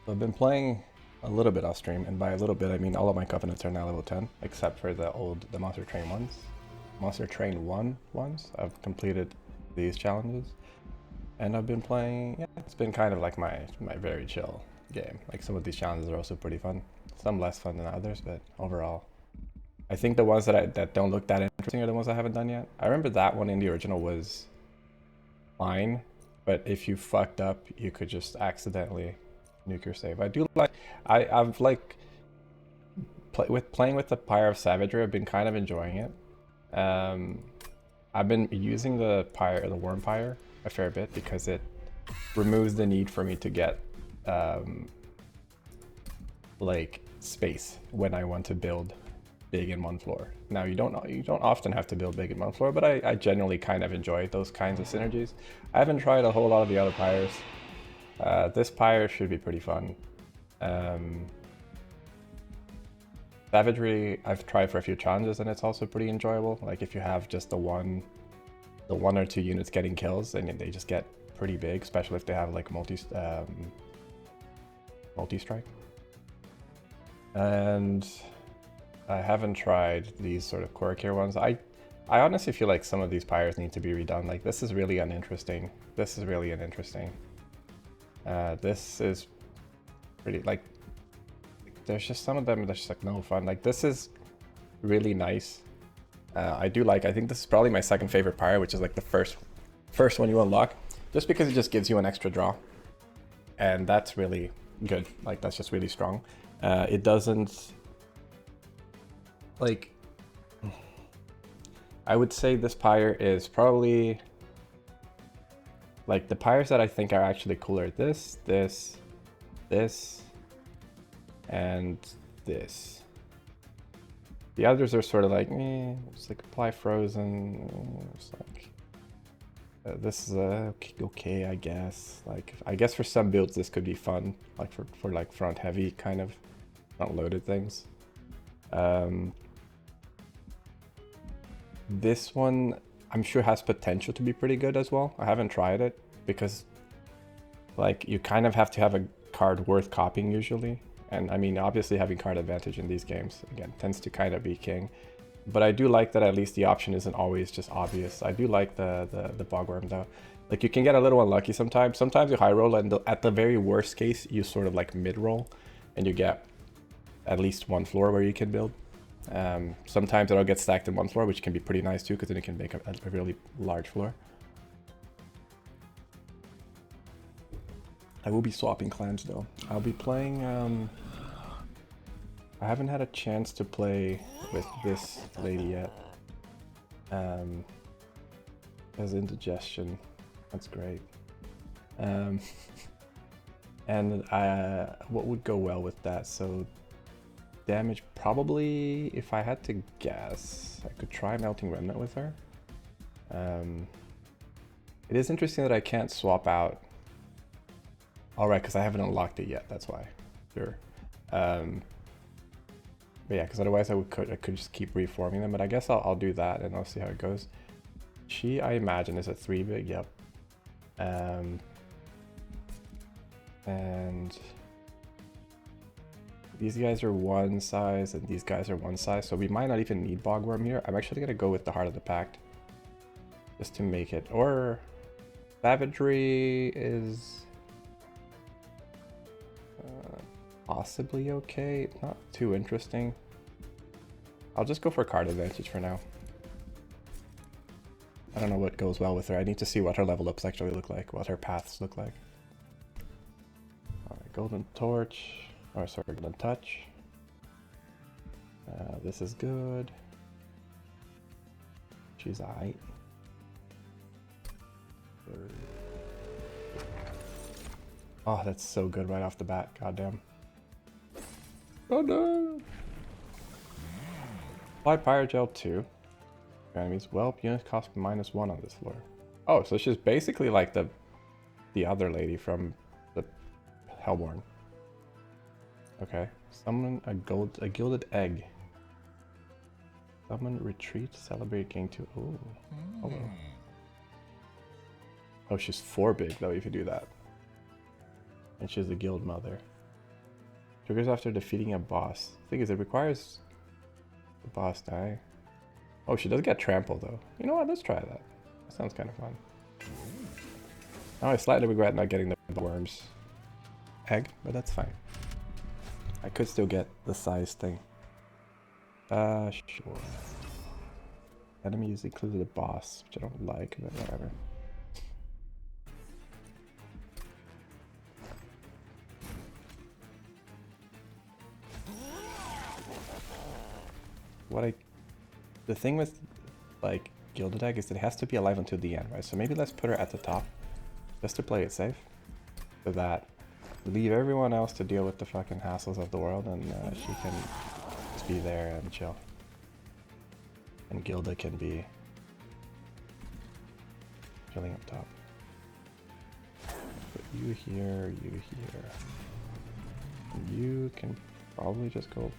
I've been playing a little bit off stream, and by a little bit I mean all of my covenants are now level 10, except for the Monster Train ones. Monster Train 1 ones. I've completed these challenges. And I've been playing, yeah, it's been kind of like my very chill game. Like some of these challenges are also pretty fun. Some less fun than others, but overall. I think the ones that don't look that interesting are the ones I haven't done yet. I remember that one in the original was fine, but if you fucked up, you could just accidentally nuke your save. I do like, I've like, playing with the Pyre of Savagery, I've been kind of enjoying it. I've been using the Worm Pyre a fair bit because it removes the need for me to get like space when I want to build big in one floor. Now you don't often have to build big in one floor, but I generally kind of enjoy those kinds of synergies. I haven't tried a whole lot of the other pyres. This pyre should be pretty fun. Savagery I've tried for a few challenges and it's also pretty enjoyable. Like if you have just the one or two units getting kills, and they just get pretty big, especially if they have like multi-strike. And I haven't tried these sort of Korokir ones. I honestly feel like some of these pyres need to be redone. Like this is really uninteresting. This is really uninteresting. This is pretty like there's just some of them that's just like no fun. Like this is really nice. I think this is probably my second favorite pyre, which is like the first one you unlock, just because it just gives you an extra draw, and that's really good. Like that's just really strong. It doesn't like. I would say this pyre is probably like the pyres that I think are actually cooler. This, and this. The others are sort of like, it's like apply frozen. It's like this is okay, I guess. Like I guess for some builds this could be fun, like for like front heavy kind of front loaded things. This one I'm sure has potential to be pretty good as well. I haven't tried it because like you kind of have to have a card worth copying usually. And I mean, obviously having card advantage in these games, again, tends to kind of be king. But I do like that at least the option isn't always just obvious. I do like the Bogworm though. Like you can get a little unlucky sometimes. Sometimes you high roll and at the very worst case, you sort of like mid roll and you get at least one floor where you can build. Sometimes it'll get stacked in one floor, which can be pretty nice too, because then you can make a really large floor. I will be swapping clans though. I'll be playing, I haven't had a chance to play with this lady yet. As indigestion, that's great. And what would go well with that? So damage probably, if I had to guess, I could try Melting Remnant with her. It is interesting that I can't swap out. Alright, because I haven't unlocked it yet, that's why. Sure. But yeah, because otherwise I could just keep reforming them, but I guess I'll do that and I'll see how it goes. She, I imagine, is a 3 big, yep. And these guys are one size and these guys are one size, so we might not even need Bogworm here. I'm actually gonna go with the Heart of the Pact just to make it, or Savagery is possibly okay, not too interesting. I'll just go for card advantage for now. I don't know what goes well with her. I need to see what her level ups actually look like, what her paths look like. Alright, Golden Torch, or sorry, Golden Touch. This is good. She's aight. Oh, that's so good right off the bat, goddamn. Oh no! Apply Pyre Gel 2. Enemies. Well, units cost -1 on this floor. Oh, so she's basically like the other lady from the Hellborn. Okay. Summon a gilded egg. Summon retreat, celebrate gain 2. Oh. Hello. Oh, she's 4 big though if you do that. And she's the guild mother. Triggers after defeating a boss. Thing is, it requires the boss die. Oh, she does get trampled though. You know what? Let's try that. That sounds kind of fun. Now I slightly regret not getting the worms egg, but that's fine. I could still get the size thing. Sure. Enemies included a boss, which I don't like, but whatever. The thing with like Gilded Egg is that it has to be alive until the end, right? So maybe let's put her at the top, just to play it safe, so that we leave everyone else to deal with the fucking hassles of the world, and she can just be there and chill. And Gilda can be chilling up top. Put you here, you here. You can probably just go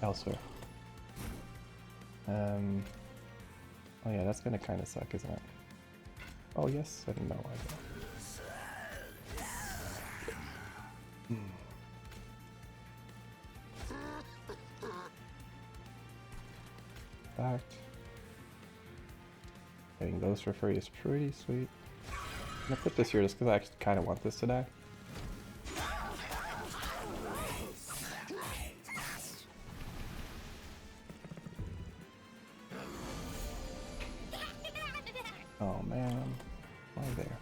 elsewhere. Oh yeah, that's gonna kind of suck, isn't it? Oh yes, I know. Fact. Getting those for free is pretty sweet. I'm gonna put this here just because I actually kind of want this to die. Oh man, why there?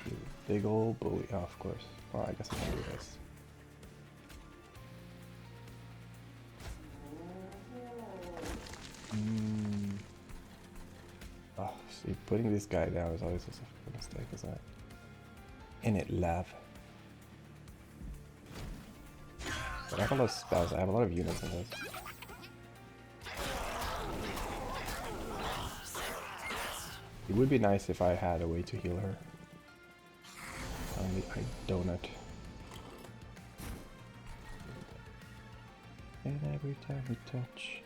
You big old bully. Oh, of course. Well, I guess I'm gonna do this. Oh, see, putting this guy down is always just a mistake, isn't it? In it, love. But I have a lot of spells. I have a lot of units in this. It would be nice if I had a way to heal her. Only I don't. And every time we touch.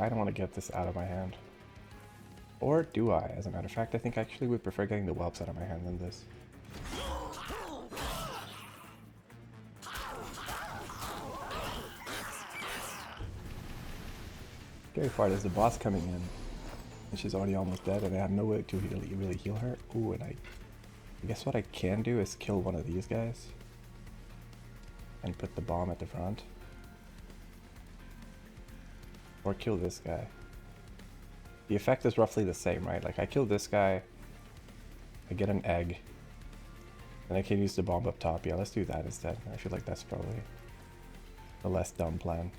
I don't want to get this out of my hand. Or do I? As a matter of fact, I think I actually would prefer getting the whelps out of my hand than this. Scary part is the boss coming in, and she's already almost dead, and I have no way to really heal her. Ooh, and I guess what I can do is kill one of these guys and put the bomb at the front. Or kill this guy. The effect is roughly the same, right? Like I kill this guy, I get an egg, and I can use the bomb up top. Yeah, let's do that instead. I feel like that's probably a less dumb plan.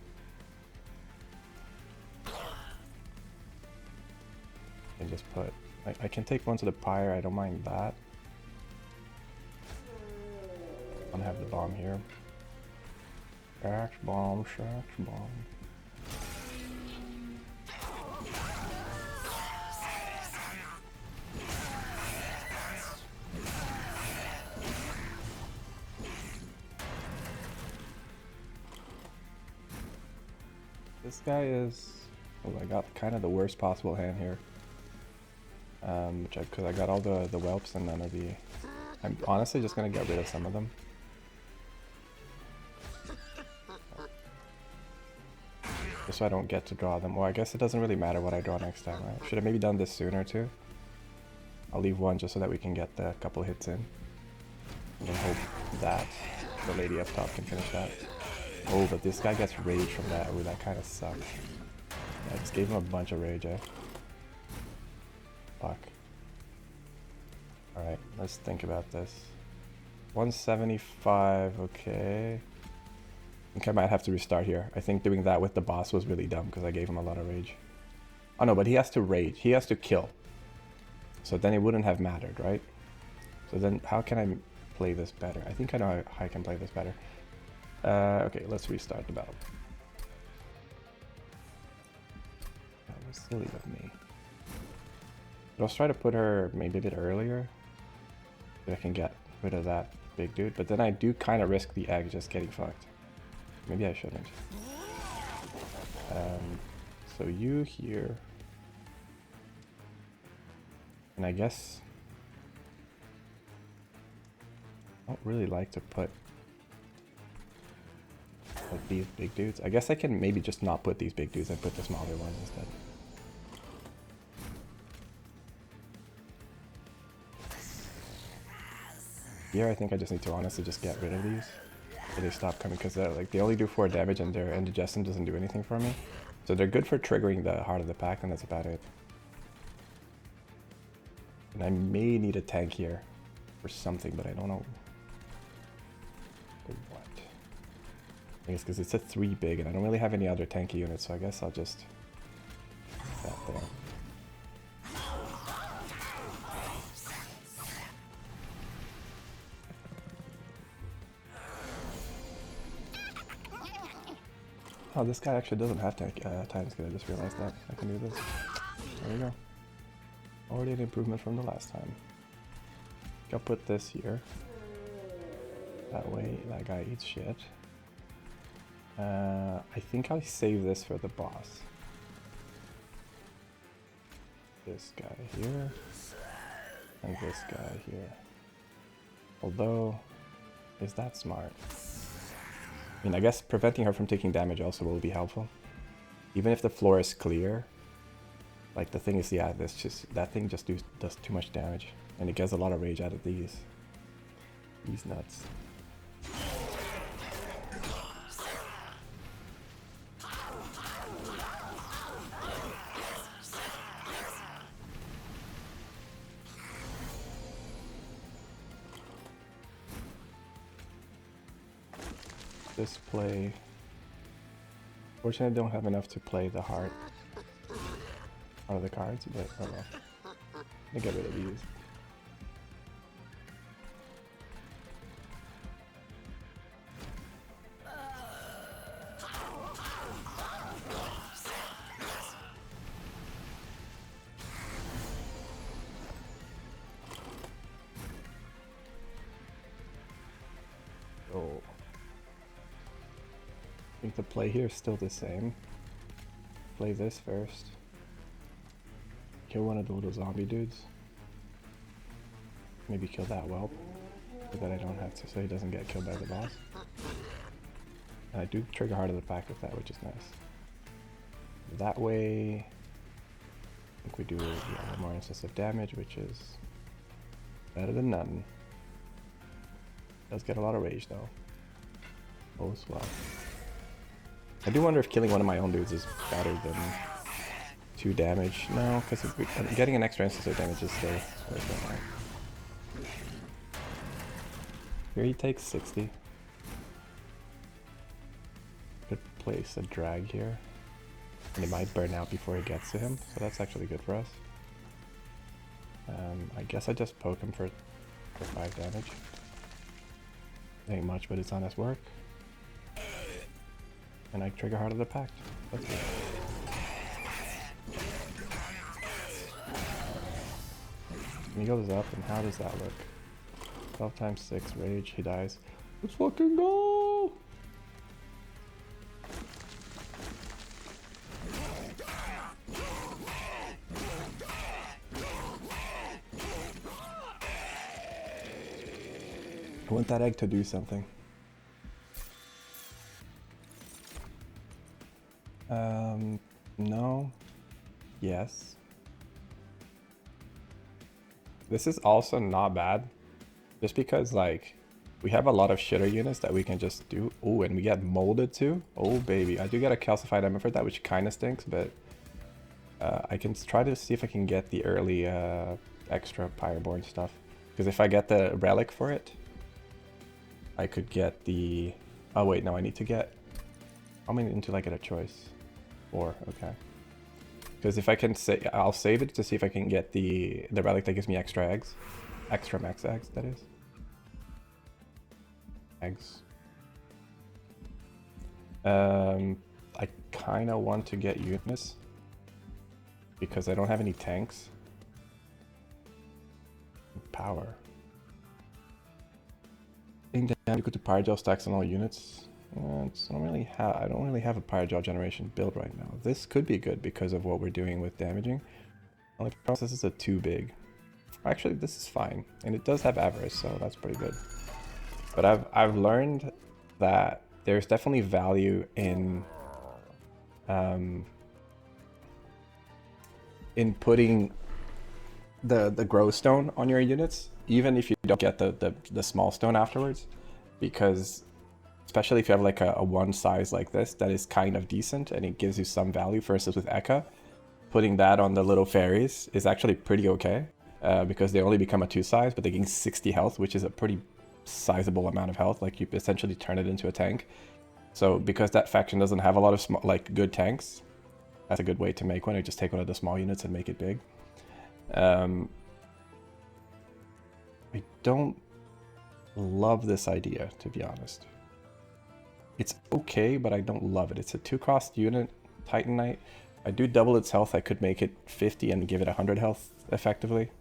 And just put, I can take one to the pyre, I don't mind that. I'm gonna have the bomb here. Shax bomb, Shax bomb. This guy is, oh, I got kind of the worst possible hand here. Because I got all the whelps and none of the... I'm honestly just going to get rid of some of them. Just so I don't get to draw them. Well, I guess it doesn't really matter what I draw next time, right? Should have maybe done this sooner too. I'll leave one just so that we can get the couple hits in. And then hope that the lady up top can finish that. Oh, but this guy gets rage from that. Oh, that kind of sucks. Yeah, I just gave him a bunch of rage, eh? Fuck. Alright, let's think about this. 175, okay. I think I might have to restart here. I think doing that with the boss was really dumb because I gave him a lot of rage. Oh no, but he has to rage. He has to kill. So then it wouldn't have mattered, right? So then how can I play this better? I think I know how I can play this better. Okay, let's restart the battle. That was silly of me. But I'll try to put her maybe a bit earlier. So I can get rid of that big dude. But then I do kind of risk the egg just getting fucked. Maybe I shouldn't. So you here. And I guess I don't really like to put like these big dudes. I guess I can maybe just not put these big dudes and put the smaller ones instead. Here I think I just need to honestly just get rid of these. So they stop coming because like they only do 4 damage and their indigestion doesn't do anything for me. So they're good for triggering the Heart of the Pack, and that's about it. And I may need a tank here for something, but I don't know what. I guess because it's a 3 big and I don't really have any other tanky units, so I guess I'll just put that there. Oh, this guy actually doesn't have time skill. I just realized that. I can do this. There we go. Already an improvement from the last time. I'll put this here. That way that guy eats shit. I think I'll save this for the boss. This guy here. And this guy here. Although, is that smart? I mean, I guess preventing her from taking damage also will be helpful. Even if the floor is clear. Like, the thing is, yeah, that thing just does too much damage. And it gets a lot of rage out of these nuts. This play. Fortunately, I don't have enough to play the heart out of the cards, but oh well. I'm gonna get rid of these. So I think the play here is still the same. Play this first. Kill one of the little zombie dudes. Maybe kill that whelp, so that I don't have to, so he doesn't get killed by the boss. And I do trigger Heart of the Pack with that, which is nice. That way, I think we do more instances of damage, which is better than none. Does get a lot of rage though. Oh, swell. I do wonder if killing one of my own dudes is better than 2 damage. No, because getting an extra instance of damage is still worth it, right? Here he takes 60. Could place a drag here. And it might burn out before he gets to him, so that's actually good for us. I guess I just poke him for 5 damage. Ain't much, but it's honest work. And I trigger Heart of the Pact. That's good. And he goes up, and how does that look? 12 times 6 rage, he dies. Let's fucking go! I want that egg to do something. No. Yes. This is also not bad. Just because, like, we have a lot of shitter units that we can just do. Oh, and we get molded too. Oh, baby. I do get a calcified ember for that, which kind of stinks, but I can try to see if I can get the early extra Pyroborn stuff. Because if I get the relic for it, I could get the... Oh, wait, no, I need to get... How many until I get a choice? 4, okay. Because if I can say, I'll save it to see if I can get the relic that gives me extra eggs. Extra max eggs, that is. Eggs. I kind of want to get Eunice. Because I don't have any tanks. power. Being down equal to Pyrogel stacks on all units. I don't really have a Pyrogel generation build right now. This could be good because of what we're doing with damaging. Only problem is this is too big. Actually, this is fine, and it does have avarice, so that's pretty good. But I've learned that there's definitely value in putting the grow stone on your units, even if you don't get the small stone afterwards, because especially if you have like a one size like this that is kind of decent and it gives you some value. For instance, with Eka, putting that on the little fairies is actually pretty okay, because they only become a 2 size, but they gain 60 health, which is a pretty sizable amount of health. Like, you essentially turn it into a tank. So because that faction doesn't have a lot of small, like, good tanks, that's a good way to make one. Or just take one of the small units and make it big. I don't love this idea, to be honest. It's okay, but I don't love it. It's a 2-cost unit, Titan Knight. I do double its health. I could make it 50 and give it 100 health effectively.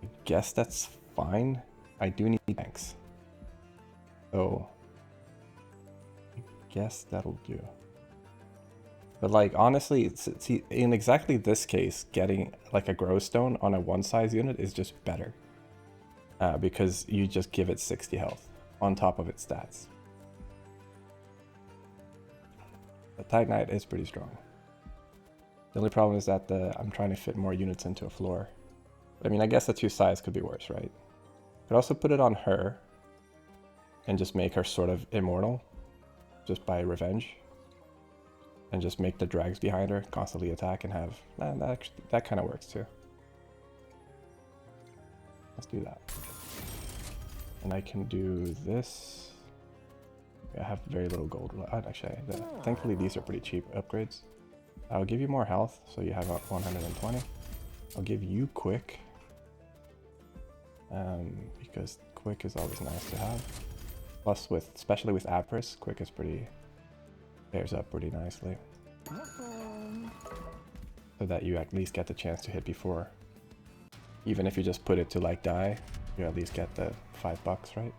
I guess that's fine. I do need tanks. So I guess that'll do. But like, honestly, see, in exactly this case, getting like a grow stone on a 1-size unit is just better. Because you just give it 60 health on top of its stats. The Titan Knight is pretty strong. The only problem is that I'm trying to fit more units into a floor. But I mean, I guess the 2 size could be worse, right? Could also put it on her and just make her sort of immortal, just by revenge, and just make the drags behind her constantly attack and have that kind of works too. Let's do that. And I can do this. I have very little gold. Actually, thankfully these are pretty cheap upgrades. I'll give you more health, so you have 120. I'll give you quick, because quick is always nice to have. Plus, especially with avarice, quick is pairs up pretty nicely, so that you at least get the chance to hit before. Even if you just put it to like die, you at least get the $5, right?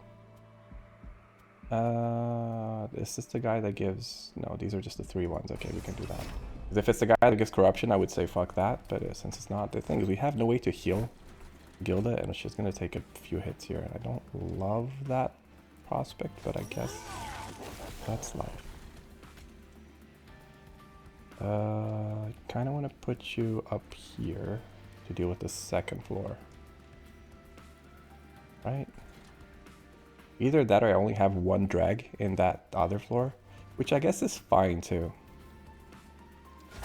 Is this the guy that gives... No, these are just the 3 ones. Okay, we can do that. Because if it's the guy that gives corruption, I would say fuck that. But since it's not, the thing is we have no way to heal Gilda, and she's going to take a few hits here. And I don't love that prospect, but I guess that's life. I kind of want to put you up here to deal with the 2nd floor. Right? Either that or I only have 1 drag in that other floor, which I guess is fine too.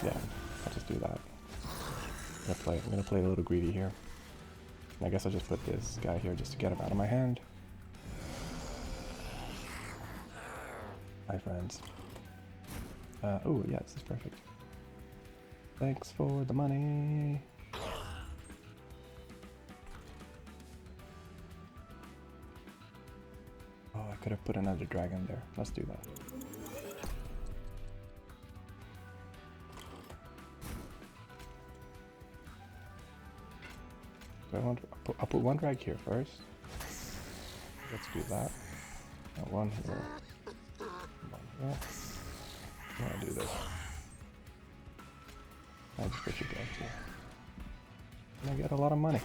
Yeah, I'll just do that. I'm gonna play a little greedy here. And I guess I'll just put this guy here just to get him out of my hand. Hi friends. Oh yeah, this is perfect. Thanks for the money. Oh, I could have put another dragon there. Let's do that. I'll put 1 drag here first. Let's do that. And 1 here. 1 here. I'm gonna do this. I just put you guys here. And I get a lot of money.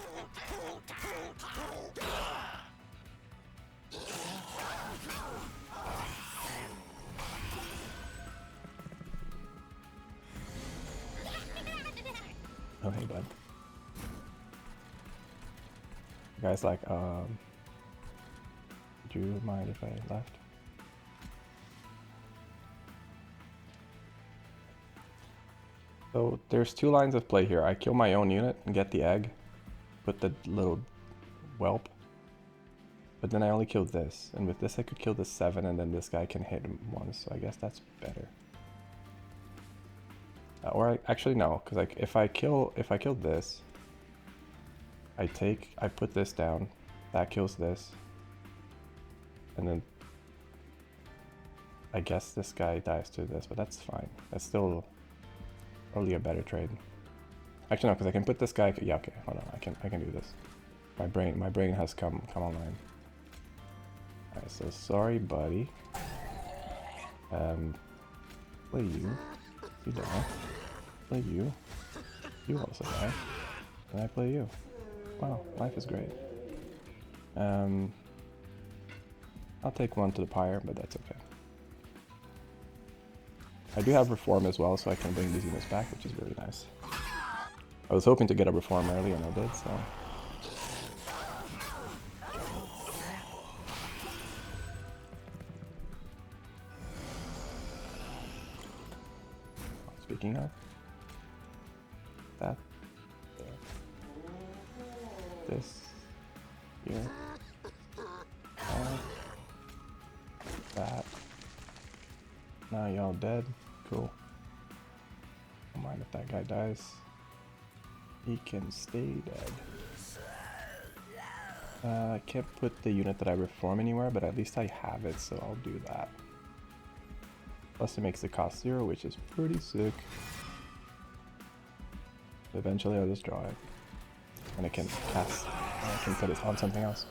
Oh, hey, bud. You guys like, would you mind if I left? So there's 2 lines of play here. I kill my own unit and get the egg, put the little whelp, but then I only kill this, and with this I could kill the 7, and then this guy can hit him once, so I guess that's better. Or actually no, because like if I kill this, I put this down, that kills this, and then I guess this guy dies to this, but that's fine. That's still probably a better trade. Actually no, because I can put this guy. Yeah, okay, hold on. I can do this. My brain has come online. Alright, so sorry, buddy. Play you. You die. Play you. You also die. And I play you. Wow, life is great. I'll take one to the pyre, but that's okay. I do have reform as well, so I can bring these units back, which is really nice. I was hoping to get a reform early, and I did, so... Speaking of... That... There. This... Here... That... Now y'all dead. Cool. Don't mind if that guy dies. He can stay dead. I can't put the unit that I reform anywhere, but at least I have it, so I'll do that. Plus it makes the cost 0, which is pretty sick. Eventually I'll just draw it. And I can cast, I can put it on something else.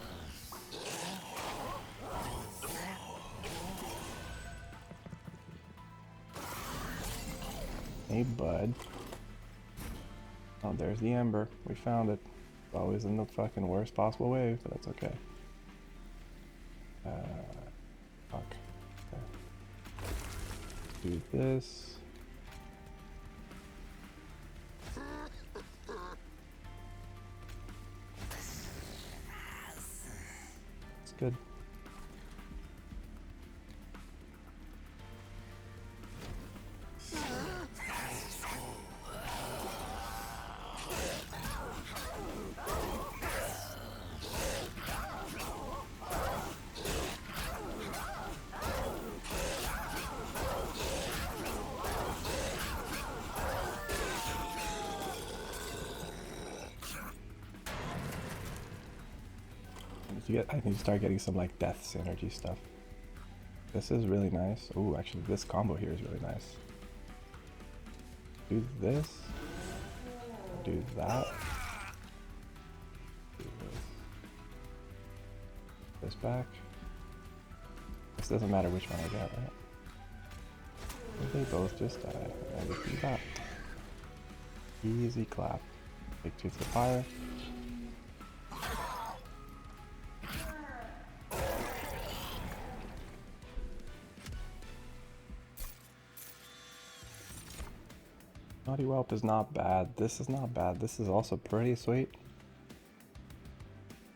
Hey bud. Oh, there's the Ember. We found it. It's always in the fucking worst possible way, but that's okay. Fuck. Okay. Do this. It's good. I need to start getting some like death synergy stuff. This is really nice. Ooh, actually this combo here is really nice. Do this. Do that. Do this back. This doesn't matter which one I get, right? They both just die. I just do that. Easy clap. Big 2 to the fire. Naughty Whelp is not bad. This is not bad. This is also pretty sweet.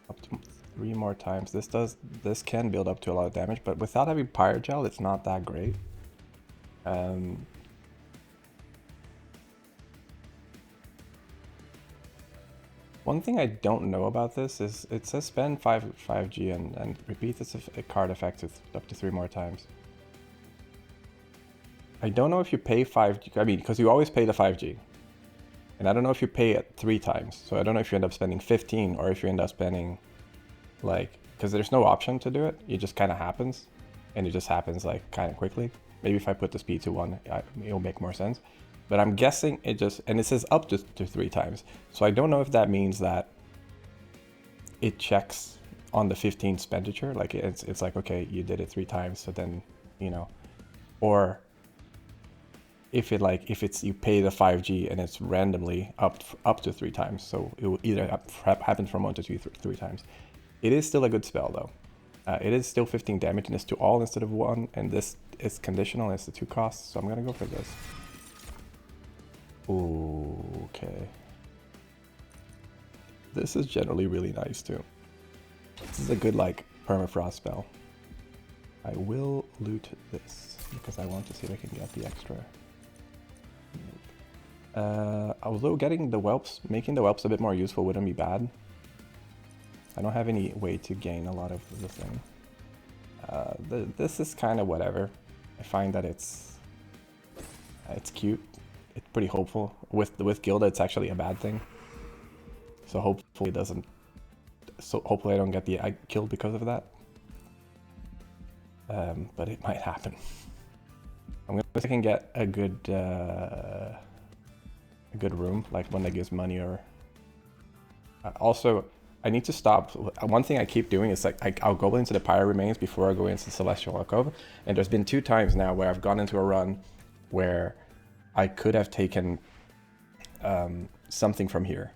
Up to 3 more times. This can build up to a lot of damage, but without having Pyre Gel, it's not that great. One thing I don't know about this is it says spend 5G and repeat this card effect up to 3 more times. I don't know if you pay 5G, I mean, because you always pay the 5G. And I don't know if you pay it 3 times. So I don't know if you end up spending 15 or if you end up spending like, because there's no option to do it. It just kind of happens. And it just happens like kind of quickly. Maybe if I put the speed to 1, it'll make more sense. But I'm guessing it just, and it says up to 3 times. So I don't know if that means that it checks on the 15 expenditure. Like it's like, okay, you did it 3 times. So then, you know, or if it's you pay the 5G and it's randomly up to 3 times, so it will either happen from 1 to 3 times. It is still a good spell though. It is still 15 damage and it's to all instead of 1, and this is conditional and it's the 2 costs, so I'm gonna go for this. Ooh, okay. This is generally really nice too. This is a good like permafrost spell. I will loot this because I want to see if I can get the extra. Although getting the whelps, making the whelps a bit more useful wouldn't be bad. I don't have any way to gain a lot of the thing. This is kind of whatever. I find that it's cute. It's pretty hopeful. With Gilda, it's actually a bad thing. So hopefully it doesn't. So hopefully I don't get killed because of that. But it might happen. I'm gonna see if I can get a good room, like one that gives money, or also I need to stop. One thing I keep doing is like I'll go into the Pyre Remains before I go into Celestial Alcove, and there's been 2 times now where I've gone into a run where I could have taken something from here,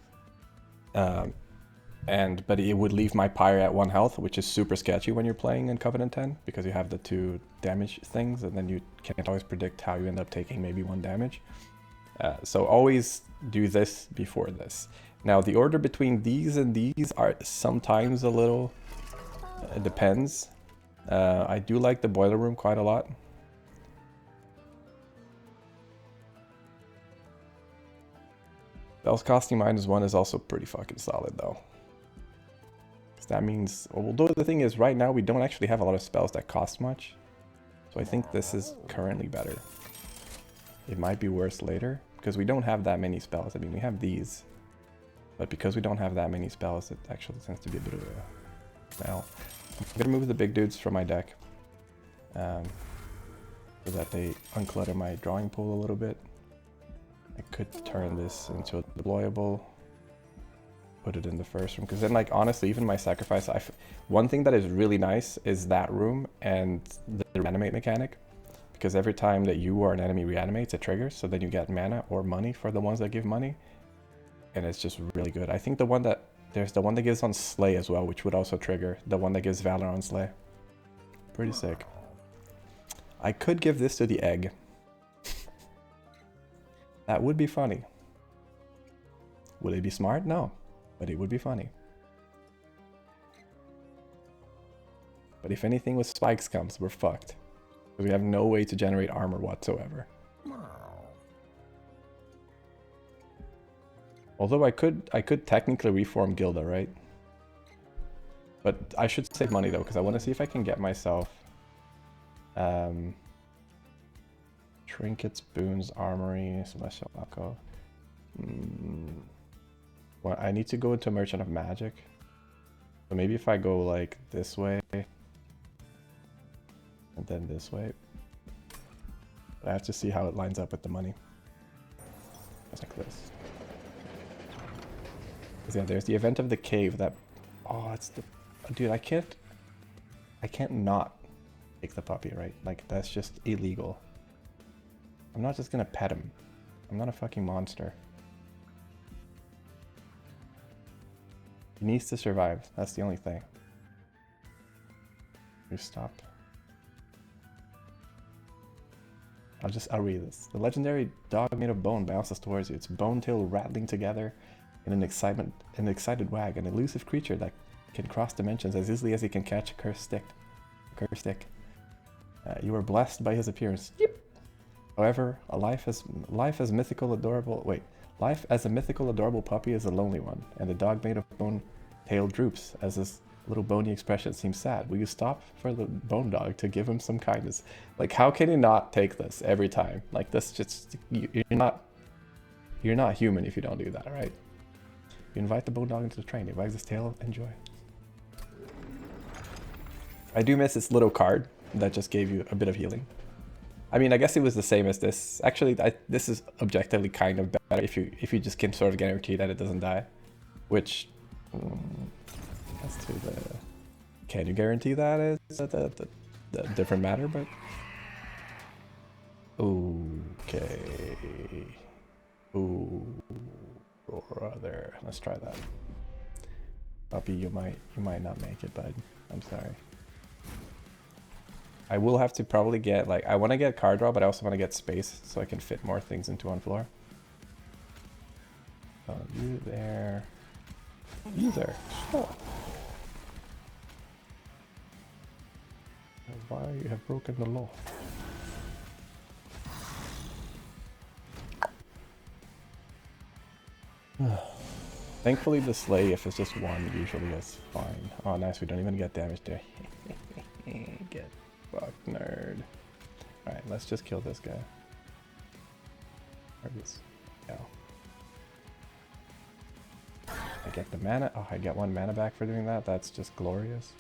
but it would leave my Pyre at 1 health, which is super sketchy when you're playing in Covenant 10 because you have the 2 damage things, and then you can't always predict how you end up taking maybe 1 damage. So always do this before this. Now the order between these and these are sometimes a little, it depends. I do like the Boiler Room quite a lot. Spells costing -1 is also pretty fucking solid though. Because that means, although the thing is right now we don't actually have a lot of spells that cost much. So I think this is currently better. It might be worse later because we don't have that many spells. I mean, we have these. But because we don't have that many spells, it actually tends to be a bit of a smell. I'm going to move the big dudes from my deck. So that they unclutter my drawing pool a little bit. I could turn this into a deployable. Put it in the first room. Because then, like, honestly, even my sacrifice... one thing that is really nice is that room and the reanimate mechanic. Because every time that you or an enemy reanimates, it triggers. So then you get mana or money for the ones that give money. And it's just really good. I think the one that... there's the one that gives on Slay as well, which would also trigger. The one that gives Valor on Slay. Pretty sick. I could give this to the egg. That would be funny. Would it be smart? No. But it would be funny. But if anything with spikes comes, we're fucked. Because we have no way to generate armor whatsoever. Although I could technically reform Gilda, right? But I should save money though, because I want to see if I can get myself trinkets, boons, armory, celestial alcove. Well, I need to go into Merchant of Magic. So maybe if I go like this way and then this way. But I have to see how it lines up with the money. Just like this. Yeah, there's the Event of the Cave that... oh, it's the... dude, I can't not take the puppy, right? Like, that's just illegal. I'm not just gonna pet him. I'm not a fucking monster. He needs to survive. That's the only thing. You stop. I'll read this. The legendary dog made of bone bounces towards you, its bone tail rattling together in an excited wag, an elusive creature that can cross dimensions as easily as he can catch a cursed stick. You are blessed by his appearance. Yep. However, life as a mythical, adorable puppy is a lonely one, and the dog made of bone tail droops as his little bony expression seems sad. Will you stop for the bone dog to give him some kindness? Like, how can you not take this every time? Like, this just... you're not human if you don't do that, right? You invite the bone dog into the train. He wags his tail. Enjoy. I do miss this little card that just gave you a bit of healing. I mean, I guess it was the same as this. Actually, this is objectively kind of better if you just can sort of guarantee that it doesn't die. Which... that's to the... can you guarantee that is a different matter, but... okay... ooh... brother, let's try that. Puppy, you might not make it, bud. I'm sorry. I will have to probably get, like, I want to get card draw, but I also want to get space so I can fit more things into one floor. Oh, you there. You there. Oh. Why you have broken the law? Thankfully the Slay, if it's just one, usually is fine. Oh nice, we don't even get damage there. Get fucked, nerd. Alright, let's just kill this guy. Or this cow. I get the mana. Oh, I get 1 mana back for doing that. That's just glorious.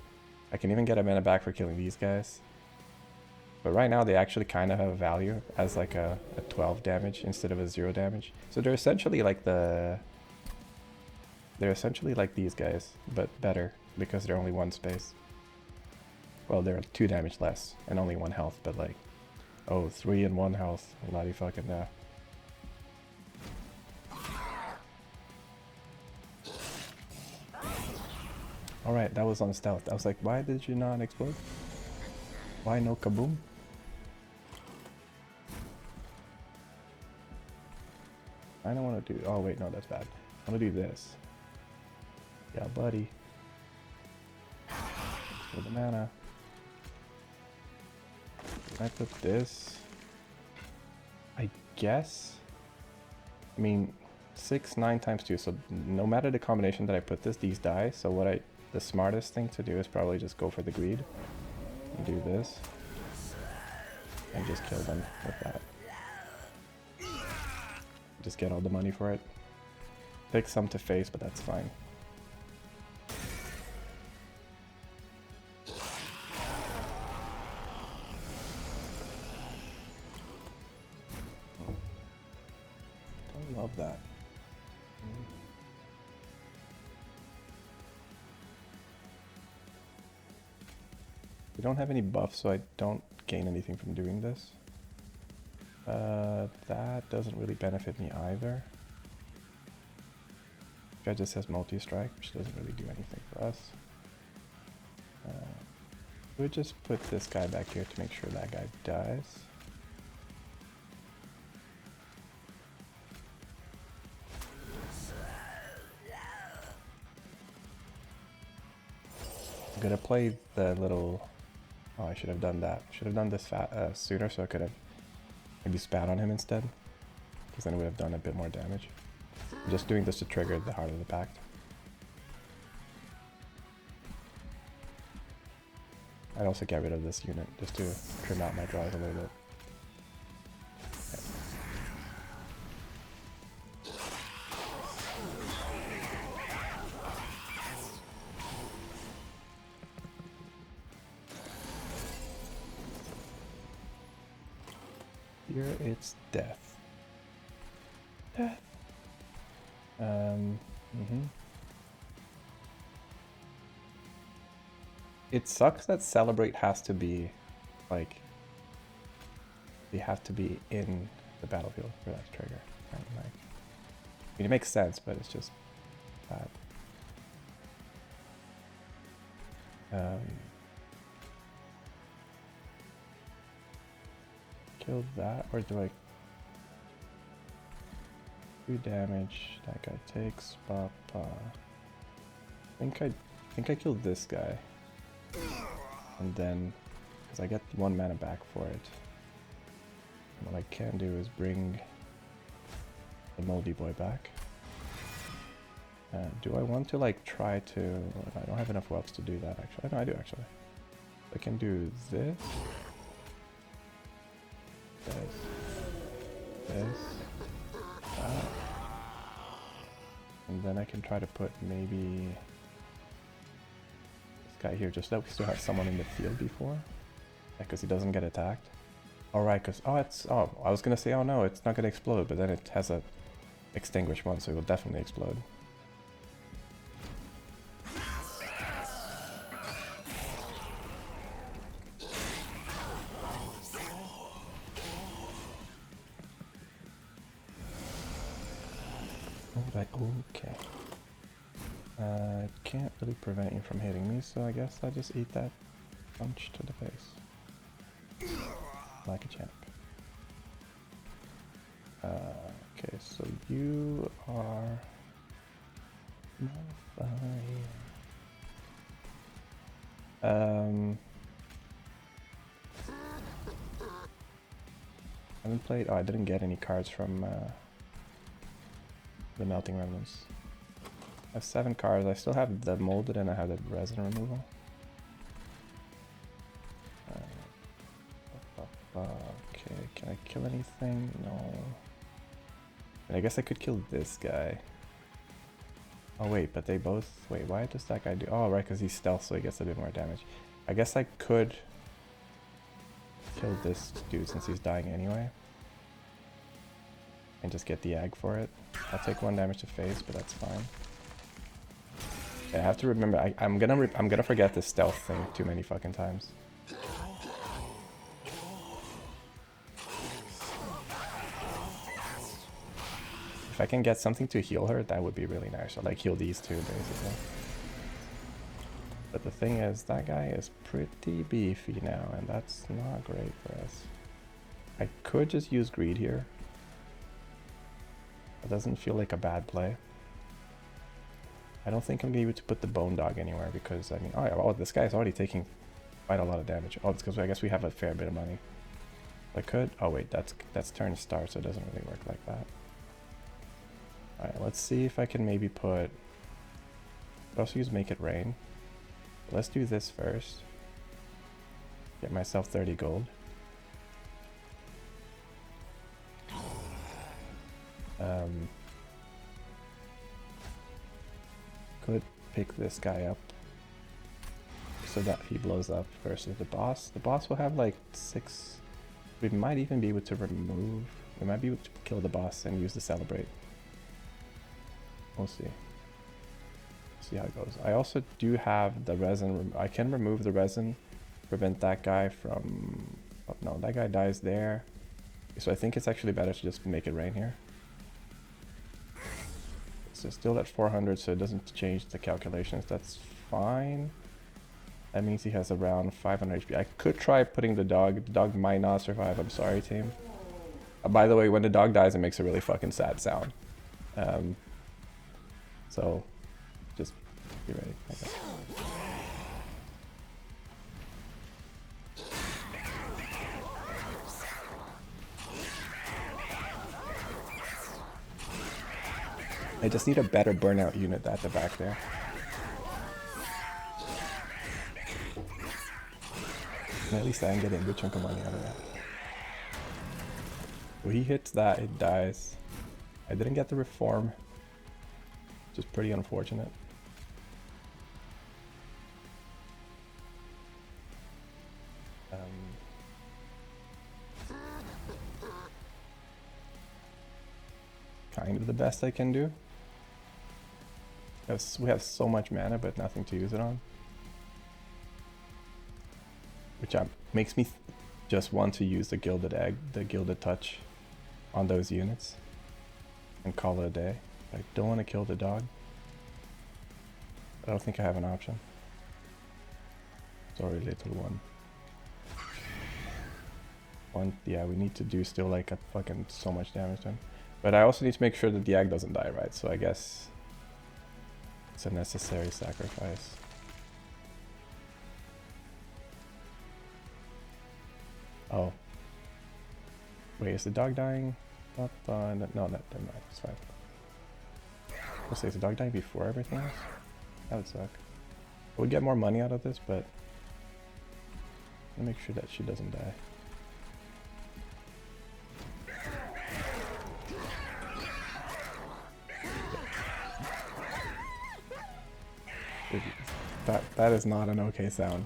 I can even get a mana back for killing these guys. But right now they actually kind of have a value as like a 12 damage instead of a 0 damage. So they're essentially like the They're essentially like these guys, but better, because they're only one space. Well, they're 2 damage less, and only 1 health, but like... Oh, 3 and 1 health. Bloody fucking da. Alright, that was on stealth. I was like, why did you not explode? Why no kaboom? I don't want to do... Oh wait, no, that's bad. I want to do this. Yeah, buddy. For the mana. Can I put this? I guess? I mean, 6, 9 times 2, so no matter the combination that I put this, these die. So the smartest thing to do is probably just go for the greed. And do this. And just kill them with that. Just get all the money for it. Take some to face, but that's fine. I love that. We don't have any buffs, so I don't gain anything from doing this. That doesn't really benefit me either. Guy just has multi-strike, which doesn't really do anything for us. We'll just put this guy back here to make sure that guy dies. I'm gonna play the little... Oh, I should have done that. Should have done this sooner, so I could have maybe spat on him instead. Because then it would have done a bit more damage. I'm just doing this to trigger the Heart of the Pact. I'd also get rid of this unit just to trim out my draws a little bit. Here it's death. Death. It sucks that Celebrate has to be, like, they have to be in the battlefield for that to trigger. Like, I mean, it makes sense, but it's just bad. Kill that, or do I do damage? That guy takes pop. I think I killed this guy, and then because I get 1 mana back for it, what I can do is bring the Moldy Boy back. Do I want to like try to? I don't have enough wealth to do that actually. No, I do actually. I can do this. This, that. And then I can try to put maybe this guy here, just that we still have someone in the field before. Yeah, because he doesn't get attacked. Alright, because, I was going to say, oh no, it's not going to explode, but then it has a extinguish one, so it will definitely explode. Okay. Can't really prevent you from hitting me, so I guess I just eat that punch to the face. Like a champ. Okay, so you are... I haven't played... Oh, I didn't get any cards from the Melting Remnants. I have 7 cards. I still have the Molded and I have the Resin Removal. Okay, can I kill anything? No. I guess I could kill this guy. Oh wait, but they both... Wait, why does that guy do... Oh, right, because he's stealth, so he gets a bit more damage. I guess I could kill this dude since he's dying anyway. And just get the Ag for it. I'll take 1 damage to face, but that's fine. I have to remember. I'm gonna forget this stealth thing too many fucking times. If I can get something to heal her, that would be really nice. Or like heal these two, basically. But the thing is, that guy is pretty beefy now, and that's not great for us. I could just use greed here. It doesn't feel like a bad play. I don't think I'm gonna be able to put the bone dog anywhere because I mean, oh, this guy's already taking quite a lot of damage. Oh, it's because I guess we have a fair bit of money. I could. Oh wait, that's turn start, so it doesn't really work like that. All right, let's see if I can maybe put. I'd also use make it rain. Let's do this first. Get myself 30 gold. Could pick this guy up so that he blows up versus the boss. The boss will have like 6. We might even be able to remove. We might be able to kill the boss and use the celebrate. We'll see. See how it goes. I also do have the resin. I can remove the resin, prevent that guy from. Oh, no, that guy dies there. So I think it's actually better to just make it rain here. So still at 400, so it doesn't change the calculations. That's fine. That means he has around 500 HP. I could try putting the dog. The dog might not survive. I'm sorry, team. By the way, when the dog dies, it makes a really fucking sad sound. So just be ready. Okay. I just need a better burnout unit at the back there. And at least I am getting a good chunk of money out of that. When he hits that, it dies. I didn't get the reform, which is pretty unfortunate. Kind of the best I can do. Because we have so much mana, but nothing to use it on. Which makes me just want to use the Gilded Egg, the Gilded Touch on those units. And call it a day. I don't want to kill the dog. I don't think I have an option. Sorry, little one. Yeah, we need to do still like a fucking so much damage to him. But I also need to make sure that the egg doesn't die, right? So I guess it's a necessary sacrifice. Oh. Wait, is the dog dying? No, never mind. It's fine. Let's say, is the dog dying before everything else? That would suck. We'll get more money out of this, but I'll make sure that she doesn't die. That is not an okay sound.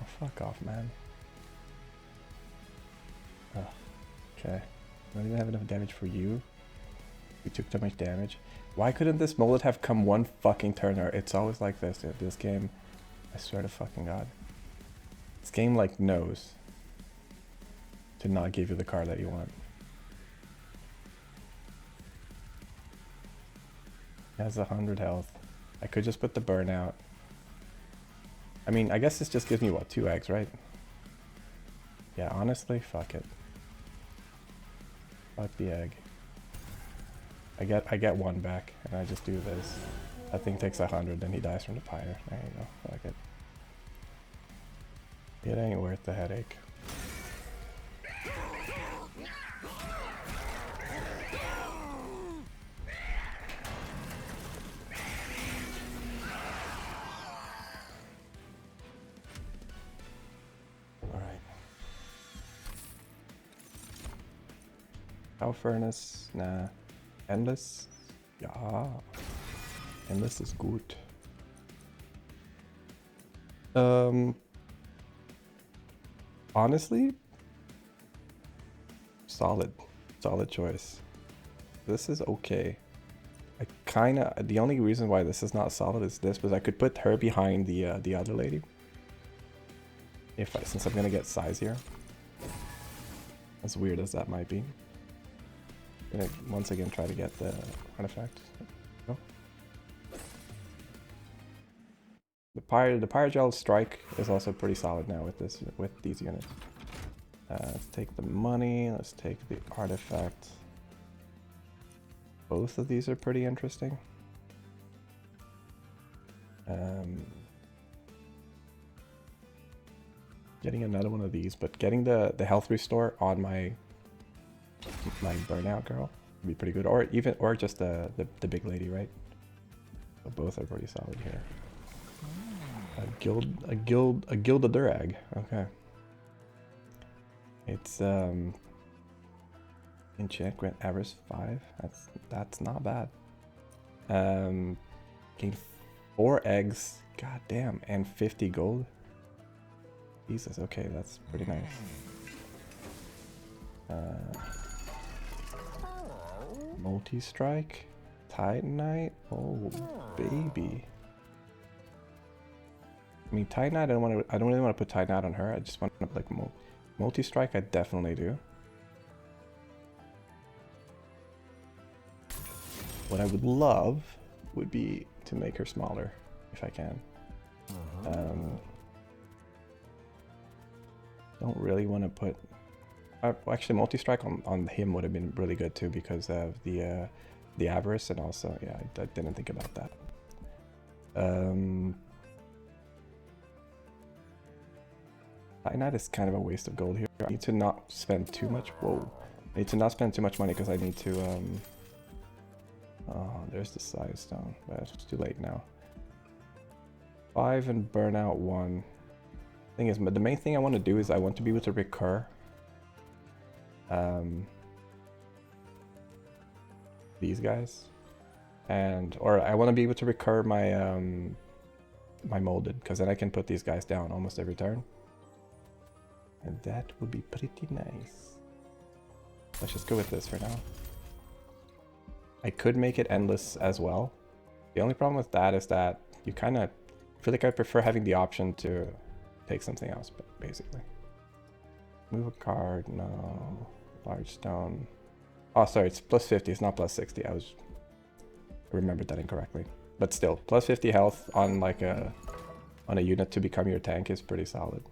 Oh, fuck off, man. Oh, okay. I don't even have enough damage for you. We took too much damage. Why couldn't this mullet have come one fucking turner? It's always like this, dude. This game, I swear to fucking God. This game, like, knows to not give you the card that you want. He has 100 health. I could just put the burnout. I mean, I guess this just gives me, what, 2 eggs, right? Yeah, honestly, fuck it. Fuck the egg. I get 1 back, and I just do this. That thing takes 100, then he dies from the pyre. There you go. Fuck it. It ain't worth the headache. Power Furnace, nah. Endless? Ja. Endless is gut. Honestly, solid choice. This is okay. The only reason why this is not solid is this, because I could put her behind the other lady. Since I'm gonna get size here. As weird as that might be. I'm gonna once again try to get the artifact. No. The Pyrogel strike is also pretty solid now with these units. Let's take the money, let's take the artifact. Both of these are pretty interesting. Getting another one of these, but getting the health restore on my burnout girl would be pretty good, or just the big lady, right? So both are pretty solid here. A Gilda Durag. Okay. It's enchant grant avarice 5. That's not bad. Gain 4 eggs. God damn, and 50 gold. Jesus. Okay, that's pretty nice. Multi-strike, Titanite. Oh baby. I mean, Titanite. I don't really want to put Titanite on her. I just want to like multi-strike. I definitely do. What I would love would be to make her smaller, if I can. Don't really want to put. Actually, multi-strike on him would have been really good too because of the avarice, and also yeah, I didn't think about that. Titanite is kind of a waste of gold here. I need to not spend too much. Whoa! I need to not spend too much money because I need to. Oh, there's the size stone, but it's too late now. 5 and burnout 1. Thing is, the main thing I want to do is I want to be able to recur. These guys, or I want to be able to recur my my molded, because then I can put these guys down almost every turn, and that would be pretty nice. Let's just go with this for now. I could make it endless as well. The only problem with that is that you kind of feel like I prefer having the option to take something else, but basically. Move a card, no. Large stone. Oh, sorry, it's plus 50, it's not plus 60. I remembered that incorrectly. But still, plus 50 health on like a unit to become your tank is pretty solid.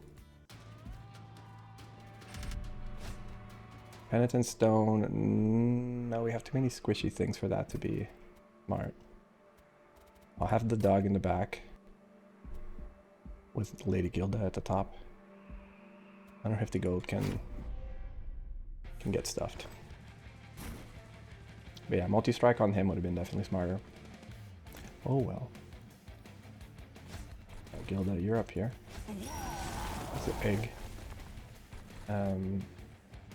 Penitent stone. No, we have too many squishy things for that to be smart. I'll have the dog in the back with Lady Gilda at the top. 150 gold can get stuffed. But yeah, multi-strike on him would have been definitely smarter. Oh well. Gilda, you're up here. That's an egg.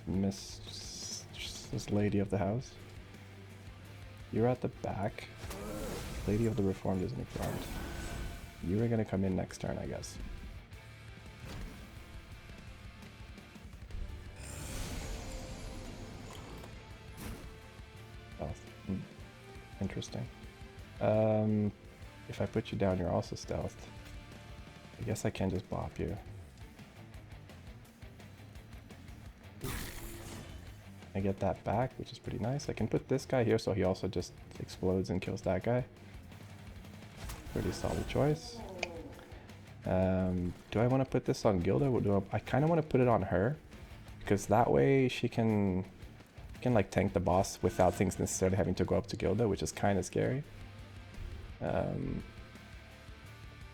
This Lady of the House. You're at the back. Lady of the Reformed is in the front. You are gonna come in next turn, I guess. Stealth. Interesting. If I put you down, you're also stealthed. I guess I can just bop you. I get that back, which is pretty nice. I can put this guy here so he also just explodes and kills that guy. Pretty solid choice. Do I want to put this on Gilda? I kind of want to put it on her, because that way she can like tank the boss without things necessarily having to go up to Gilda, which is kind of scary.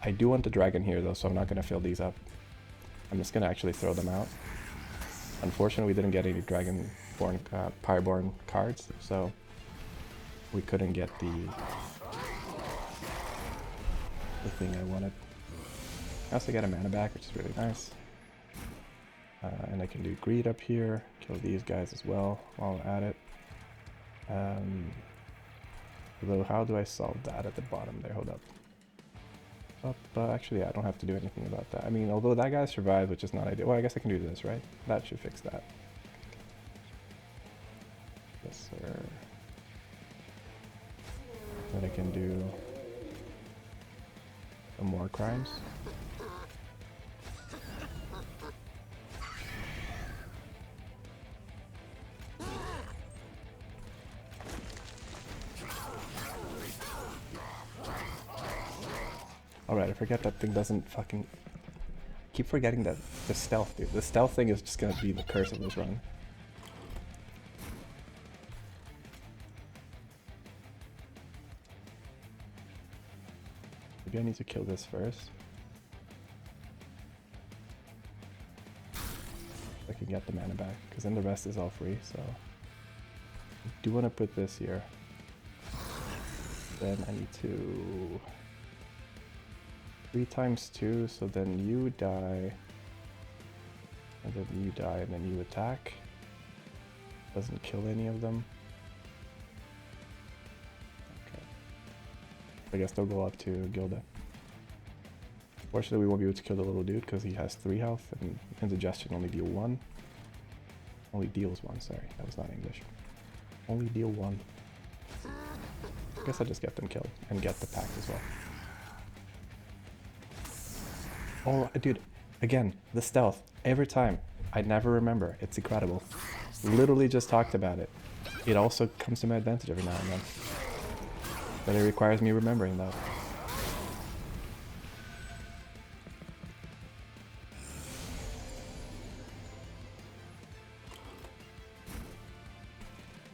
I do want the dragon here though, so I'm not going to fill these up. I'm just going to actually throw them out. Unfortunately, we didn't get any Dragonborn, Pyreborn cards, so we couldn't get the thing I wanted. I also got a mana back, which is really nice. And I can do greed up here, kill these guys as well while at it. Although, how do I solve that at the bottom there? Hold up. Actually, I don't have to do anything about that. I mean, although that guy survived, which is not ideal. Well, I guess I can do this, right? That should fix that. Yes, sir. Then I can do some more crimes. Alright, I forget that thing doesn't fucking... Keep forgetting that the stealth, dude. The stealth thing is just gonna be the curse of this run. Maybe I need to kill this first. I can get the mana back, because then the rest is all free, so... I do want to put this here. Then I need to... 3 times 2, so then you die. And then you die, and then you attack. Doesn't kill any of them. Okay. I guess they'll go up to Gilda. Fortunately, we won't be able to kill the little dude because he has 3 health, and Indigestion only deal 1. Only deals 1, sorry. That was not English. Only deal 1. I guess I'll just get them killed and get the pack as well. Oh, dude, again, the stealth. Every time. I never remember. It's incredible. Literally just talked about it. It also comes to my advantage every now and then. But it requires me remembering that.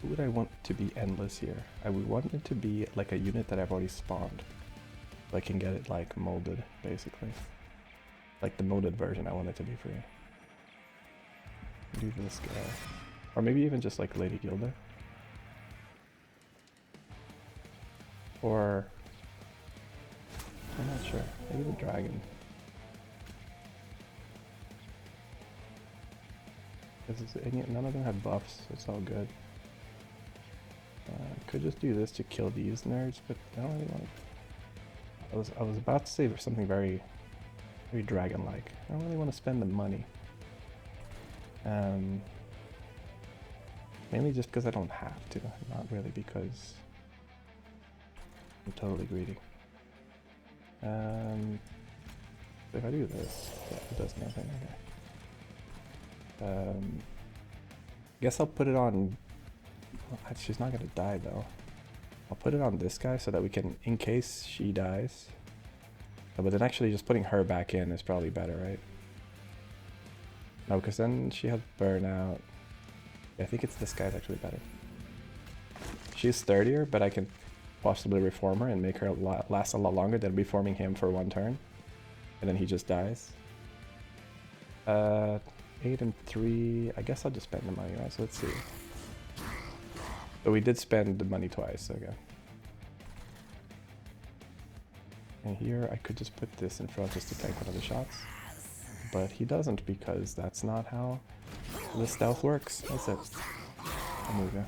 Who would I want to be endless here? I would want it to be like a unit that I've already spawned. So I can get it like molded, basically. Like the molded version, I want it to be free. Do this guy. Or maybe even just like Lady Gilda. Or... I'm not sure. Maybe the dragon. None of them have buffs, so it's all good. Could just do this to kill these nerds, but I don't really want to... I was about to say something very dragon-like. I don't really want to spend the money. Mainly just because I don't have to, not really because I'm totally greedy. If I do this, yeah, it does nothing. Okay. Guess I'll put it on... Well, she's not gonna die though. I'll put it on this guy so that we can, in case she dies. But then actually just putting her back in is probably better, right? No, because then she has burnout. Yeah, I think it's this guy's actually better. She's sturdier, but I can possibly reform her and make her last a lot longer than reforming him for 1 turn. And then he just dies. 8 and 3. I guess I'll just spend the money, right? So let's see. But we did spend the money twice, okay. And here I could just put this in front just to tank one of the shots. But he doesn't because that's not how the stealth works. That's it. I'll move you.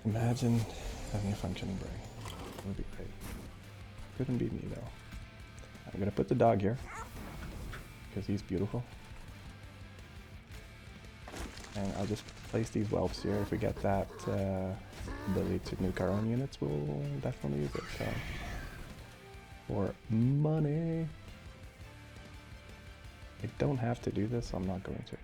Imagine having a functioning brain. That would be great. Couldn't beat me though. I'm gonna put the dog here because he's beautiful. And I'll just place these whelps here. If we get that ability to nuke our own units, we'll definitely use it. So, for money. I don't have to do this, so I'm not going to.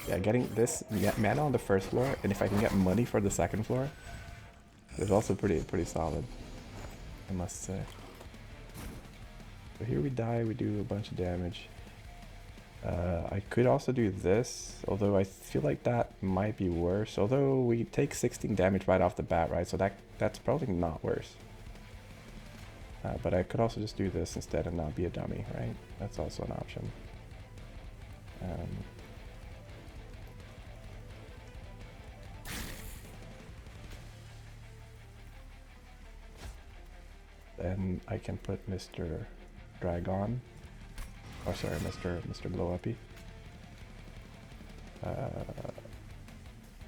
Yeah, getting this mana on the first floor, and if I can get money for the second floor, is also pretty solid, I must say. So here we die, we do a bunch of damage. I could also do this, although I feel like that might be worse. Although we take 16 damage right off the bat, right? So that's probably not worse. But I could also just do this instead and not be a dummy, right? That's also an option. Then I can put Mr. Dragon. Oh, sorry, Mr. Blow Uppy.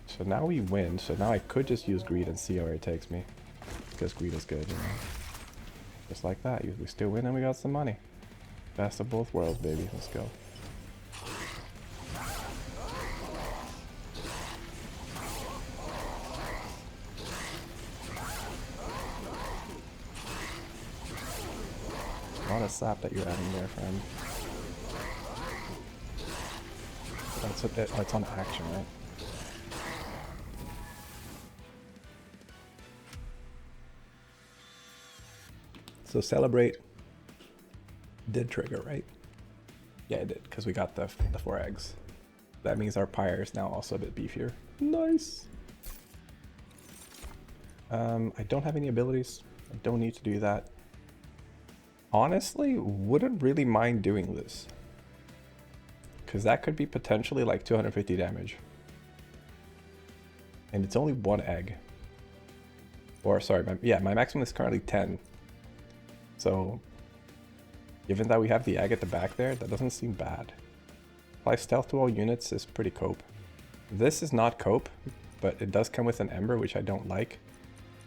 So now we win. So now I could just use Greed and see where it takes me. Because Greed is good, you know. Just like that. We still win and we got some money. Best of both worlds, baby. Let's go. A lot of sap that you're adding there, friend. That's a bit. Oh, it's on action, right? So celebrate did trigger, right? Yeah, it did, because we got the 4 eggs. That means our pyre is now also a bit beefier. Nice! I don't have any abilities. I don't need to do that. Honestly, wouldn't really mind doing this. Because that could be potentially like 250 damage. And it's only 1 egg. Or, sorry, my maximum is currently 10. So, given that we have the egg at the back there, that doesn't seem bad. Apply stealth to all units is pretty cope. This is not cope, but it does come with an ember, which I don't like.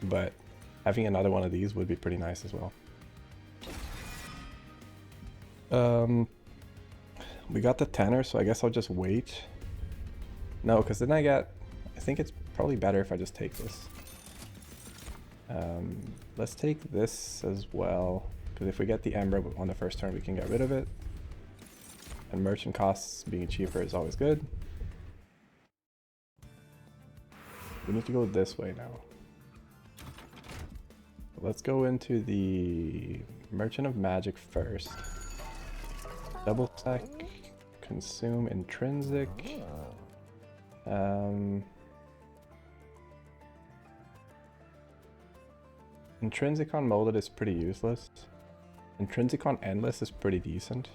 But having another one of these would be pretty nice as well. We got the tenor, so I guess I'll just wait. No, because then I think it's probably better if I just take this. Let's take this as well, because if we get the ember on the first turn, we can get rid of it. And merchant costs being cheaper is always good. We need to go this way now. Let's go into the Merchant of Magic first. Double stack, consume intrinsic. Intrinsic on molded is pretty useless. Intrinsic on endless is pretty decent.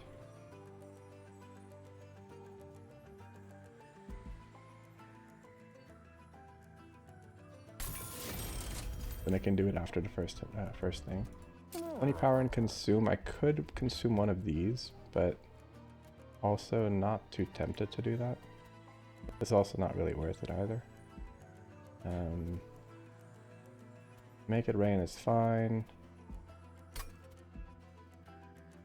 Then I can do it after the first thing. 20 power and consume. I could consume one of these, but also not too tempted to do that. It's also not really worth it either. Make it rain is fine.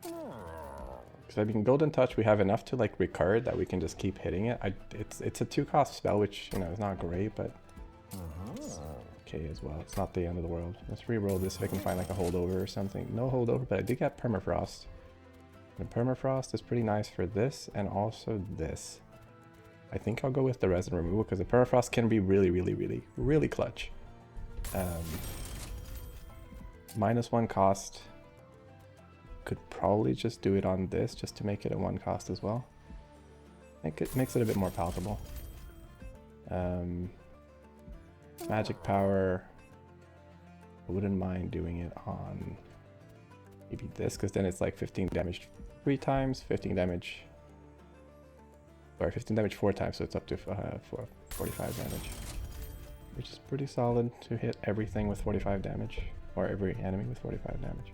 Because I mean, Golden Touch, we have enough to like recur that we can just keep hitting it. It's a 2-cost spell, which you know is not great, but it's okay as well. It's not the end of the world. Let's re-roll this if I can find like a holdover or something. No holdover, but I did get Permafrost. And Permafrost is pretty nice for this and also this. I think I'll go with the resin removal because the Permafrost can be really clutch. -1 cost. Could probably just do it on this just to make it a 1 cost as well. It makes it a bit more palatable. Magic power. I wouldn't mind doing it on maybe this, because then it's like 15 damage 3 times, 15 damage. Sorry, 15 damage 4 times, so it's up to 45 damage. Which is pretty solid to hit everything with 45 damage. Or every enemy with 45 damage.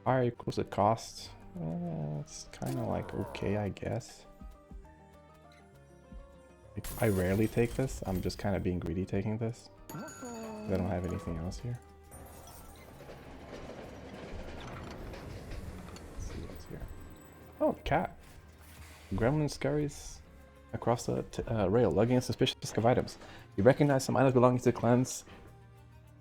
Fire equals the cost. It's kind of like okay, I guess. I rarely take this. I'm just kind of being greedy taking this. I don't have anything else here. Let's see what's here. Oh, cat. Gremlin scurries across the rail, lugging a suspicious of items. You recognize some items belonging to the clans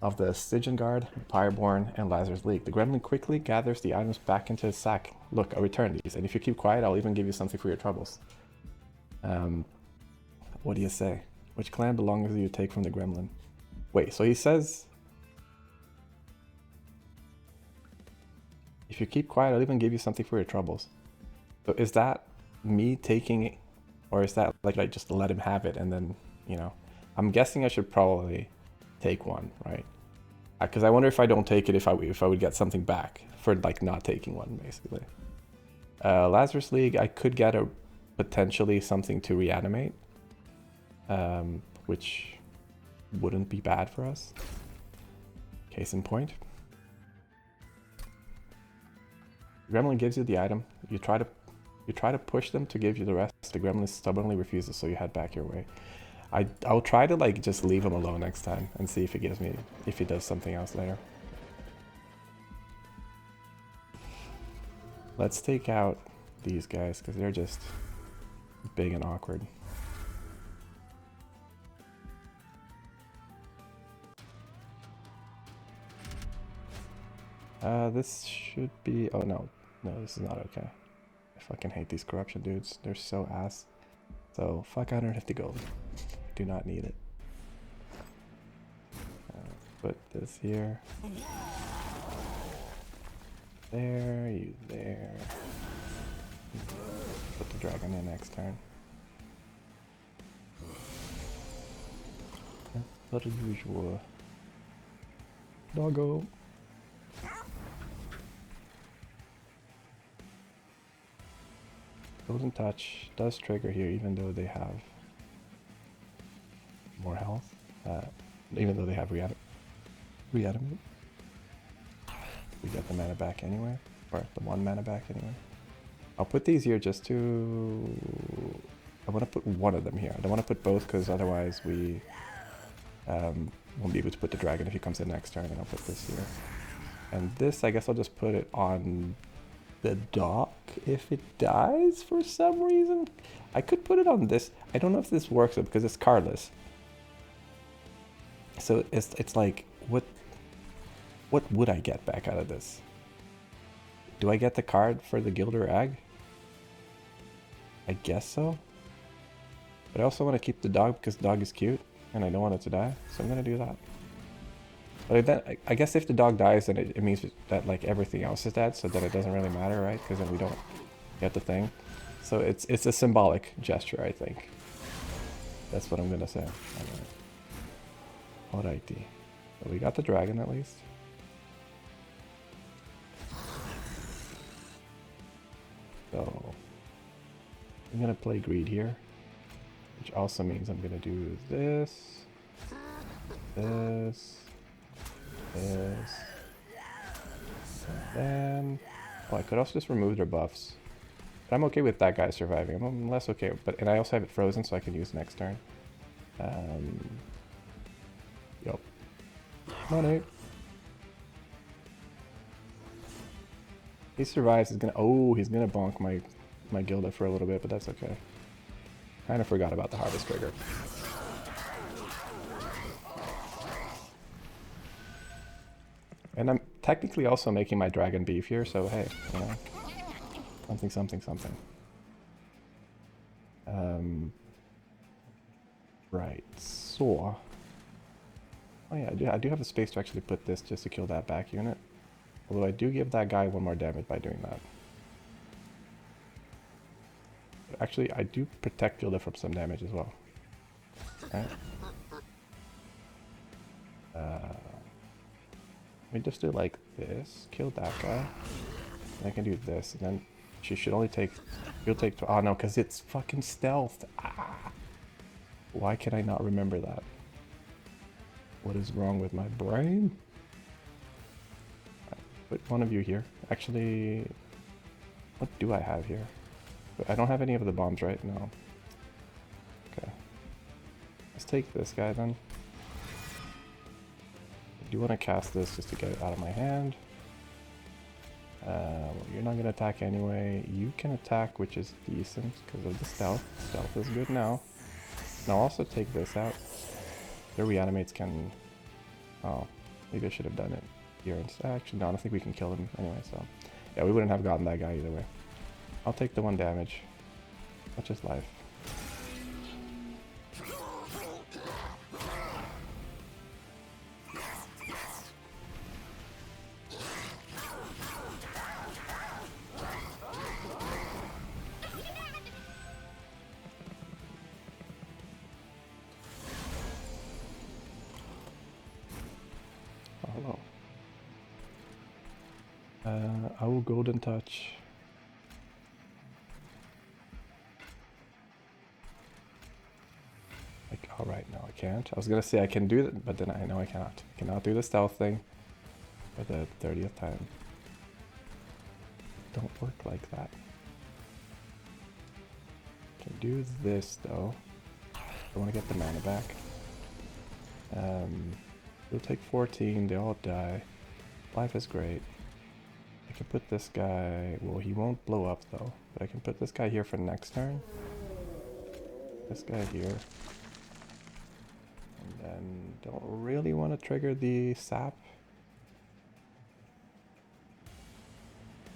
of the Stygian Guard, Pyreborn, and Lazarus League. The gremlin quickly gathers the items back into his sack. Look, I'll return these, and if you keep quiet, I'll even give you something for your troubles. What do you say? Which clan belongings do you take from the gremlin? Wait, so he says... If you keep quiet, I'll even give you something for your troubles. So is that me taking it? Or is that like I just let him have it and then, you know... I'm guessing I should probably take one, right? Because I wonder if I don't take it, if I would get something back for like not taking one, basically. Lazarus League, I could get potentially something to reanimate, which wouldn't be bad for us. Case in point. Gremlin gives you the item. You try to push them to give you the rest. The gremlin stubbornly refuses, so you head back your way. I'll try to like just leave him alone next time and see if if he does something else later. Let's take out these guys because they're just big and awkward. This should be... Oh, no. No, this is not okay. I fucking hate these corruption dudes. They're so ass. So, fuck 150 gold. Do not need it. Put this here. There, you there. Put the dragon in next turn. As usual. Doggo. Golden Touch does trigger here, even though they have more health. Even though they have reanimate. We get the mana back anyway, or the 1 mana back anyway. I'll put these here just to... I want to put one of them here. I don't want to put both because otherwise we won't be able to put the dragon if he comes in next turn, and I'll put this here. And this, I guess I'll just put it on the dock if it dies for some reason. I could put it on this. I don't know if this works though, because it's cardless. So it's like, what would I get back out of this? Do I get the card for the Gilder Ag? I guess so. But I also want to keep the dog because the dog is cute and I don't want it to die. So I'm going to do that. But then, I guess if the dog dies, then it means that like everything else is dead, so that it doesn't really matter, right? Because then we don't get the thing. So it's a symbolic gesture, I think. That's what I'm going to say. Alrighty. So we got the dragon at least. So I'm gonna play greed here, which also means I'm gonna do this, this, and then... Oh, I could also just remove their buffs. But I'm okay with that guy surviving. I'm less okay, and I also have it frozen so I can use next turn. Yup. Money. He survives, he's gonna... Oh, he's gonna bonk my Gilda for a little bit, but that's okay. Kinda forgot about the Harvest trigger. And I'm technically also making my dragon beef here, so hey, you know. Something, something, something. Right, so... Oh yeah, I do have the space to actually put this just to kill that back unit. Although I do give that guy 1 more damage by doing that. But actually, I do protect Gilda from some damage as well. Right? Let me just do like this, kill that guy. And I can do this, and then she should only take... She'll take... Oh no, because it's fucking stealth. Ah! Why can I not remember that? What is wrong with my brain? Put one of you here. Actually, what do I have here? I don't have any of the bombs, right? No. Okay. Let's take this guy then. I do want to cast this just to get it out of my hand. You're not going to attack anyway. You can attack, which is decent because of the stealth. Stealth is good now. And I'll also take this out. The reanimates can... Oh, maybe I should have done it here instead. Actually, no, I don't think we can kill him anyway, so... Yeah, we wouldn't have gotten that guy either way. I'll take the 1 damage. Such is life. I will Golden Touch. Like, alright, no I can't. I was gonna say I can do that, but then I know I cannot. I cannot do the stealth thing for the 30th time. Don't work like that. Can do this though. I want to get the mana back. We'll take 14, they all die. Life is great. I can put this guy, well, he won't blow up though, but I can put this guy here for next turn. This guy here. And then don't really want to trigger the sap.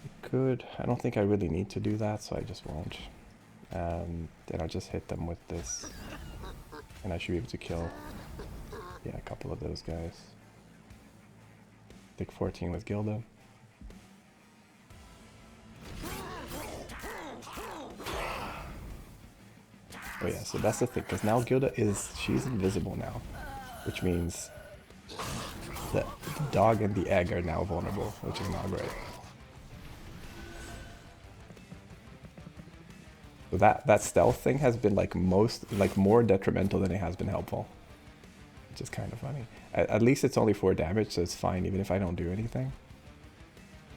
I could, I don't think I really need to do that, so I just won't. Then I'll just hit them with this. And I should be able to kill, yeah, a couple of those guys. Take 14 with Gilda. Oh yeah, so that's the thing, because now Gilda she's invisible now. Which means the dog and the egg are now vulnerable, which is not great. So that stealth thing has been like more detrimental than it has been helpful. Which is kind of funny. At least it's only 4 damage, so it's fine even if I don't do anything.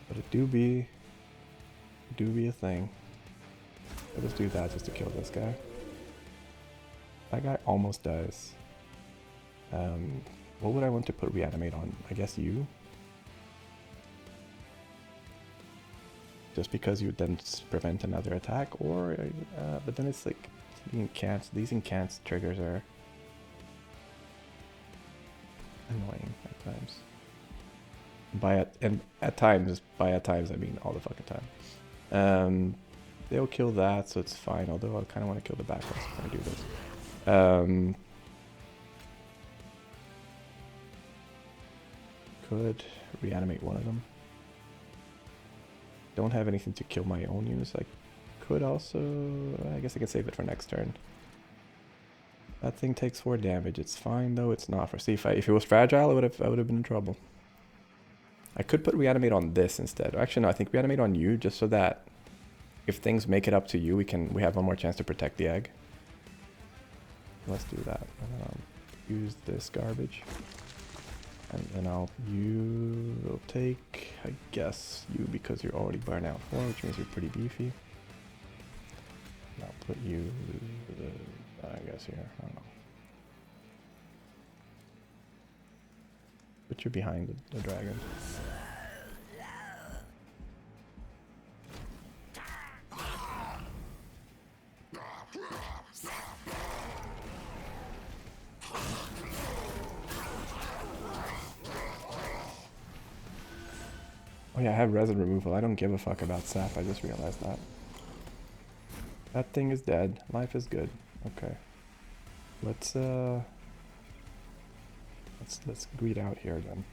But it do be a thing. I'll just do that just to kill this guy. That guy almost dies. What would I want to put reanimate on? I guess you? Just because you would then prevent another attack, or but then it's like these incants triggers are annoying at times. At times I mean all the fucking time. They'll kill that, so it's fine. Although I kind of want to kill the back ones if I do this. Could reanimate one of them. Don't have anything to kill my own units. I could also, I guess I can save it for next turn. That thing takes 4 damage. It's fine though. It's not for. See, if it was fragile, I would have been in trouble. I could put reanimate on this instead. Actually, no. I think reanimate on you just so that if things make it up to you, we have one more chance to protect the egg. Let's do that. And then I'll use this garbage. And then you'll take, I guess, you because you're already burned out 4, which means you're pretty beefy. And I'll put you, I guess here, I don't know. Put you behind the dragon. Oh yeah, I have resin removal. I don't give a fuck about sap. I just realized that. That thing is dead. Life is good. Okay. Let's greed out here then.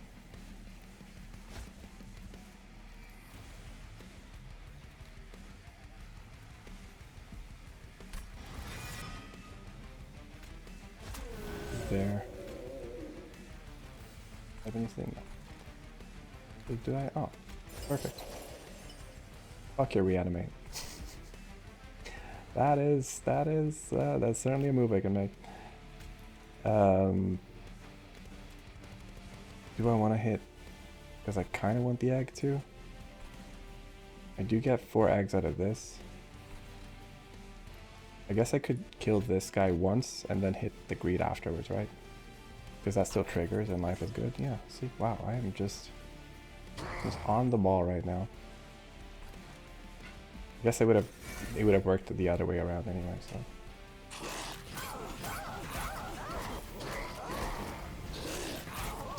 There. Have anything? Did I? Oh, perfect. Fuck your reanimate. That's certainly a move I can make. Do I want to hit? Because I kind of want the egg too. I do get 4 eggs out of this. I guess I could kill this guy once and then hit the greed afterwards, right? Because that still triggers and life is good. Yeah, see, wow, I am just on the ball right now. I guess it would have worked the other way around anyway, so.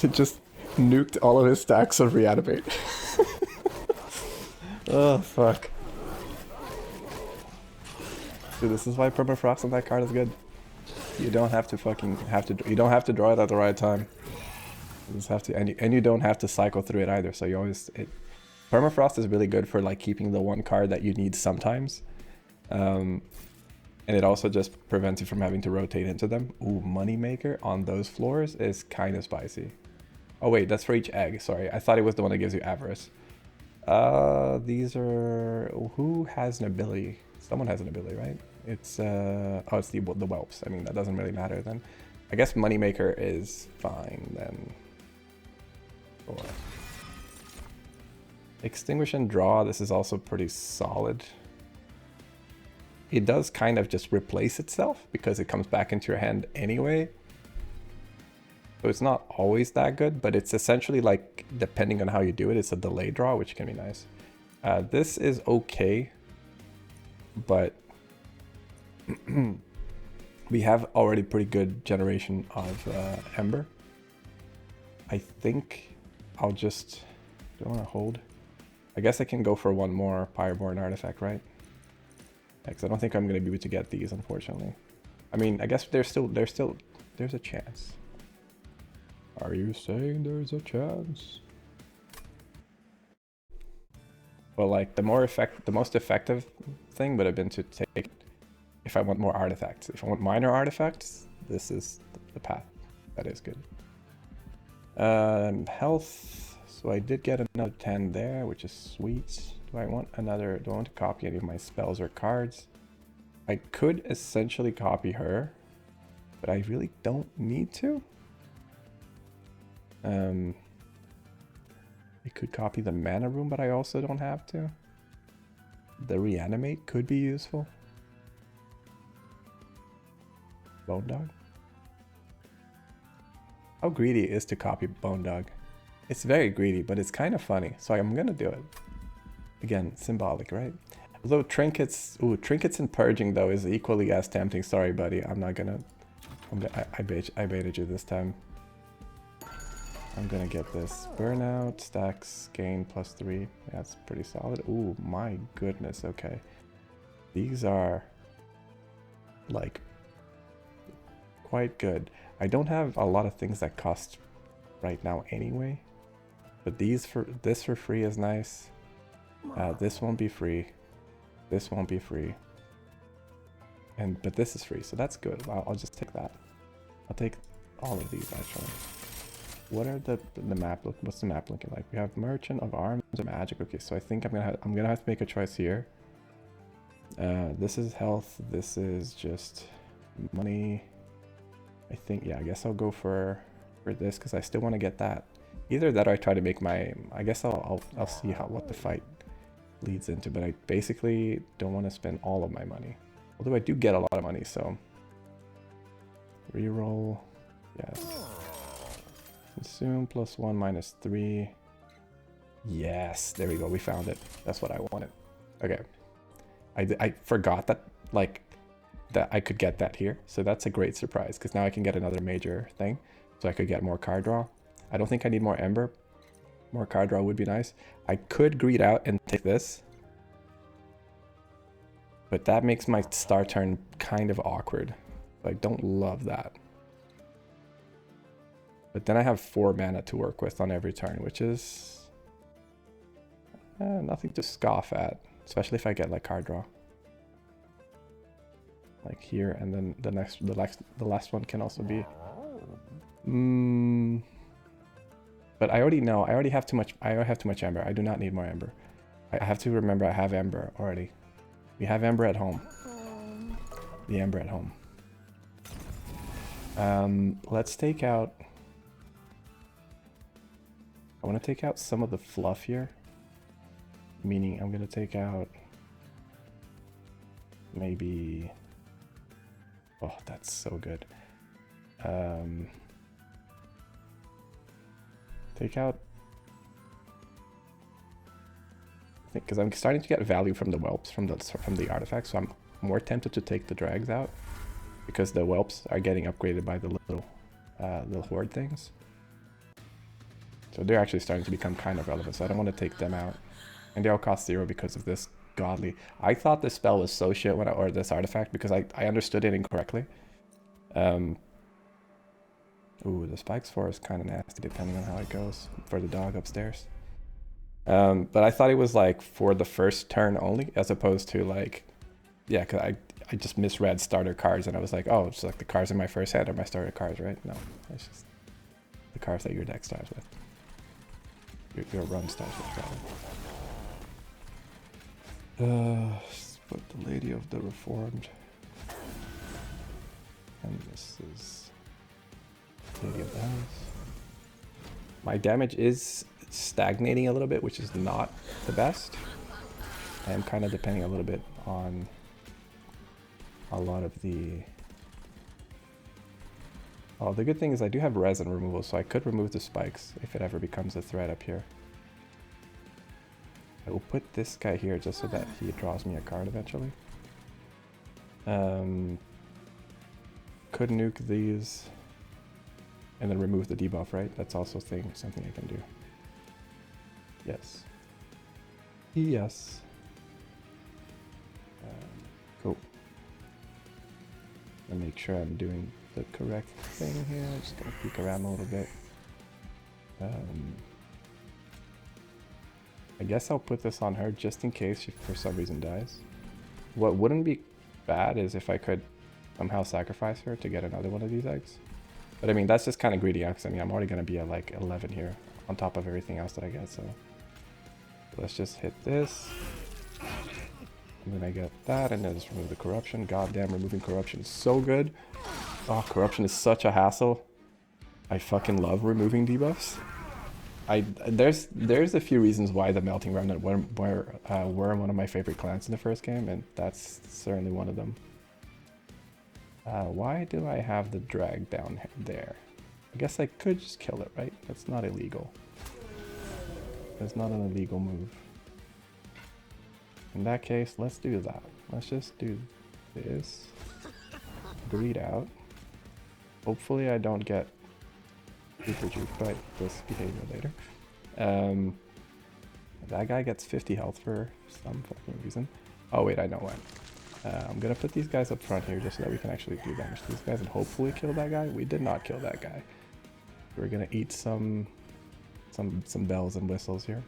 It just nuked all of his stacks of reanimate. Oh fuck. Dude, this is why permafrost on that card is good. You don't have to you don't have to draw it at the right time. You just have to, and you don't have to cycle through it either. So you always, permafrost is really good for like keeping the one card that you need sometimes, and it also just prevents you from having to rotate into them. Ooh, Moneymaker on those floors is kind of spicy. Oh wait, that's for each egg. Sorry, I thought it was the one that gives you avarice. These are, who has an ability? Someone has an ability, right? It's oh, it's the whelps. I mean, that doesn't really matter then. I guess Moneymaker is fine then. Or extinguish and draw. This is also pretty solid. It does kind of just replace itself because it comes back into your hand anyway. So it's not always that good, but it's essentially like, depending on how you do it, it's a delay draw, which can be nice. This is okay, but we have already pretty good generation of Ember. I think I'll just... Do I want to hold? I guess I can go for one more Pyroborn artifact, right? Because I don't think I'm going to be able to get these, unfortunately. I mean, I guess there's a chance. Are you saying there's a chance? Well, like, the most effective thing would have been to take, if I want more artifacts. If I want minor artifacts, this is the path. That is good. Health. So I did get another 10 there, which is sweet. Do I want to copy any of my spells or cards? I could essentially copy her, but I really don't need to. I could copy the mana room, but I also don't have to. The reanimate could be useful. Bone Dog. How greedy it is to copy Bone Dog. It's very greedy, but it's kind of funny, so I'm gonna do it. Again, symbolic, right? Although trinkets, trinkets and purging though is equally as tempting. Sorry, buddy, I baited you this time. I'm gonna get this. Burnout, stacks, gain +3. That's pretty solid. Ooh, my goodness, okay. These are, like, quite good. I don't have a lot of things that cost right now anyway. But this for free is nice. This won't be free. This won't be free. But this is free, so that's good. I'll just take that. I'll take all of these actually. What are the map look? What's the map looking like? We have Merchant of Arms and Magic. Okay, so I think I'm gonna have to make a choice here. This is health. This is just money. I think, yeah, I guess I'll go for this because I still want to get that. Either that or I try to make my. I guess I'll see what the fight leads into. But I basically don't want to spend all of my money. Although I do get a lot of money, so reroll. Yes. Consume +1 -3. Yes, there we go. We found it. That's what I wanted. Okay. I forgot that, like, that I could get that here. So that's a great surprise because now I can get another major thing. So I could get more card draw. I don't think I need more Ember. More card draw would be nice. I could greed out and take this. But that makes my start turn kind of awkward. I don't love that. But then I have 4 mana to work with on every turn, which is nothing to scoff at, especially if I get like card draw, like here, and then the last one can also be. But I already know. I already have too much. I have too much Ember. I do not need more Ember. I have to remember I have Ember already. We have Ember at home. The Ember at home. Let's take out. I want to take out some of the fluff here. Meaning I'm going to take out maybe... Oh, that's so good. Take out... I think because I'm starting to get value from the whelps, from the artifacts, so I'm more tempted to take the drags out. Because the whelps are getting upgraded by the little horde things. So they're actually starting to become kind of relevant, so I don't want to take them out. And they all cost 0 because of this godly. I thought this spell was so shit when or this artifact because I understood it incorrectly. Ooh, the Spikes 4 is kind of nasty depending on how it goes for the dog upstairs. But I thought it was like for the first turn only, as opposed to like, yeah, because I just misread starter cards and I was like, oh, it's like the cards in my first hand are my starter cards, right? No, it's just the cards that your deck starts with. Your run starts with, rather. But the Lady of the Reformed. And this is Lady of the House. My damage is stagnating a little bit, which is not the best. I am kind of depending a little bit on a lot of the... Oh, the good thing is I do have resin removal, so I could remove the spikes if it ever becomes a threat up here. I will put this guy here just so that he draws me a card eventually. Could nuke these and then remove the debuff, right? That's also something I can do. Yes. Yes. Cool. And make sure I'm doing the correct thing here. Just gonna peek around a little bit. I guess I'll put this on her just in case she for some reason dies. What wouldn't be bad is if I could somehow sacrifice her to get another one of these eggs. But I mean, that's just kind of greedy, because I mean, I'm already going to be at like 11 here on top of everything else that I get, so let's just hit this. And then I get that, and then just remove the corruption. Goddamn, removing corruption is so good. Oh, corruption is such a hassle. I fucking love removing debuffs. There's a few reasons why the Melting Remnant were one of my favorite clans in the first game, and that's certainly one of them. Why do I have the drag down there? I guess I could just kill it, right? That's not illegal. It's not an illegal move. In that case, let's do that. Let's just do this. Greed out. Hopefully I don't get super juked by this behavior later. That guy gets 50 health for some fucking reason. Oh wait, I know why. I'm gonna put these guys up front here just so that we can actually do damage to these guys and hopefully kill that guy. We did not kill that guy. We're gonna eat some bells and whistles here.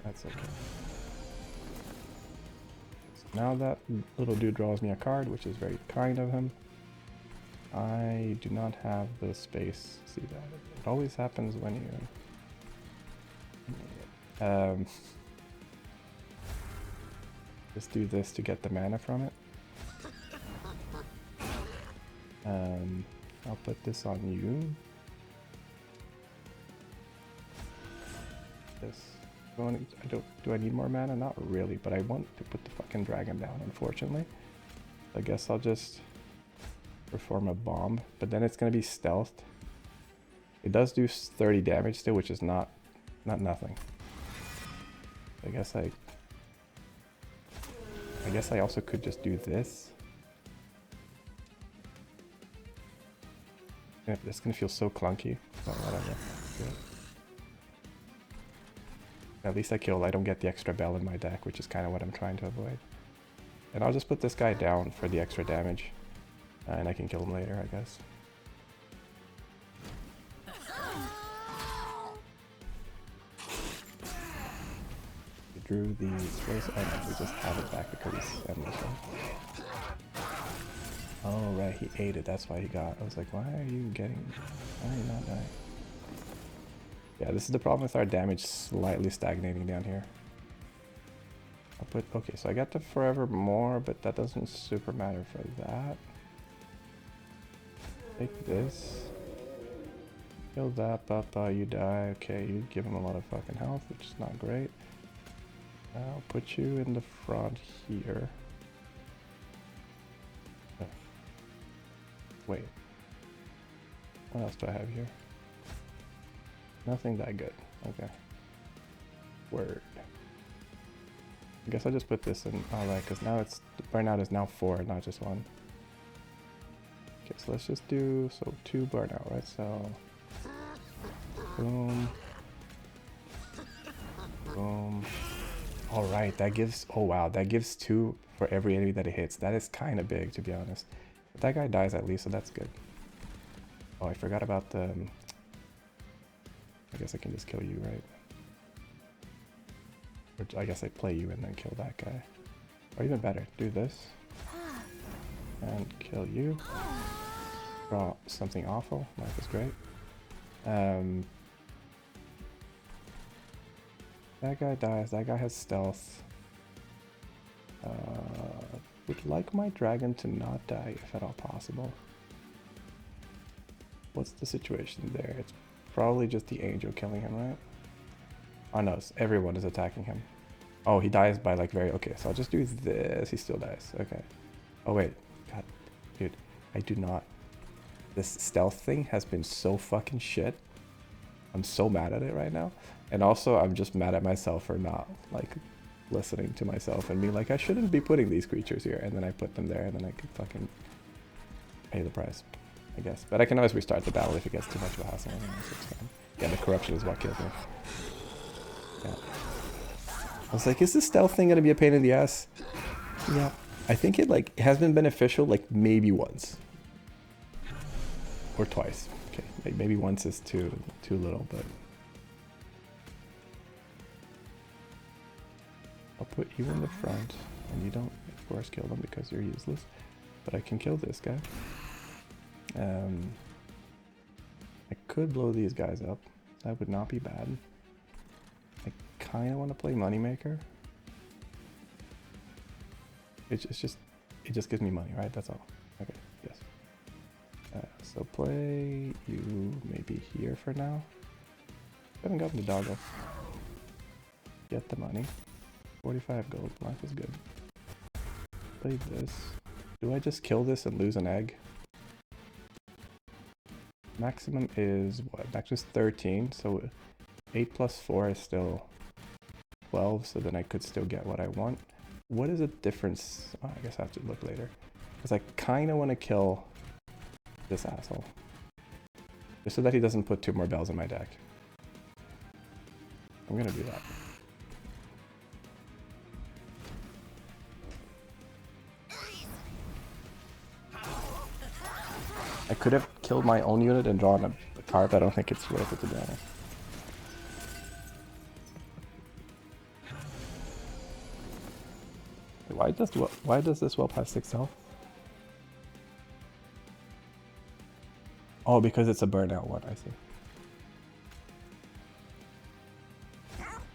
That's okay. So now that little dude draws me a card, which is very kind of him. I do not have the space. See that? It always happens when you... just do this to get the mana from it. I'll put this on you. This. Do I need more mana? Not really, but I want to put the fucking dragon down, unfortunately. I guess I'll just perform a bomb, but then it's going to be stealthed. It does do 30 damage still, which is not nothing. I guess I also could just do this. Yeah, it's going to feel so clunky, but whatever. Good. At least I don't get the extra bell in my deck, which is kind of what I'm trying to avoid. And I'll just put this guy down for the extra damage. And I can kill him later, I guess. We drew the Sways. Oh no, we just have it back because he's endless, right? Oh right, he ate it, that's why he got. I was like, why are you not dying? Yeah, this is the problem with our damage slightly stagnating down here. Okay, so I got the Forever More, but that doesn't super matter for that. Take this. Kill that, Papa, you die. Okay, you give him a lot of fucking health, which is not great. I'll put you in the front here. Oh. Wait. What else do I have here? Nothing that good. Okay. Word. I guess I'll just put this in. Alright, because now it's... Burnout is now 4, not just 1. Okay, so let's just do, 2 burnout, right? So, boom, boom. All right, that gives, oh wow, that gives 2 for every enemy that it hits. That is kind of big, to be honest. But that guy dies at least, so that's good. Oh, I forgot about the, I guess I can just kill you, right? Which I guess I play you and then kill that guy. Or even better, do this. And kill you. Draw something awful. Life is great. That guy dies. That guy has stealth. Would like my dragon to not die if at all possible. What's the situation there? It's probably just the angel killing him, right? Oh no, everyone is attacking him. Oh, he dies by like very... Okay, so I'll just do this. He still dies. Okay. Oh wait. God. Dude. I do not. This stealth thing has been so fucking shit. I'm so mad at it right now. And also, I'm just mad at myself for not, like, listening to myself and being like, I shouldn't be putting these creatures here. And then I put them there, and then I could fucking pay the price, I guess. But I can always restart the battle if it gets too much of a hassle. Yeah, the corruption is what kills me. Yeah. I was like, is this stealth thing gonna be a pain in the ass? Yeah. I think it, like, has been beneficial, like, maybe once. Or twice. Okay, maybe once is too little, but... I'll put you in the front, and you don't, of course, kill them because you're useless. But I can kill this guy. I could blow these guys up. That would not be bad. I kind of want to play Moneymaker. It just gives me money, right? That's all. Okay, yes. So play you maybe here for now. Haven't gotten the doggo. Get the money. 45 gold. Life is good. Play this. Do I just kill this and lose an egg? Maximum is what? Max is 13, so 8 plus 4 is still 12, so then I could still get what I want. What is the difference? Oh, I guess I have to look later. Because I kind of want to kill this asshole. Just so that he doesn't put 2 more bells in my deck. I'm going to do that. I could have killed my own unit and drawn a card, but I don't think it's worth it to be honest. Why does this whelp have 6 health? Oh, because it's a burnout one, I see.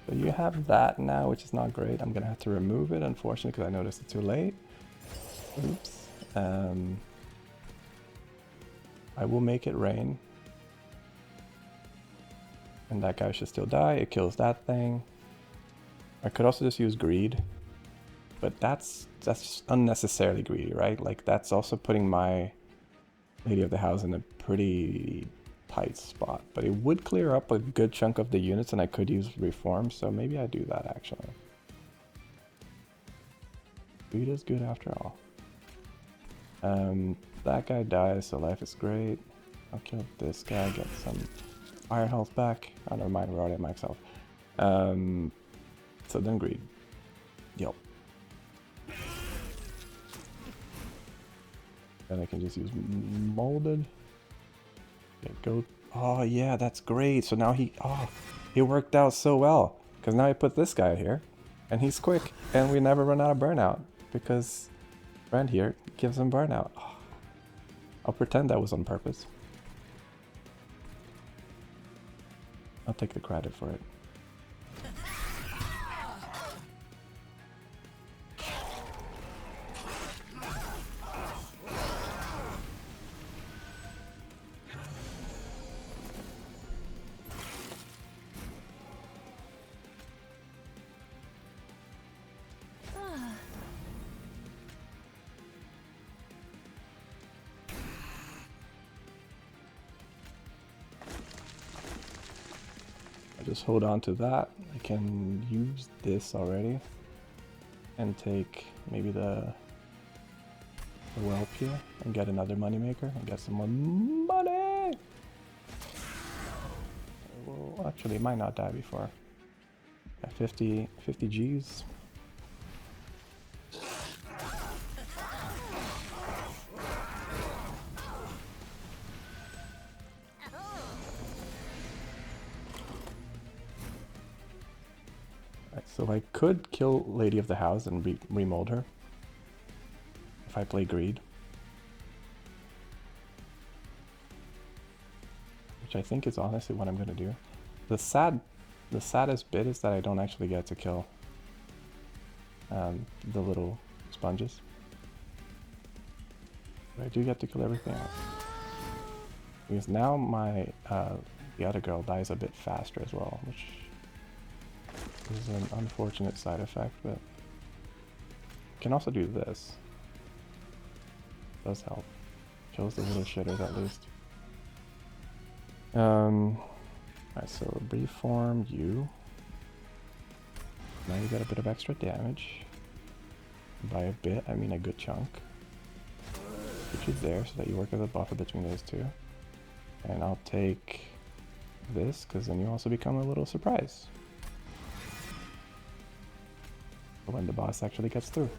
So you have that now, which is not great. I'm gonna have to remove it, unfortunately, because I noticed it too late. Oops. I will make it rain. And that guy should still die. It kills that thing. I could also just use greed. But that's unnecessarily greedy, right? Like, that's also putting my Lady of the House in a pretty tight spot. But it would clear up a good chunk of the units, and I could use reform, so maybe I do that, actually. Greed is good after all. That guy dies, so life is great. I'll kill this guy, get some fire health back. Oh, never mind, we're already at max health. So then greed. Yep. Then I can just use molded. Okay, go. Oh yeah, that's great. So now it worked out so well. Because now I put this guy here, and he's quick, and we never run out of burnout because friend here gives him burnout. Oh, I'll pretend that was on purpose. I'll take the credit for it. Just hold on to that. I can use this already and take maybe the whelp here and get another moneymaker and get some more money. Well, actually, it might not die before. Yeah, 50 G's. So I could kill Lady of the House and remold her if I play Greed. Which I think is honestly what I'm going to do. The saddest bit is that I don't actually get to kill the little sponges. But I do get to kill everything else. Because now the other girl dies a bit faster as well, which is an unfortunate side effect, but I can also do this. Does help. Shows the little shitters at least. Alright, so reform you. Now you got a bit of extra damage. By a bit, I mean a good chunk. Put you there so that you work as a buffer between those two. And I'll take this, because then you also become a little surprise when the boss actually gets through.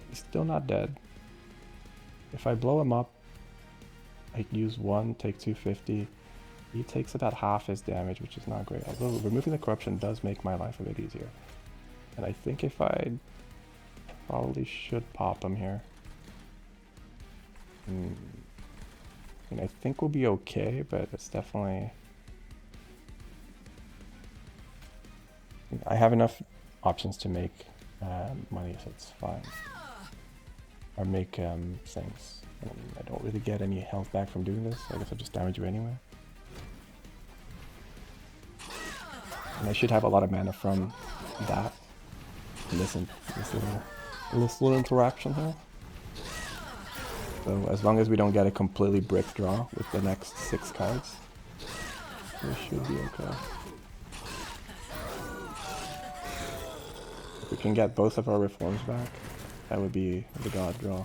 He's still not dead. If I blow him up, I use 1, take 250. He takes about half his damage, which is not great. Although removing the corruption does make my life a bit easier. And I think if I probably should pop him here. I mean, I think we'll be okay, but it's definitely... I have enough options to make money, so it's fine. Or make things. I don't really get any health back from doing this, so I guess I'll just damage you anyway. And I should have a lot of mana from that. And this little interaction here. So as long as we don't get a completely brick draw with the next 6 cards, we should be okay. If we can get both of our reforms back, that would be the god draw.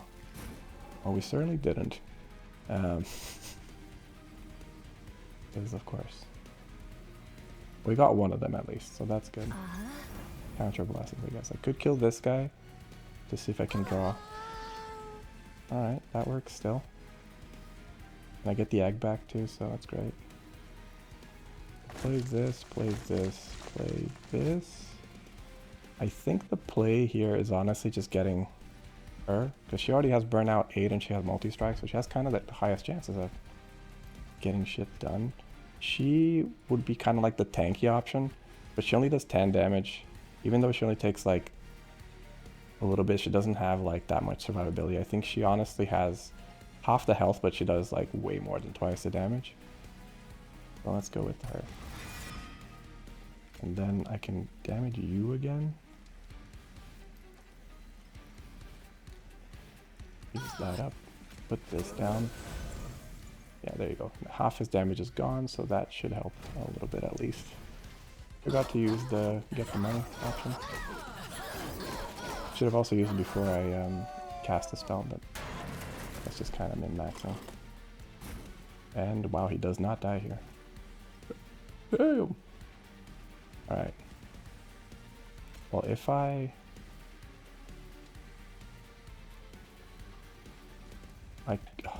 Well, we certainly didn't. Because of course. We got one of them at least, so that's good. Counter blessings, I guess. I could kill this guy to see if I can draw. Alright, that works still. And I get the egg back too, so that's great. Play this, play this, play this. I think the play here is honestly just getting her, because she already has burnout 8 and she has multi-strike, so she has kind of the highest chances of getting shit done. She would be kind of like the tanky option, but she only does 10 damage. Even though she only takes like a little bit, she doesn't have like that much survivability. I think she honestly has half the health, but she does like way more than twice the damage. So let's go with her. And then I can damage you again. Use that up. Put this down. Yeah, there you go. Half his damage is gone, so that should help a little bit at least. Forgot to use the get the money option. Should have also used it before I cast the spell, but that's just kind of min-maxing. And wow, he does not die here. Damn! Alright. Well, if I...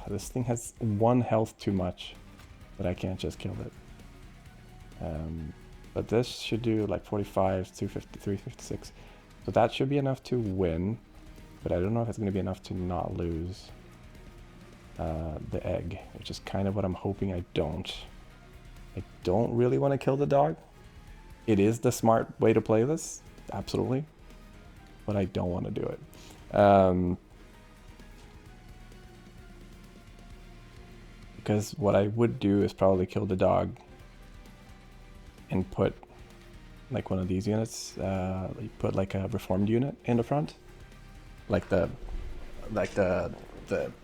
this thing has 1 health too much, but I can't just kill it. But this should do like 45, 250, 356. So that should be enough to win, but I don't know if it's going to be enough to not lose the egg, which is kind of what I'm hoping I don't. I don't really want to kill the dog. It is the smart way to play this, absolutely, but I don't want to do it. Because what I would do is probably kill the dog and put like one of these units, put like a reformed unit in the front, like the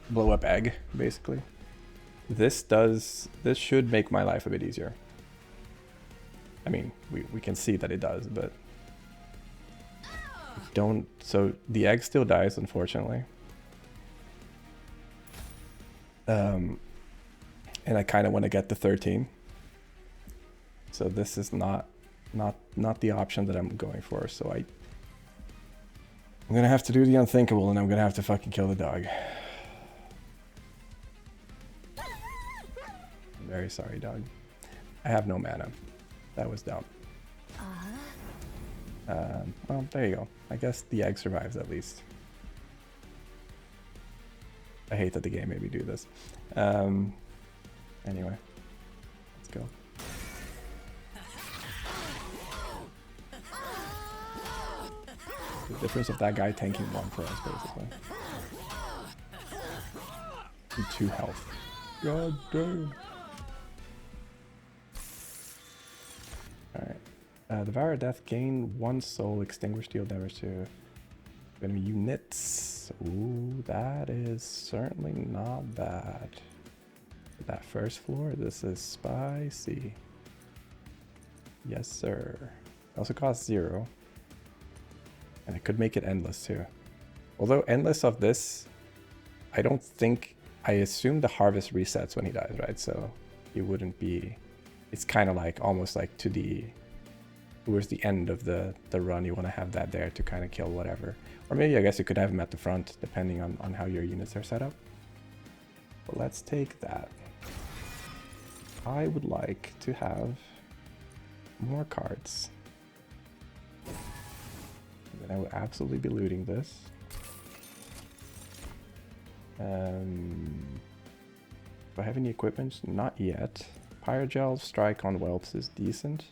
blow up egg, basically. This should make my life a bit easier. I mean, we can see that it does, but don't. So the egg still dies, unfortunately. And I kind of want to get the 13. So this is not the option that I'm going for. So I'm gonna have to do the unthinkable, and I'm gonna have to fucking kill the dog. I'm very sorry, dog. I have no mana. That was dumb. Well, there you go. I guess the egg survives at least. I hate that the game made me do this. Anyway, let's go. The difference of that guy tanking 1 for us, basically. And 2 health. God damn. Alright. Devour Death, gain 1 soul, extinguish deal damage to Enemy units. Ooh, that is certainly not bad. That first floor, this is spicy. Yes, sir. It also costs 0. And it could make it endless too. Although endless of this, I don't think, I assume the harvest resets when he dies, right? So he wouldn't be, it's kind of like almost like towards the end of the run, you want to have that there to kind of kill whatever. Or maybe I guess you could have him at the front, depending on how your units are set up. But let's take that. I would like to have more cards. And then I would absolutely be looting this. Do I have any equipment? Not yet. Pyrogel strike on whelps is decent.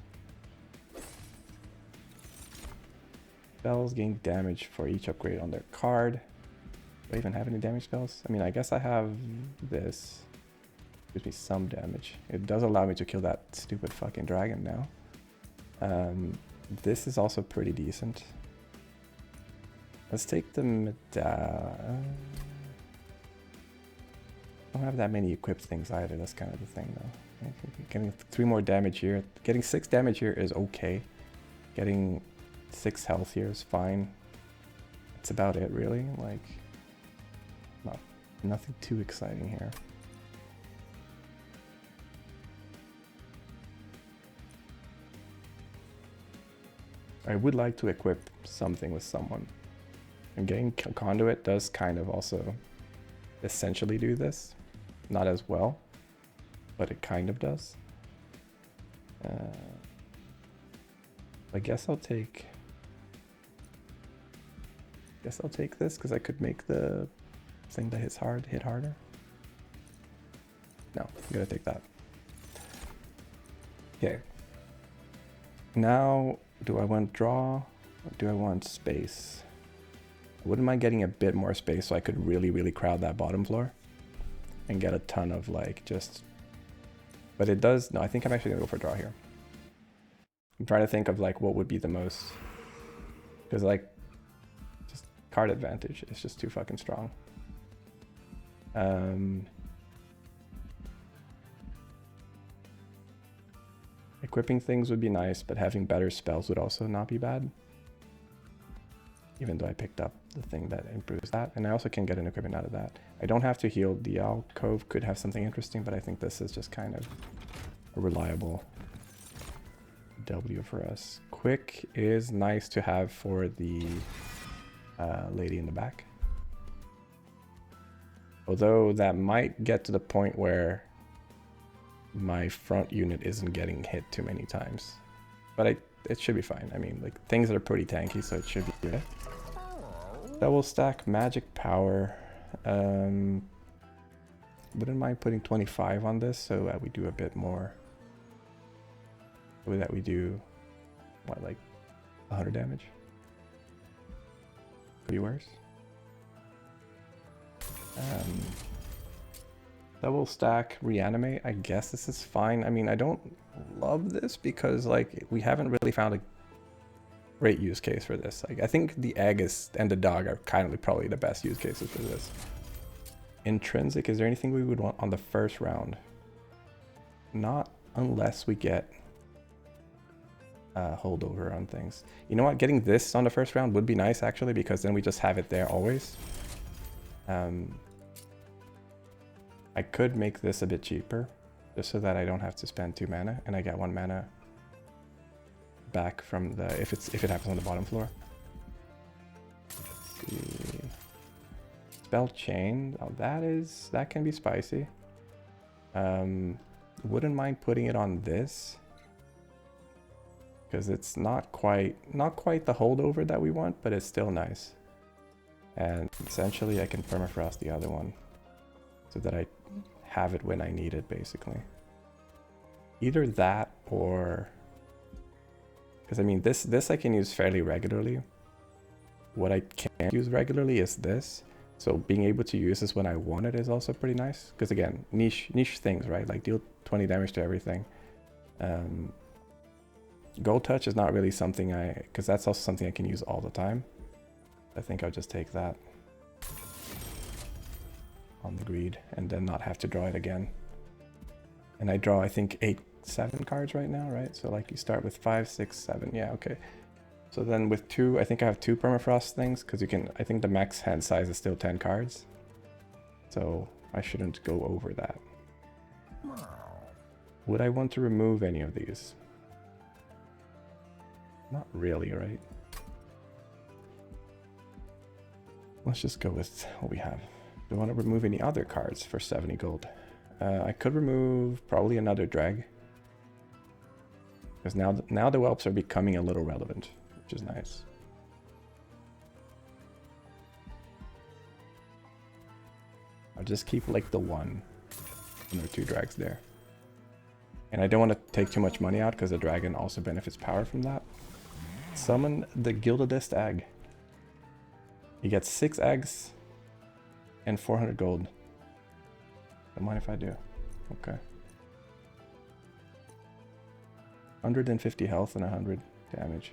Spells gain damage for each upgrade on their card. Do I even have any damage spells? I mean, I guess I have this. Gives me some damage. It does allow me to kill that stupid fucking dragon now. This is also pretty decent. Let's take the I don't have that many equipped things either. That's kind of the thing, though. Getting 3 more damage here. Getting 6 damage here is okay. Getting 6 health here is fine. That's about it, really. Like, nothing too exciting here. I would like to equip something with someone. And getting Conduit does kind of also essentially do this. Not as well, but it kind of does. I guess I'll take this because I could make the thing that hits hard hit harder. No, I'm gonna take that. Okay. Now, do I want draw or do I want space? I wouldn't mind getting a bit more space so I could really crowd that bottom floor and get a ton of like just, but it does, no, I think I'm actually gonna go for draw here. I'm trying to think of like what would be the most, because like just card advantage is just too fucking strong. Equipping things would be nice, but having better spells would also not be bad. Even though I picked up the thing that improves that. And I also can get an equipment out of that. I don't have to heal. The alcove could have something interesting, but I think this is just kind of a reliable W for us. Quick is nice to have for the lady in the back. Although that might get to the point where my front unit isn't getting hit too many times. But it should be fine. I mean, like, things are pretty tanky, so it should be good. Double stack magic power. Wouldn't mind putting 25 on this so that we do a bit more. So that we do, what, like 100 damage? Could be worse. Double stack reanimate. I guess this is fine. I mean, I don't love this because like we haven't really found a great use case for this. Like, I think the egg and the dog are kind of probably the best use cases for this. Intrinsic, is there anything we would want on the first round? Not unless we get holdover on things. You know what? Getting this on the first round would be nice actually, because then we just have it there always. I could make this a bit cheaper just so that I don't have to spend 2 mana and I get 1 mana back from the if it happens on the bottom floor. Let's see. Spell chain. Oh, that can be spicy. Wouldn't mind putting it on this because it's not quite the holdover that we want, but it's still nice. And essentially I can permafrost the other one so that I have it when I need it, basically. Either that or, because I mean this I can use fairly regularly. What I can't use regularly is this. So being able to use this when I want it is also pretty nice. Because again, niche things, right? Like deal 20 damage to everything. Gold touch is not really something because that's also something I can use all the time. I think I'll just take that on the greed and then not have to draw it again. And I draw, I think, 7 cards right now, right? So like you start with 5, 6, 7. Yeah, okay. So then with 2, I think I have 2 permafrost things because you can, I think the max hand size is still 10 cards. So I shouldn't go over that. Would I want to remove any of these? Not really, right? Let's just go with what we have. Do I want to remove any other cards for 70 gold? I could remove probably another drag. Because now the whelps are becoming a little relevant, which is nice. I'll just keep like the 1 and there are 2 drags there. And I don't want to take too much money out because the dragon also benefits power from that. Summon the Gildedest Egg. You get 6 eggs and 400 gold. Don't mind if I do. Okay. 150 health and 100 damage.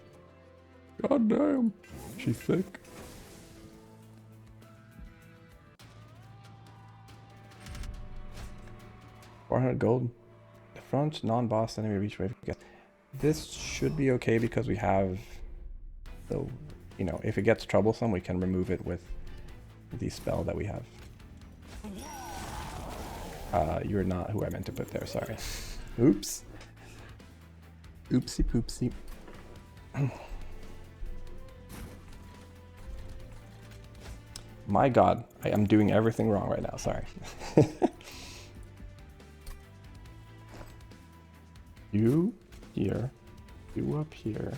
God damn. She's thick. $400 gold. The front non-boss enemy reach wave. This should be okay because we have the, you know, if it gets troublesome, we can remove it with the spell that we have. You're not who I meant to put there, sorry. Oops. Oopsie poopsie. My god, I am doing everything wrong right now, sorry. You here, you up here.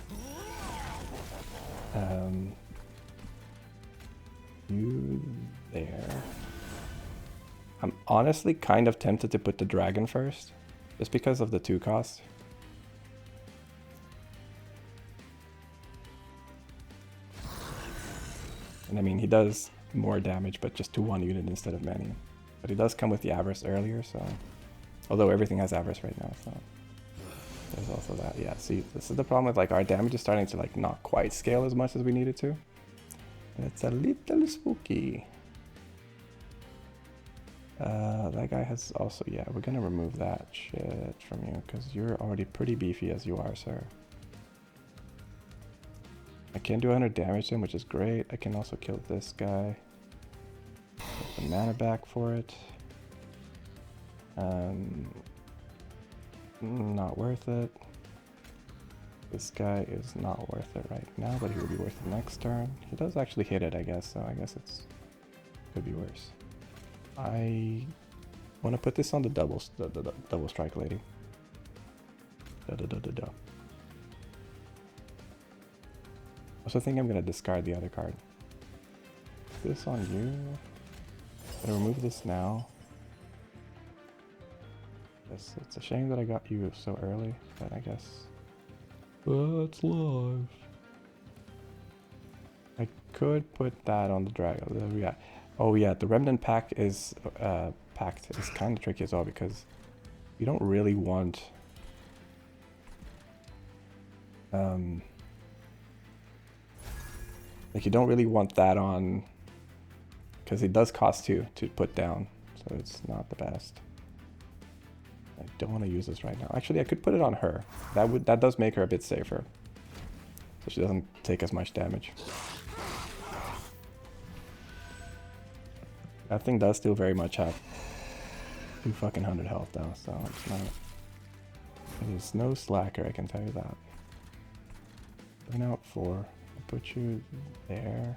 You there. I'm honestly kind of tempted to put the dragon first, just because of the 2 cost. And I mean, he does more damage, but just to 1 unit instead of many. But he does come with the Avarice earlier, so... Although everything has Avarice right now, so... There's also that, yeah. See, this is the problem with like our damage is starting to like not quite scale as much as we need it to. It's a little spooky. That guy has also, yeah, we're gonna remove that shit from you because you're already pretty beefy as you are, sir. I can do 100 damage to him, which is great. I can also kill this guy. Get the mana back for it. Not worth it. This guy is not worth it right now, but he will be worth it next turn. He does actually hit it, I guess, so I guess it's could be worse. I want to put this on the double strike lady. I also think I'm gonna discard the other card. This on you. I'm gonna remove this now. It's a shame that I got you so early, but I guess that's life. I could put that on the dragon. Yeah. Oh yeah, the Remnant Pact is kind of tricky as well because you don't really want like you don't really want that on because it does cost 2 to put down, so it's not the best. I don't want to use this right now. Actually, I could put it on her. That does make her a bit safer, so she doesn't take as much damage. That thing does still very much have 2 fucking 100 health though, so it's not. It is no slacker, I can tell you that. Burn out 4. I'll put you there.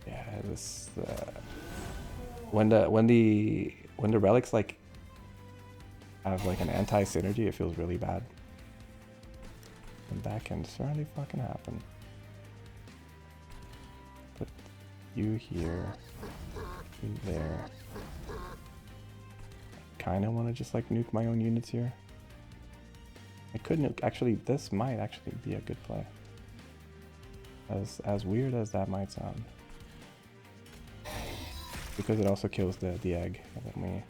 Yeah, this. When the relics like have like an anti-synergy, it feels really bad. And that can certainly fucking happen. Put you here, you there. Kinda wanna just like nuke my own units here. I could nuke, actually this might actually be a good play. As weird as that might sound. Because it also kills the egg, and then we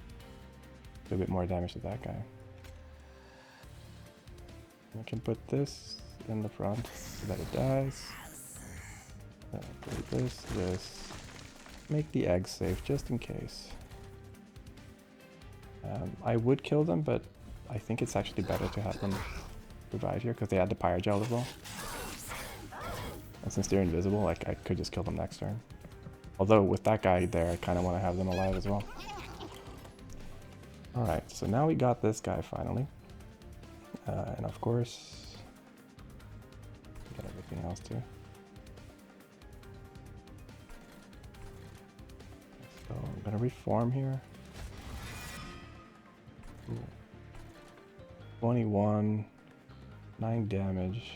do a bit more damage to that guy. I can put this in the front so that it dies. This. Make the eggs safe, just in case. I would kill them, but I think it's actually better to have them survive here, because they had the Pyrogel as well. And since they're invisible, like, I could just kill them next turn. Although, with that guy there, I kind of want to have them alive as well. Alright, so now we got this guy finally. And of course, we got everything else too. So I'm gonna reform here. Ooh. 21, 9 damage.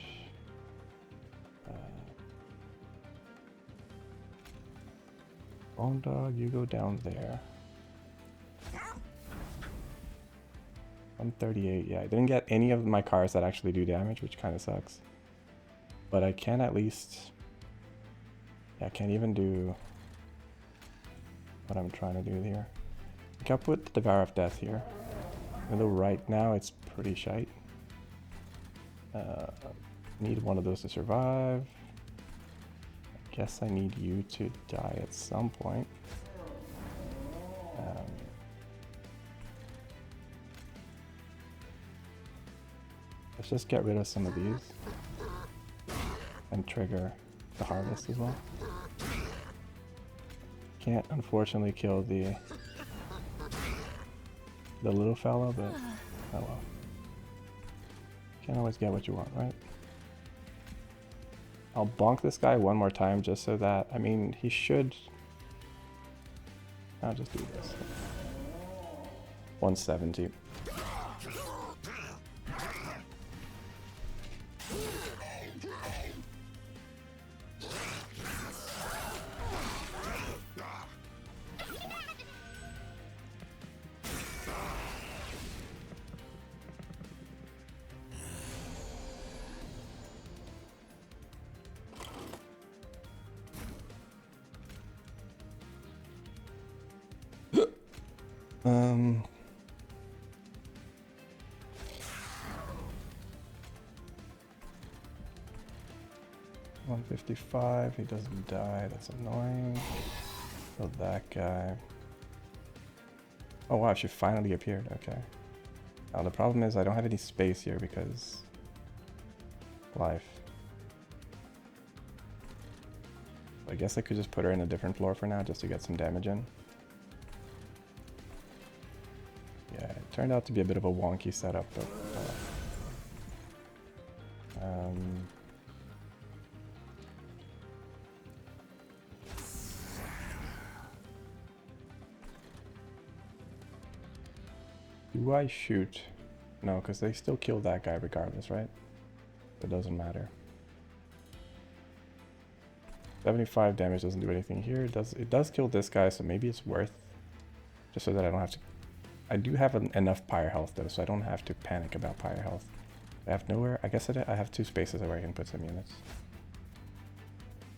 Bone Dog, you go down there. 138, yeah, I didn't get any of my cars that actually do damage, which kind of sucks. But I can at least... Yeah, I can't even do what I'm trying to do here. I can put the Devour of Death here. Although right now it's pretty shite. Need one of those to survive. I guess I need you to die at some point. Let's just get rid of some of these. And trigger the harvest as well. Can't unfortunately kill the little fella, but oh well. Can't always get what you want, right? I'll bonk this guy one more time just so that, I mean, he should... I'll just do this. 170. Um... 155, he doesn't die, that's annoying. So that guy... Oh wow, she finally appeared, okay. Now the problem is I don't have any space here because... life. I guess I could just put her in a different floor for now just to get some damage in. Yeah, it turned out to be a bit of a wonky setup, but... do I shoot? No, because they still kill that guy regardless, right? It doesn't matter. 75 damage doesn't do anything here. It does kill this guy, so maybe it's worth, just so that I don't have to... I do have enough pyre health though, so I don't have to panic about pyre health. I have nowhere... I guess I have 2 spaces where I can put some units.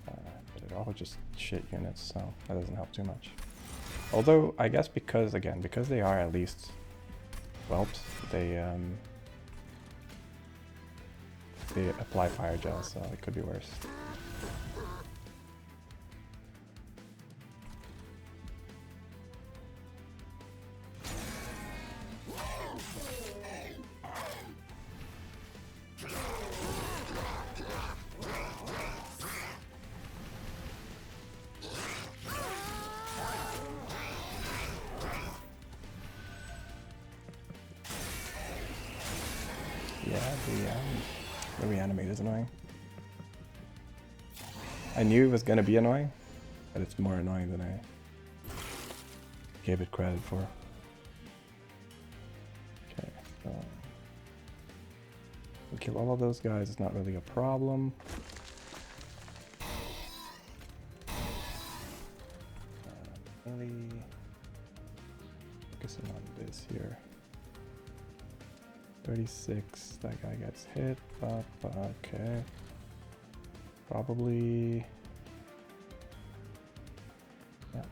But it all just shit units, so that doesn't help too much. Although, I guess because, again, because they are at least whelps, they apply fire gel, so it could be worse. Yeah, the reanimate is annoying. I knew it was gonna be annoying, but it's more annoying than I gave it credit for. Okay, so we kill all of those guys, it's not really a problem. Really focusing on this here. 36, that guy gets hit, but okay. Probably... yeah.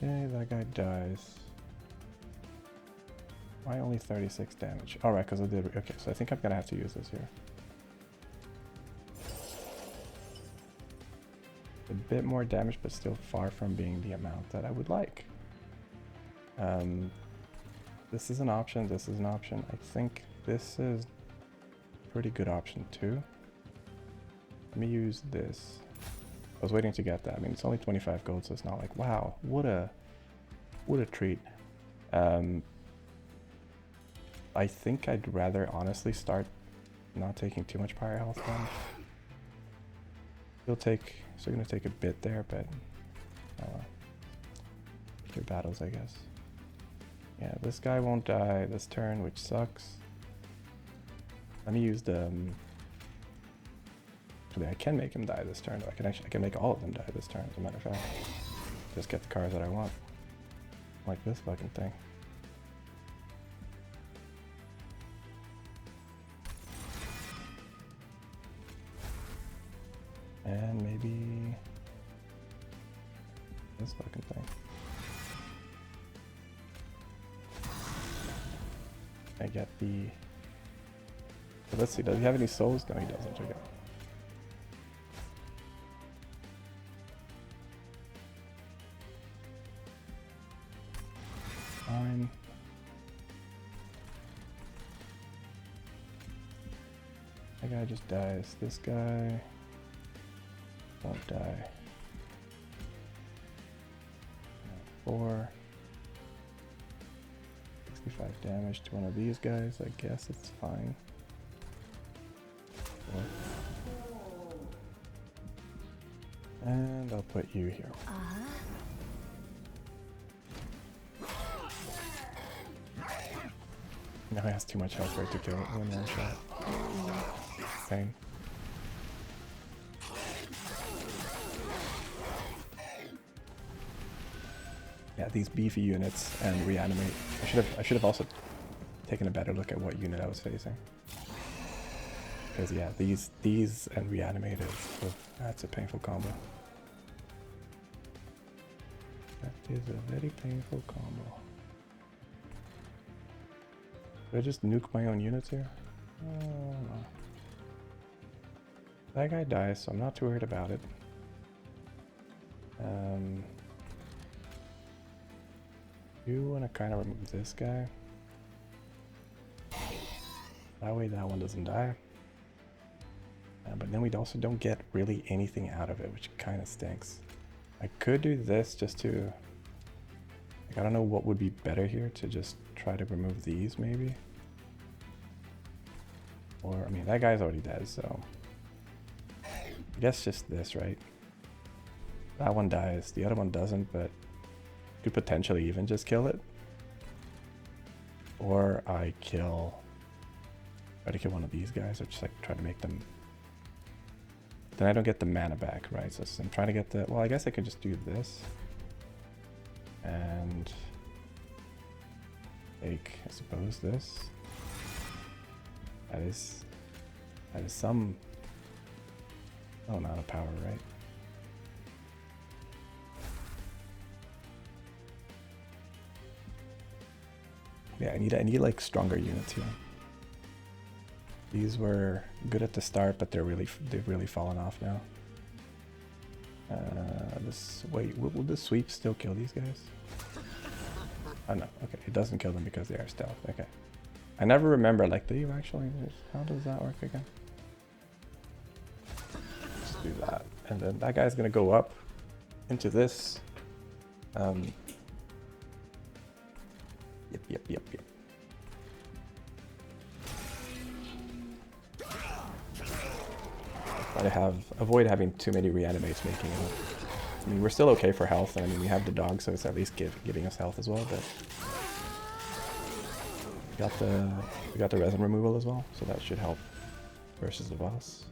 Okay, that guy dies. Why only 36 damage? All right, because I did. Okay, so I think I'm gonna have to use this here. A bit more damage, but still far from being the amount that I would like. This is an option. This is an option. I think this is a pretty good option too. Let me use this. I was waiting to get that. I mean, it's only 25 gold, so it's not like, wow, what a treat. I think I'd rather honestly start not taking too much pyre health damage. Still gonna take a bit there, but future battles, I guess. Yeah, this guy won't die this turn, which sucks. Let me use the. Actually, I can make him die this turn. I can make all of them die this turn. As a matter of fact, just get the cards that I want, like this fucking thing. And maybe this fucking thing. I get the. So let's see. Does he have any souls? No, he doesn't. Okay. Fine. That guy just dies. This guy won't die. 4. 65 damage to one of these guys. I guess it's fine. 4. And I'll put you here. Now he has too much health for it to kill it in one shot. Same. Yeah, these beefy units and reanimate. I should have also taken a better look at what unit I was facing. Because yeah, these and reanimate that's a painful combo. That is a very painful combo. Did I just nuke my own units here? Oh no. That guy dies, so I'm not too worried about it. You want to kind of remove this guy. That way that one doesn't die. But then we also don't get really anything out of it, which kind of stinks. I could do this just to... Like, I don't know what would be better here, to just try to remove these maybe. Or, I mean, that guy's already dead, so... I guess just this, right? That one dies, the other one doesn't, but could potentially even just kill it. Or I try to kill one of these guys, or just like try to make them... Then I don't get the mana back, right? So I'm trying to get the... Well, I guess I could just do this. And... take, I suppose, this. That is some amount of power, right? Yeah, I need like stronger units here. These were good at the start, but they've really fallen off now. Wait, will the sweep still kill these guys? Oh no, okay, it doesn't kill them because they are stealth. Okay, I never remember, like, do you actually? How does that work again? Just do that, and then that guy's gonna go up into this. Yep. Try to avoid having too many reanimates making it up. I mean, we're still okay for health, and I mean, we have the dog, so it's at least giving us health as well, but we got the resin removal as well, so that should help versus the boss.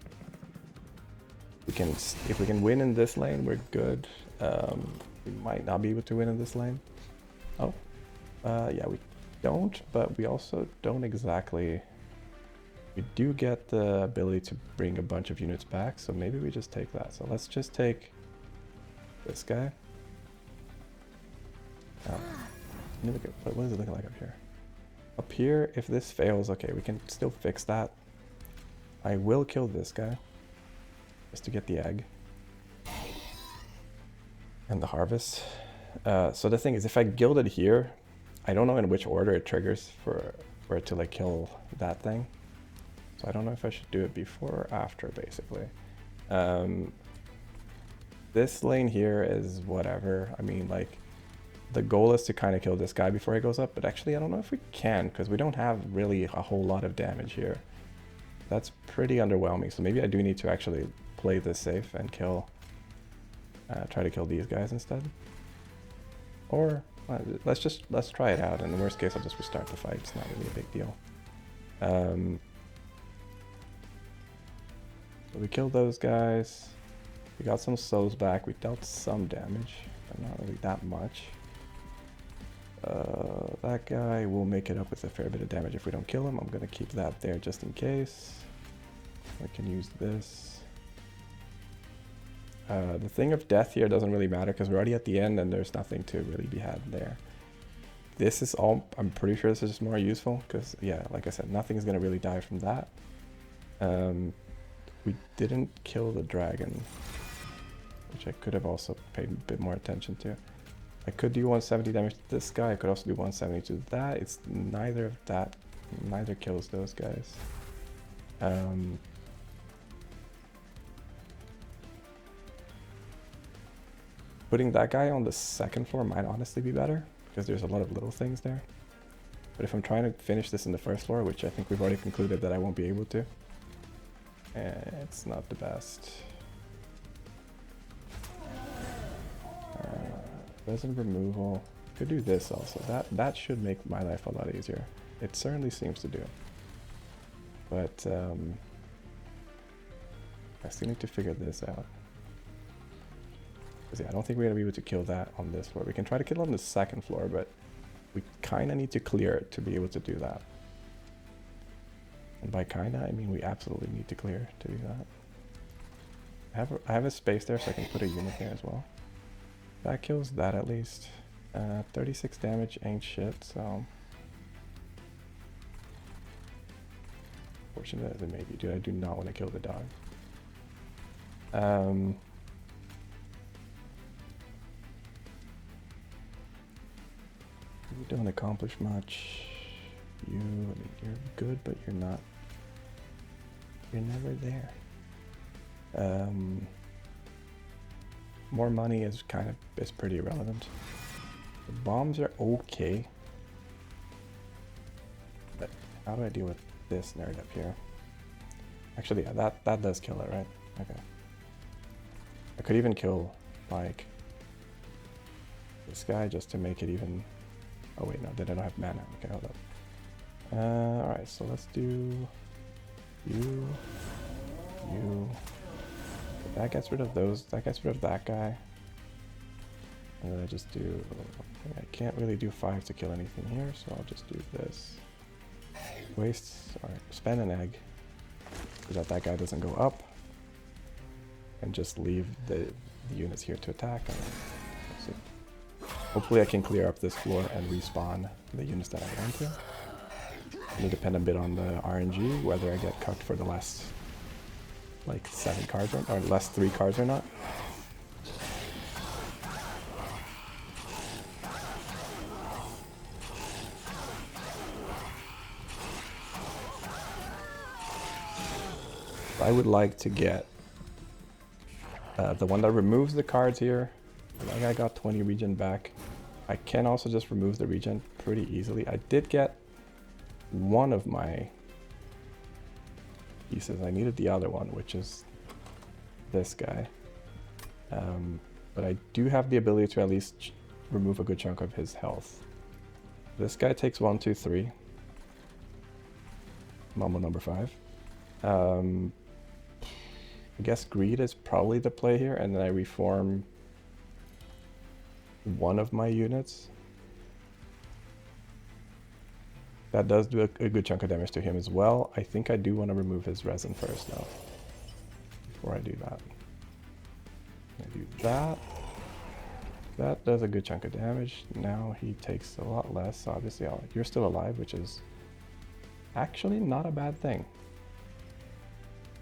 If we can win in this lane, we're good. We might not be able to win in this lane. Oh, yeah, we don't, but we also don't exactly... We do get the ability to bring a bunch of units back, so maybe we just take that. So let's just take this guy. Oh. What is it looking like up here? Up here, if this fails, okay, we can still fix that. I will kill this guy just to get the egg and the harvest. So the thing is, if I guild it here, I don't know in which order it triggers for it to like kill that thing. So I don't know if I should do it before or after, basically. This lane here is whatever. I mean, like, the goal is to kind of kill this guy before he goes up, but actually I don't know if we can, because we don't have really a whole lot of damage here. That's pretty underwhelming, so maybe I do need to actually play this safe and kill, try to kill these guys instead. Or, let's try it out, and in the worst case I'll just restart the fight, it's not really a big deal. So we killed those guys, we got some souls back, we dealt some damage, but not really that much. That guy will make it up with a fair bit of damage if we don't kill him. I'm gonna keep that there just in case. I can use this. The thing of death here doesn't really matter because we're already at the end and there's nothing to really be had there. This is all, I'm pretty sure this is just more useful because, yeah, like I said, nothing's gonna really die from that. We didn't kill the dragon, which I could have also paid a bit more attention to. I could do 170 damage to this guy, I could also do 170 to that. It's neither of that, neither kills those guys. Putting that guy on the second floor might honestly be better, because there's a lot of little things there. But if I'm trying to finish this in the first floor, which I think we've already concluded that I won't be able to, it's not the best. Resin removal. Could do this also. That should make my life a lot easier. It certainly seems to do. But I still need to figure this out. Because yeah, I don't think we're gonna be able to kill that on this floor. We can try to kill it on the second floor, but we kind of need to clear it to be able to do that. And by kinda, I mean we absolutely need to clear to do that. I have a space there, so I can put a unit there as well. That kills that at least. 36 damage ain't shit, so... Fortunate as it may be, dude, I do not want to kill the dog. You don't accomplish much. I mean, you're good, but you're not... You're never there. More money is pretty irrelevant. The bombs are okay. But how do I deal with this nerd up here? Actually, yeah, that does kill it, right? Okay. I could even kill, like, this guy just to make it even... Oh wait, no, then I don't have mana. Okay, hold up. Alright, so let's do... You... That gets rid of those, that gets rid of that guy. And then I just do... I can't really do 5 to kill anything here, so I'll just do this. Waste... Alright, spend an egg. So that guy doesn't go up. And just leave the units here to attack. And that's it. Hopefully I can clear up this floor and respawn the units that I want to. It'll depend a bit on the RNG, whether I get cucked for the last... like 7 cards or last 3 cards or not. I would like to get the one that removes the cards here. Like I got 20 regen back. I can also just remove the regen pretty easily. I did get one of my pieces. I needed the other one, which is this guy. But I do have the ability to at least remove a good chunk of his health. This guy takes 1, 2, 3. Mambo number 5. I guess greed is probably the play here, and then I reform one of my units. That does do a good chunk of damage to him as well. I think I do want to remove his resin first though, before I do that. I do that. That does a good chunk of damage. Now he takes a lot less. Obviously, you're still alive, which is actually not a bad thing.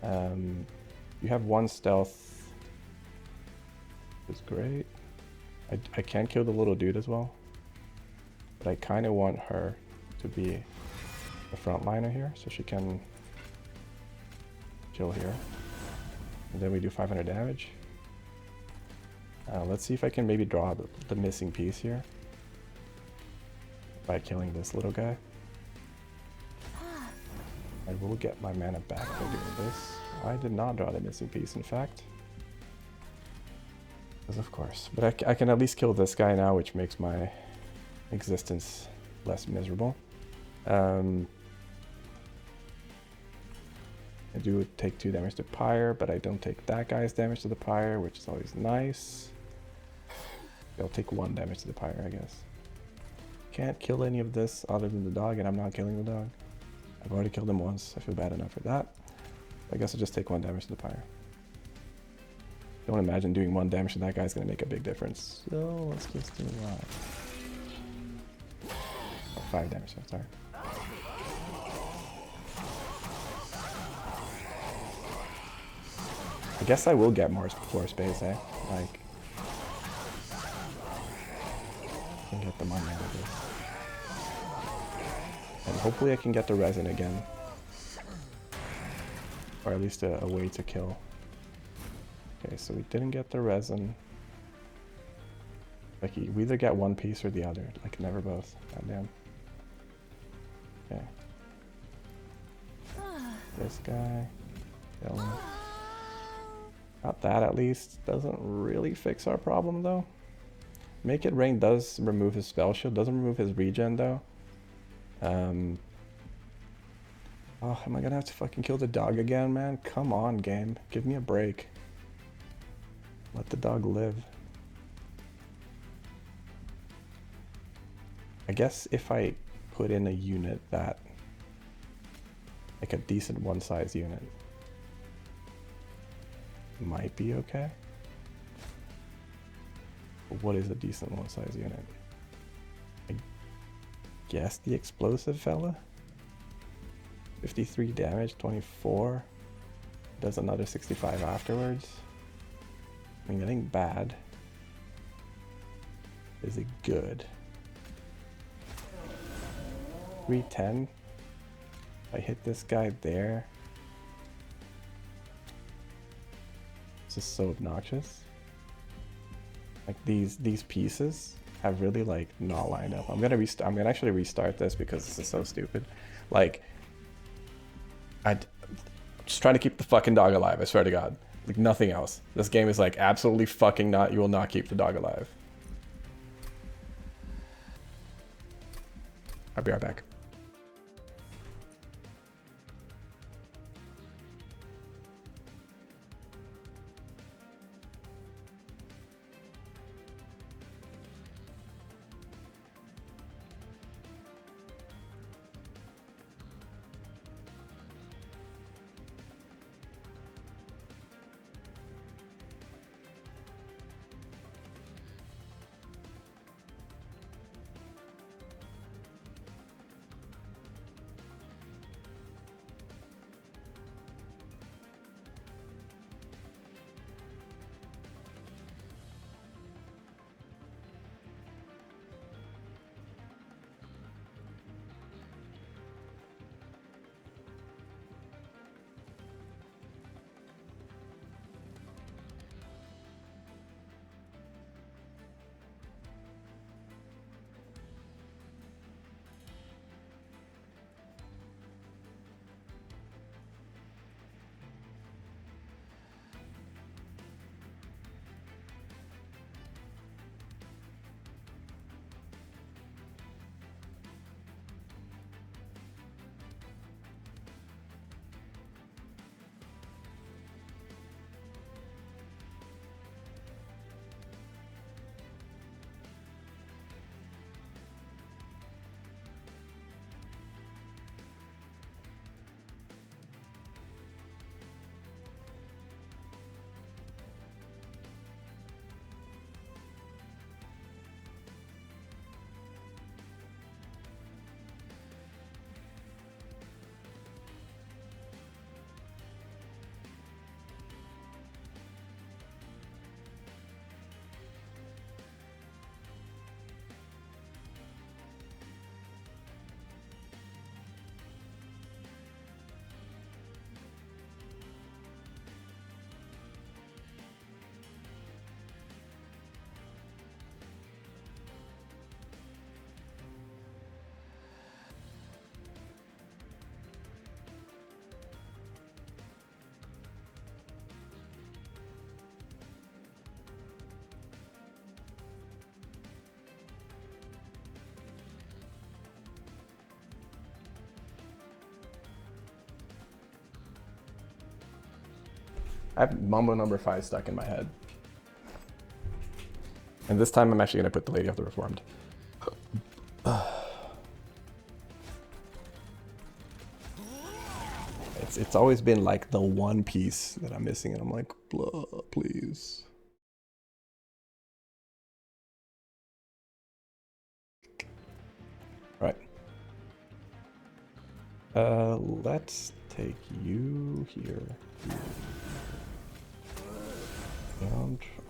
You have 1 stealth. It's great. I can kill the little dude as well. But I kind of want her to be the frontliner here, so she can kill here. And then we do 500 damage. Let's see if I can maybe draw the missing piece here by killing this little guy. I will get my mana back by doing this. I did not draw the missing piece, in fact. Because of course. But I can at least kill this guy now, which makes my existence less miserable. I do take 2 damage to Pyre, but I don't take that guy's damage to the Pyre, which is always nice. I'll take 1 damage to the Pyre, I guess. Can't kill any of this other than the dog, and I'm not killing the dog. I've already killed him once. I feel bad enough for that. I guess I'll just take 1 damage to the Pyre. Don't imagine doing 1 damage to that guy's gonna make a big difference. So let's just do that. Oh, 5 damage, I'm sorry. I guess I will get more floor space, eh? Like, I can get the money out of this. And hopefully I can get the resin again. Or at least a way to kill. Okay, so we didn't get the resin. Like, we either get 1 piece or the other. Like, never both. Goddamn. Okay. This guy. Kill him. Got that at least. Doesn't really fix our problem though. Make It Rain does remove his spell shield. Doesn't remove his regen though. Oh, am I gonna have to fucking kill the dog again, man? Come on, game. Give me a break. Let the dog live. I guess if I put in a unit that... like a decent 1-size unit. Might be okay. But what is a decent 1-size unit? I guess the explosive fella? 53 damage, 24. Does another 65 afterwards. I mean, that ain't bad. Is it good? 310. If I hit this guy there. It's just so obnoxious. Like these pieces have really like not lined up. I'm gonna actually restart this because this is so stupid. Like, I'm just trying to keep the fucking dog alive, I swear to God. Like nothing else. This game is like absolutely fucking not, you will not keep the dog alive. I'll be right back. I have Mambo number 5 stuck in my head. And this time I'm actually going to put the Lady of the Reformed. It's always been like the one piece that I'm missing, and I'm like, blah, please. Right. Let's take you here.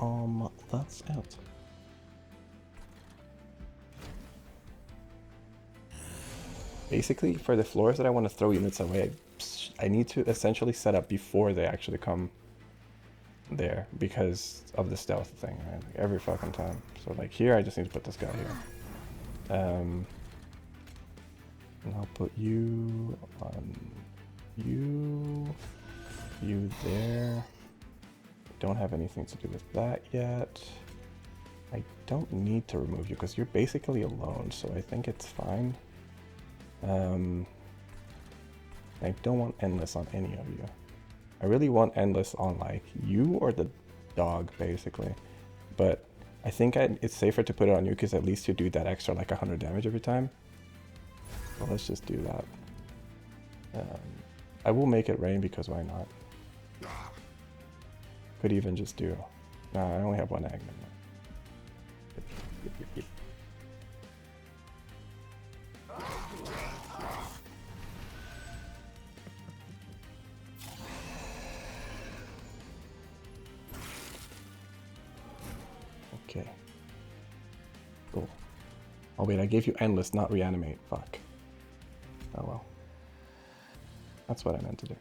And that's it. Basically, for the floors that I want to throw units away, I need to essentially set up before they actually come there because of the stealth thing, right? Like every fucking time. So like here, I just need to put this guy here. And I'll put you on you there. Don't have anything to do with that yet. I don't need to remove you because you're basically alone, so I think it's fine. I don't want endless on any of you. I really want endless on like you or the dog, basically. But I think it's safer to put it on you because at least you do that extra like 100 damage every time. So let's just do that. I will make it rain because why not? Could even just do... Nah, I only have one egg. Okay. Cool. Oh wait, I gave you endless, not reanimate. Fuck. Oh well. That's what I meant to do.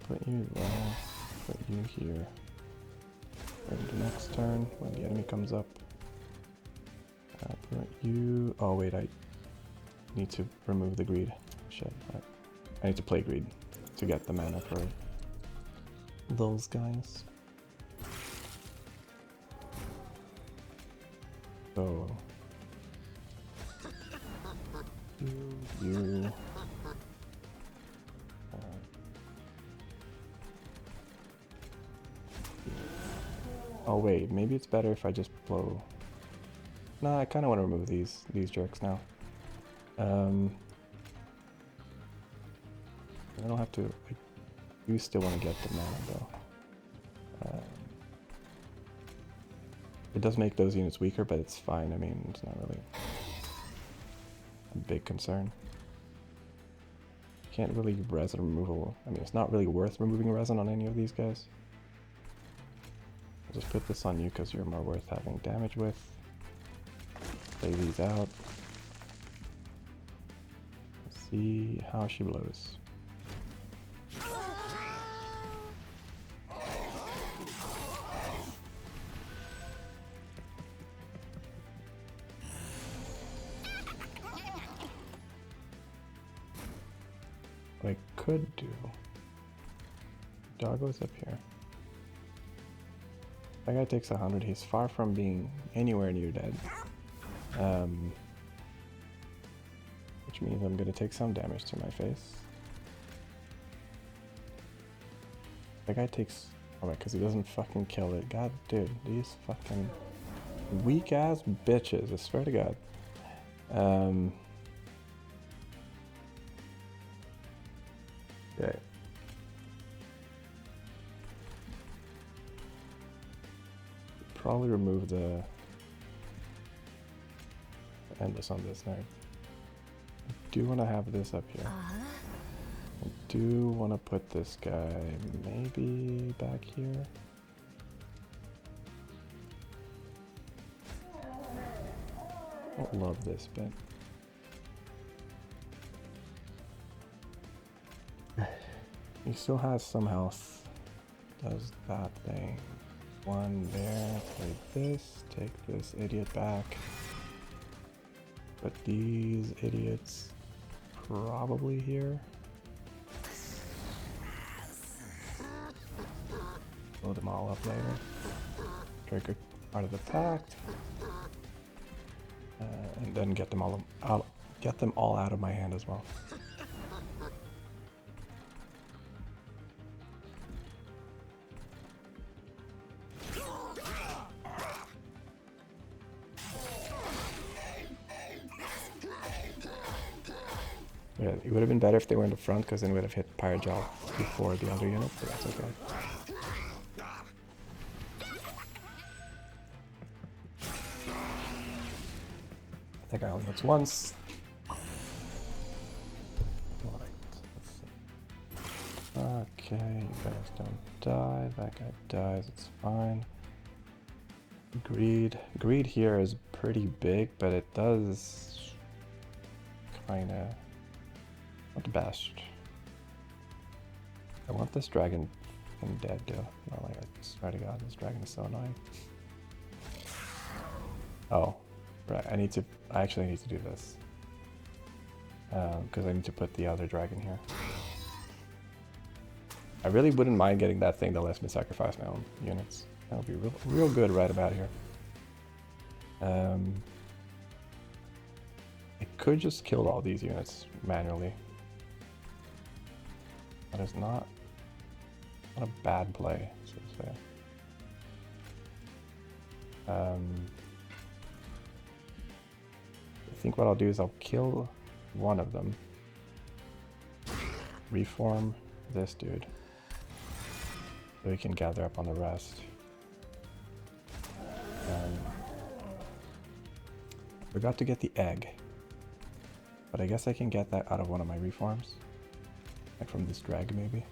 Put you there. Put you here. Ready the next turn when the enemy comes up. Put you... Oh wait, I need to remove the greed. Shit. I need to play greed to get the mana for those guys. So... You... Oh wait, maybe it's better if I just blow... Nah, I kind of want to remove these jerks now. I don't have to... I do still want to get the mana though. It does make those units weaker, but it's fine. I mean, it's not really a big concern. Can't really resin removal. I mean, it's not really worth removing resin on any of these guys. I'll just put this on you because you're more worth having damage with. Play these out. Let's see how she blows. What I could do... Doggo's up here. That guy takes 100. He's far from being anywhere near dead. Which means I'm going to take some damage to my face. That guy takes... Oh, right, because he doesn't fucking kill it. God, dude, these fucking weak-ass bitches, I swear to God. Okay. Probably remove the endless on this nerd. I do want to have this up here. I do want to put this guy maybe back here. I don't love this bit. He still has some health. Does that thing. One there, play this, take this idiot back. Put these idiots probably here. Load them all up later. Trigger out of the pact. And then get them all out. Get them all out of my hand as well. Yeah, it would have been better if they were in the front, because then we would have hit Pyrogel before the other unit, but that's okay. That guy only hits once. Okay, you guys don't die. That guy dies, it's fine. Greed. Greed here is pretty big, but it does kinda not the best. I want this dragon dead though. Not like, I swear to God, this dragon is so annoying. Oh, right. I actually need to do this. Because I need to put the other dragon here. I really wouldn't mind getting that thing that lets me sacrifice my own units. That would be real good right about here. I could just kill all these units manually. That is not a bad play, so to say. I think what I'll do is I'll kill one of them. Reform this dude. So we can gather up on the rest. Forgot to get the egg. But I guess I can get that out of one of my reforms. Like from this drag maybe.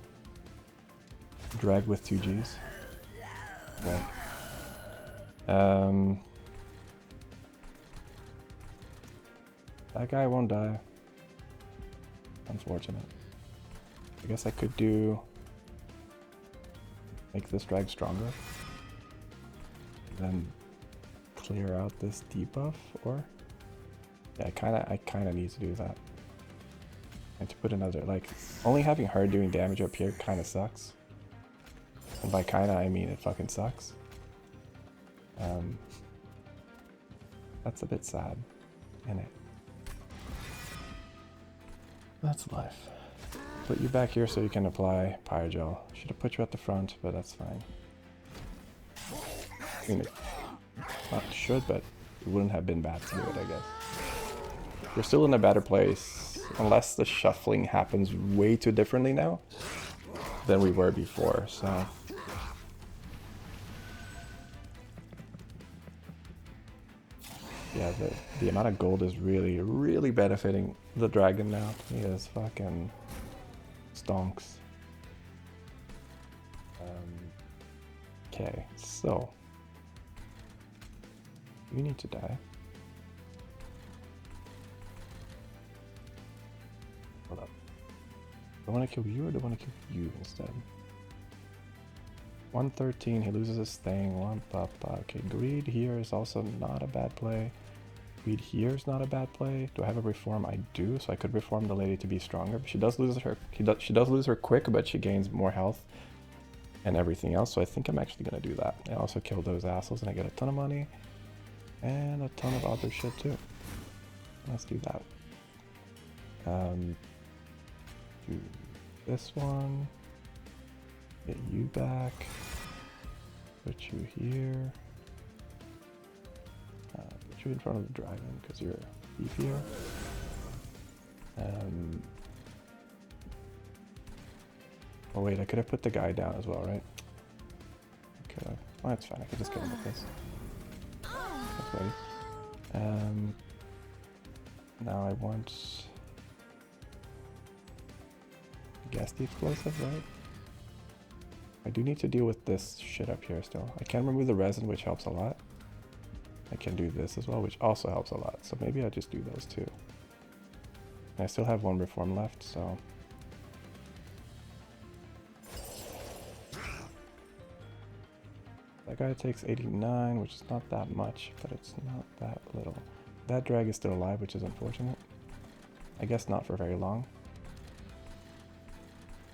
Drag with 2 Gs. Okay. That guy won't die. Unfortunate. I guess I could make this drag stronger. Then clear out this debuff, or yeah, I kinda need to do that. And to put another, like, only having her doing damage up here kinda sucks. And by kinda I mean it fucking sucks. That's a bit sad, isn't it? That's life. Put you back here so you can apply Pyrogel. Should have put you at the front, but that's fine. I mean, not should, but it wouldn't have been bad to do it, I guess. We're still in a better place, unless the shuffling happens way too differently now than we were before, so... Yeah, the amount of gold is really, really benefiting the dragon now. He is fucking stonks. Okay, so... You need to die. Hold up. Do I want to kill you or do I want to kill you instead? 113, he loses his thing. 1 papa. Okay, greed here is also not a bad play. Greed here is not a bad play. Do I have a reform? I do, so I could reform the lady to be stronger. But she does lose her. She does lose her quick, but she gains more health and everything else. So I think I'm actually gonna do that. I also kill those assholes, and I get a ton of money and a ton of other shit too. Let's do that. Do this one. Get you back. Put you here. Put you in front of the dragon because you're beefier. Oh wait, I could have put the guy down as well, right? Okay. Oh, that's fine. I could just kill him with this. That's ready. Now I want... I guess the explosive, right? I do need to deal with this shit up here still. I can remove the resin, which helps a lot. I can do this as well, which also helps a lot. So maybe I just do those two. And I still have 1 reform left, so... That guy takes 89, which is not that much, but it's not that little. That drag is still alive, which is unfortunate. I guess not for very long.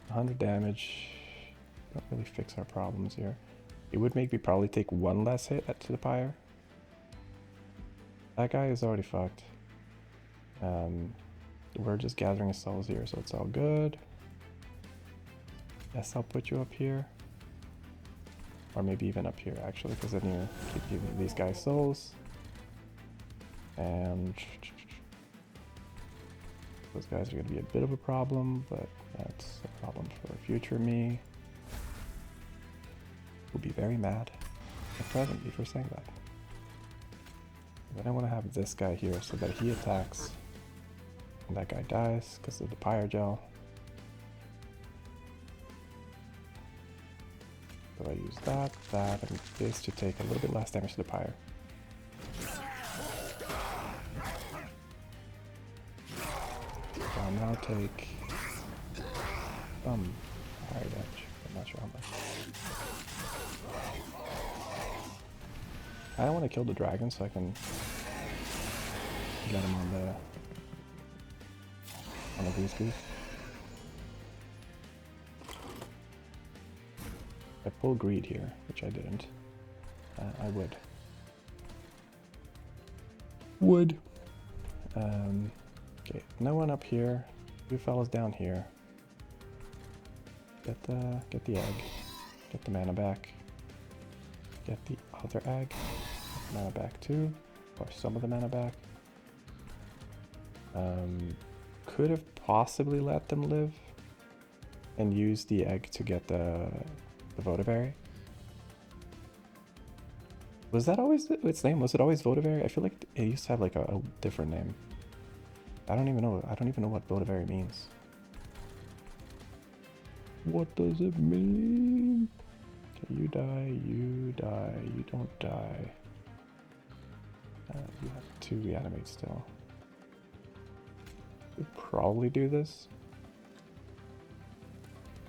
100 damage. Don't really fix our problems here. It would make me probably take 1 less hit to the pyre. That guy is already fucked. We're just gathering souls here, so it's all good. Yes, I'll put you up here. Or maybe even up here, actually, because then you keep giving these guys souls. And... Those guys are going to be a bit of a problem, but that's a problem for future me. Will be very mad at present me for saying that. Then I want to have this guy here so that he attacks and that guy dies because of the Pyre Gel. So I use that, and this to take a little bit less damage to the Pyre. So I'll now take some Pyre damage. I'm not sure how much. I don't want to kill the dragon so I can get him on the goose goose. I pull greed here, which I didn't. I would. Okay, no one up here. You fellas down here. Get the egg. Get the mana back. Get the other egg. Get the mana back too, or some of the mana back. Could have possibly let them live and use the egg to get the Votivari. Was that always its name? Was it always Votivari? I feel like it used to have like a different name. I don't even know. I don't even know what Votivari means. What does it mean? Okay, you die. You die. You don't die. You have 2 reanimate still. We'll probably do this.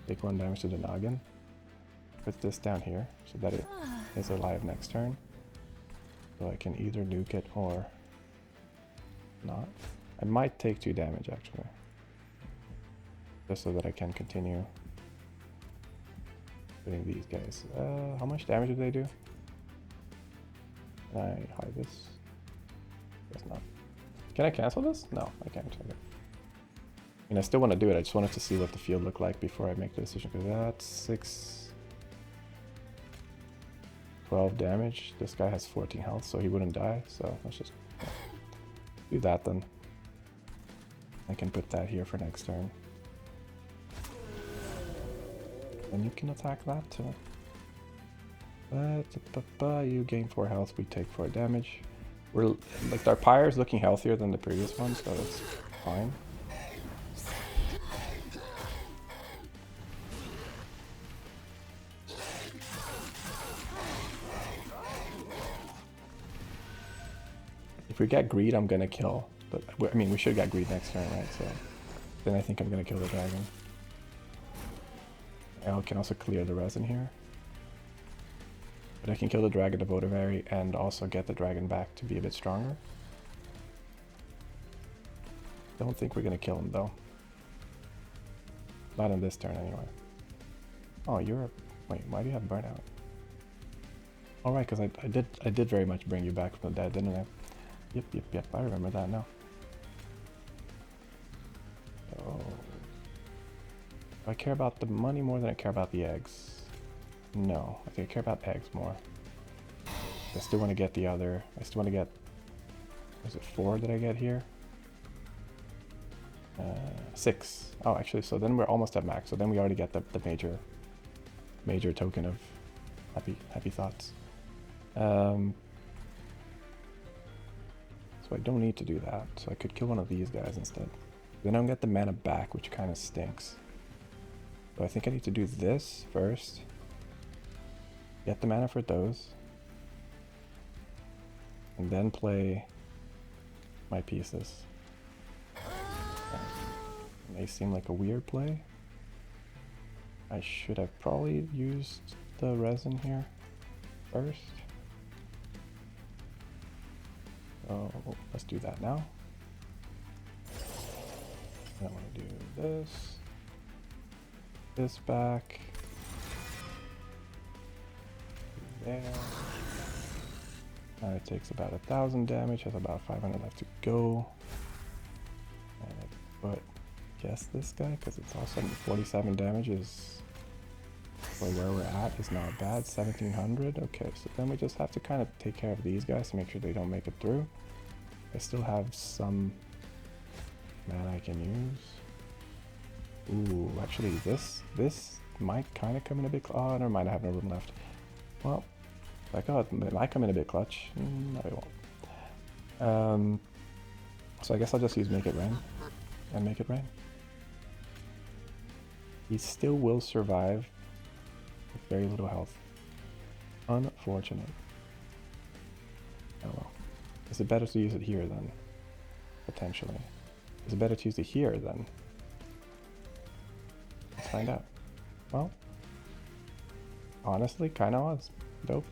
Take 1 damage to the noggin. Put this down here so that it is alive next turn. So I can either nuke it or not. I might take 2 damage actually. Just so that I can continue doing these guys. How much damage do they do? Can I hide this? Guess not. Can I cancel this? No, I can't. Okay. I mean, I still want to do it. I just wanted to see what the field looked like before I make the decision. Because that's 12 damage. This guy has 14 health, so he wouldn't die. So let's just do that then. I can put that here for next turn. And you can attack that too. You gain 4 health, we take 4 damage. We're like, our Pyre is looking healthier than the previous one, so it's fine. If we get greed, I'm gonna kill. But I mean, we should get greed next turn, right? So then I think I'm gonna kill the dragon. I can also clear the resin here. But I can kill the dragon to Votivari and also get the dragon back to be a bit stronger. Don't think we're gonna kill him though. Not in this turn anyway. Oh, you're... Wait, why do you have burnout? Alright, because I did very much bring you back from the dead, didn't I? Yep, I remember that now. Oh. Do I care about the money more than I care about the eggs? No, I think I care about eggs more. I still want to get the other... I still want to get... Was it 4 that I get here? 6. Oh, actually, so then we're almost at max. So then we already get the major token of happy thoughts. So I don't need to do that. So I could kill one of these guys instead. Then I don't get the mana back, which kind of stinks. So I think I need to do this first. Get the mana for those. And then play my pieces. It may seem like a weird play. I should have probably used the resin here first. So let's do that now. I want to do this back, there. Now it takes about 1,000 damage, has about 500 left to go. And I put, guess this guy, because it's also 47 damage is, for where we're at, is not bad. 1,700, okay, so then we just have to kind of take care of these guys to make sure they don't make it through. I still have some mana I can use. Ooh, actually this might kind of come in a bit. Oh, never mind. I have no room left. Well, like, oh, it might come in a bit clutch. No, it won't. So I guess I'll just use Make It Rain and Make It Rain. He still will survive with very little health. Unfortunate. Oh well. Is it better to use it here then? Potentially. Is it better to use it here then? Let's find out. Well, honestly, kinda was. Dope.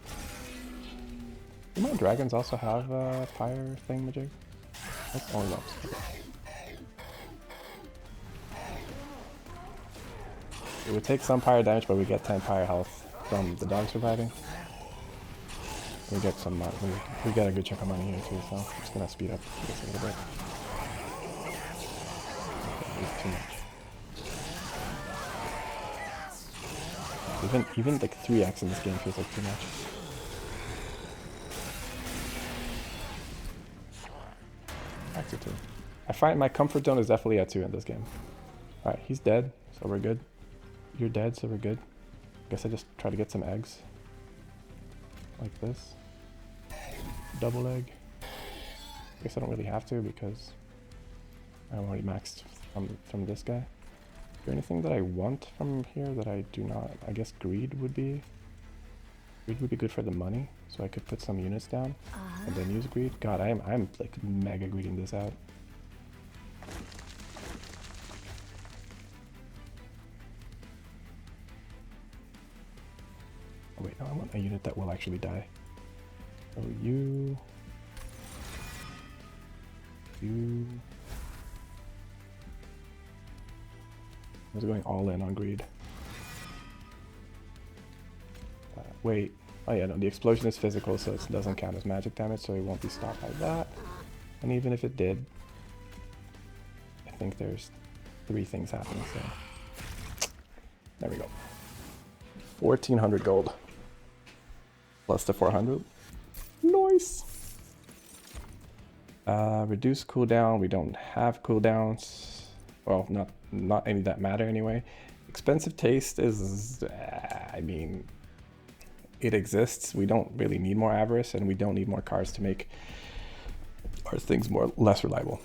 Do my dragons also have a fire thingamajig? That's only lobs. It would take some pyre damage, but we get 10 pyre health from the dog surviving. We get some, we get a good chunk of money here too, so I'm just gonna speed up this a little bit. Okay, too much. Even like 3x in this game feels like too much. Back to 2. I find my comfort zone is definitely at 2 in this game. Alright, he's dead, so we're good. You're dead, so we're good. Guess I just try to get some eggs. Like this. Double egg. Guess I don't really have to because I'm already maxed from this guy. Is there anything that I want from here that I do not? I guess greed would be good for the money, so I could put some units down and then use greed. God, I'm like mega greeding this out. Oh wait, no, I want a unit that will actually die. So you. I was going all in on greed. Wait. Oh yeah, no, the explosion is physical, so it doesn't count as magic damage, so it won't be stopped by that. And even if it did, I think there's 3 things happening, so... There we go. 1,400 gold. Plus the 400. Nice! Reduce cooldown. We don't have cooldowns. Well, not any that matter anyway. Expensive taste is... I mean... It exists. We don't really need more avarice, and we don't need more cards to make our things less reliable.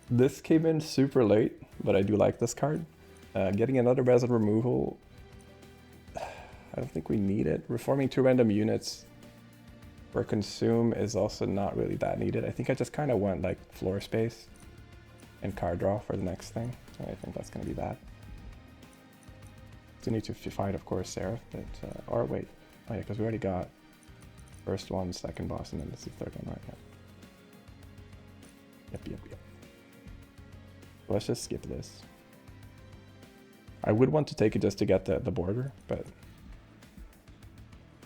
This came in super late, but I do like this card. Getting another resin removal, I don't think we need it. Reforming 2 random units for consume is also not really that needed. I think I just kind of went like floor space and card draw for the next thing. So I think that's going to be that. Still need to fight, of course, Seraph, but or wait, oh yeah, because we already got first one, second boss, and then this is the third one, right? Yep. So let's just skip this. I would want to take it just to get the border, but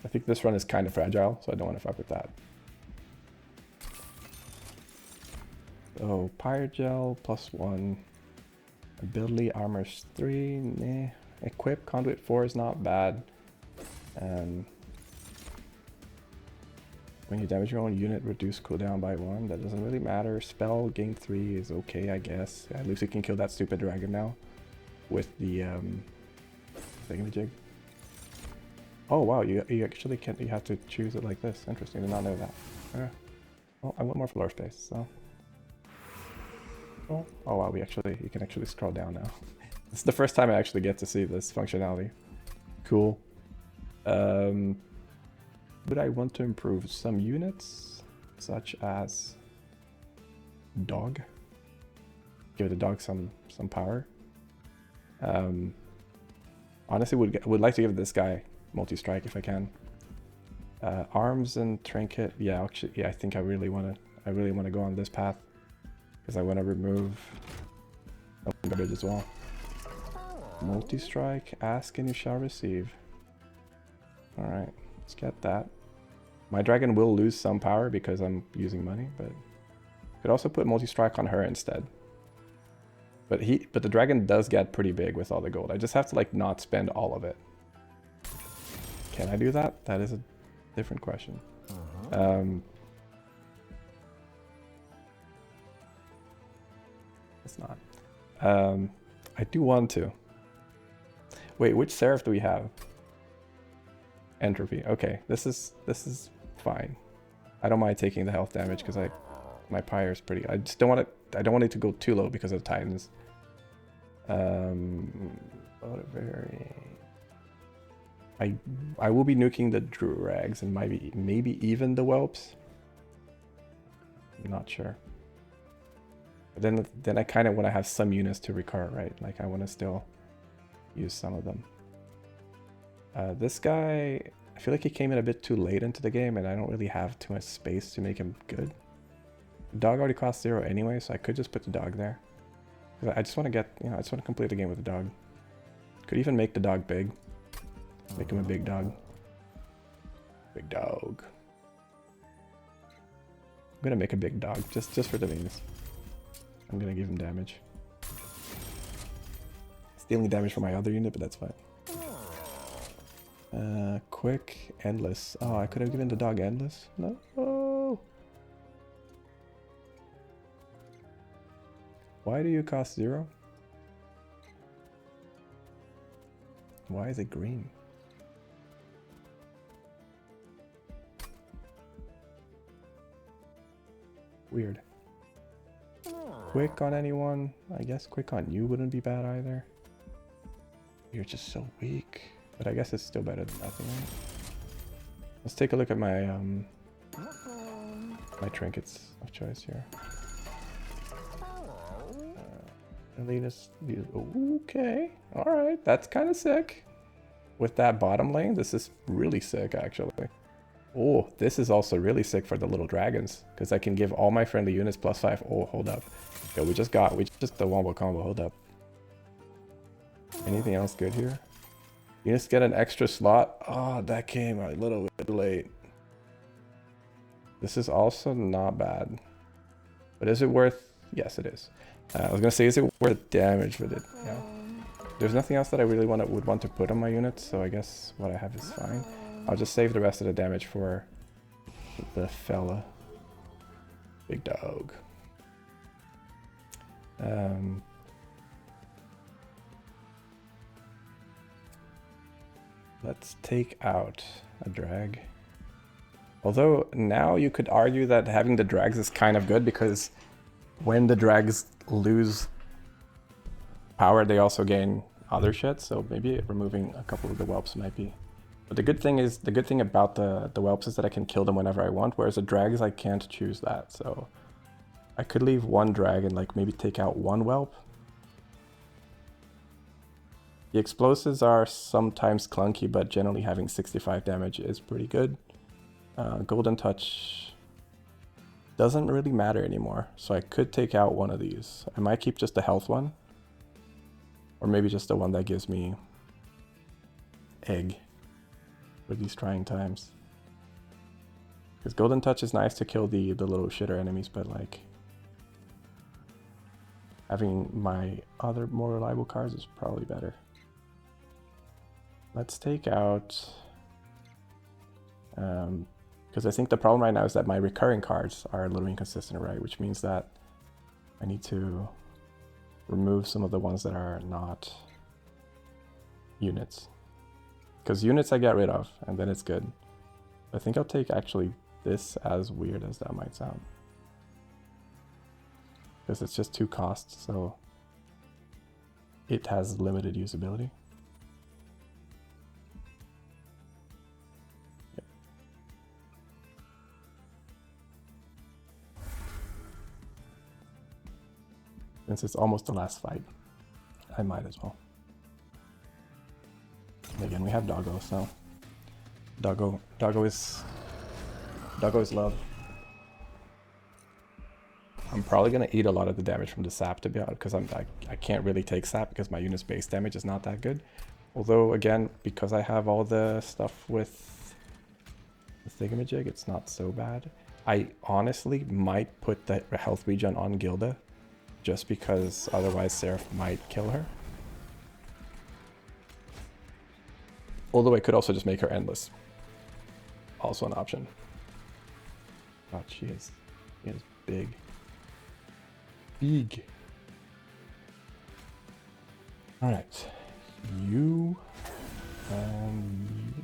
I think this run is kind of fragile, so I don't want to fuck with that. So Pyre Gel +1, ability armors 3, meh. Equip Conduit 4 is not bad. When you damage your own unit, reduce cooldown by 1. That doesn't really matter. Spell gain 3 is okay, I guess. At least we can kill that stupid dragon now with the thingamajig. Oh wow, you actually can't. You have to choose it like this. Interesting. Did not know that. Well, I want more floor space. So. Oh wow, you can actually scroll down now. This is the first time I actually get to see this functionality. Cool. Would I want to improve some units, such as dog? Give the dog some power. Honestly, would like to give this guy multi-strike if I can. Arms and trinket. Yeah, actually, yeah. I think I really want to go on this path because I want to remove garbage as well. Multi-strike, ask and you shall receive. Alright, let's get that. My dragon will lose some power because I'm using money, but could also put multi-strike on her instead. But the dragon does get pretty big with all the gold. I just have to like not spend all of it. Can I do that? That is a different question. It's not. I do want to. Wait, which Seraph do we have? Entropy. Okay, this is fine. I don't mind taking the health damage because my pyre is pretty. I just don't want it. I don't want it to go too low because of Titans. I will be nuking the Drags and maybe even the Whelps. I'm not sure. But then I kind of want to have some units to recur, right? Like I want to still use some of them. This guy, I feel like he came in a bit too late into the game, and I don't really have too much space to make him good. The dog already costs 0 anyway, so I could just put the dog there. I just want to get, I just want to complete the game with the dog. Could even make the dog big. Make him a big dog. Big dog. I'm gonna make a big dog, just for the means. I'm gonna give him damage. Stealing damage from my other unit, but that's fine. Quick, endless. Oh, I could have given the dog endless? No. Why do you cost 0? Why is it green? Weird. Quick on anyone? I guess quick on you wouldn't be bad either. You're just so weak. But I guess it's still better than nothing, right? Let's take a look at my my trinkets of choice here. Elitist, okay, alright, that's kind of sick. With that bottom lane, this is really sick actually. Oh, this is also really sick for the little dragons, because I can give all my friendly units +5. Oh, hold up. Yeah, we just the wombo combo, hold up. Anything else good here? You just get an extra slot. Oh, that came a little bit late. This is also not bad. But is it worth... Yes, it is. I was gonna say, is it worth damage with it? Yeah. There's nothing else that I really would want to put on my units, so I guess what I have is fine. I'll just save the rest of the damage for the fella. Big dog. Let's take out a drag. Although now you could argue that having the drags is kind of good, because when the drags lose power, they also gain other shit. So maybe removing a couple of the whelps might be. But the good thing about the whelps is that I can kill them whenever I want, whereas the drags I can't choose that. So I could leave one drag and like maybe take out one whelp. The explosives are sometimes clunky, but generally having 65 damage is pretty good. Golden Touch doesn't really matter anymore, so I could take out one of these. I might keep just the health one, or maybe just the one that gives me egg for these trying times. Because Golden Touch is nice to kill the little shitter enemies, but like having my other more reliable cards is probably better. Let's take out, because I think the problem right now is that my recurring cards are a little inconsistent, right? Which means that I need to remove some of the ones that are not units. Because units I get rid of, and then it's good. I think I'll take actually this, as weird as that might sound. Because it's just 2 costs, so it has limited usability. Since it's almost the last fight, I might as well. And again, we have Doggo, so Doggo is love. I'm probably gonna eat a lot of the damage from the sap, to be honest, because I can't really take sap because my unit's base damage is not that good. Although again, because I have all the stuff with the thingamajig, it's not so bad. I honestly might put the health regen on Gilda, just because otherwise Seraph might kill her. Although I could also just make her endless. Also an option. God, she is big. Big. Alright. You...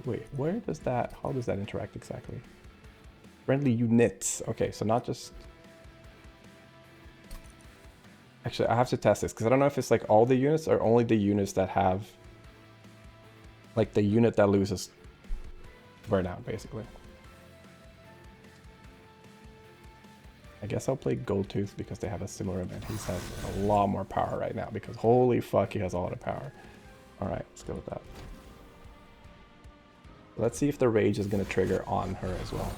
wait, where does that... How does that interact exactly? Friendly units. Okay, so not just... Actually, I have to test this, because I don't know if it's like all the units or only the units that have... Like the unit that loses burnout, basically. I guess I'll play Goldtooth because they have a similar event. He has a lot more power right now because holy fuck, he has a lot of power. Alright, let's go with that. Let's see if the rage is going to trigger on her as well.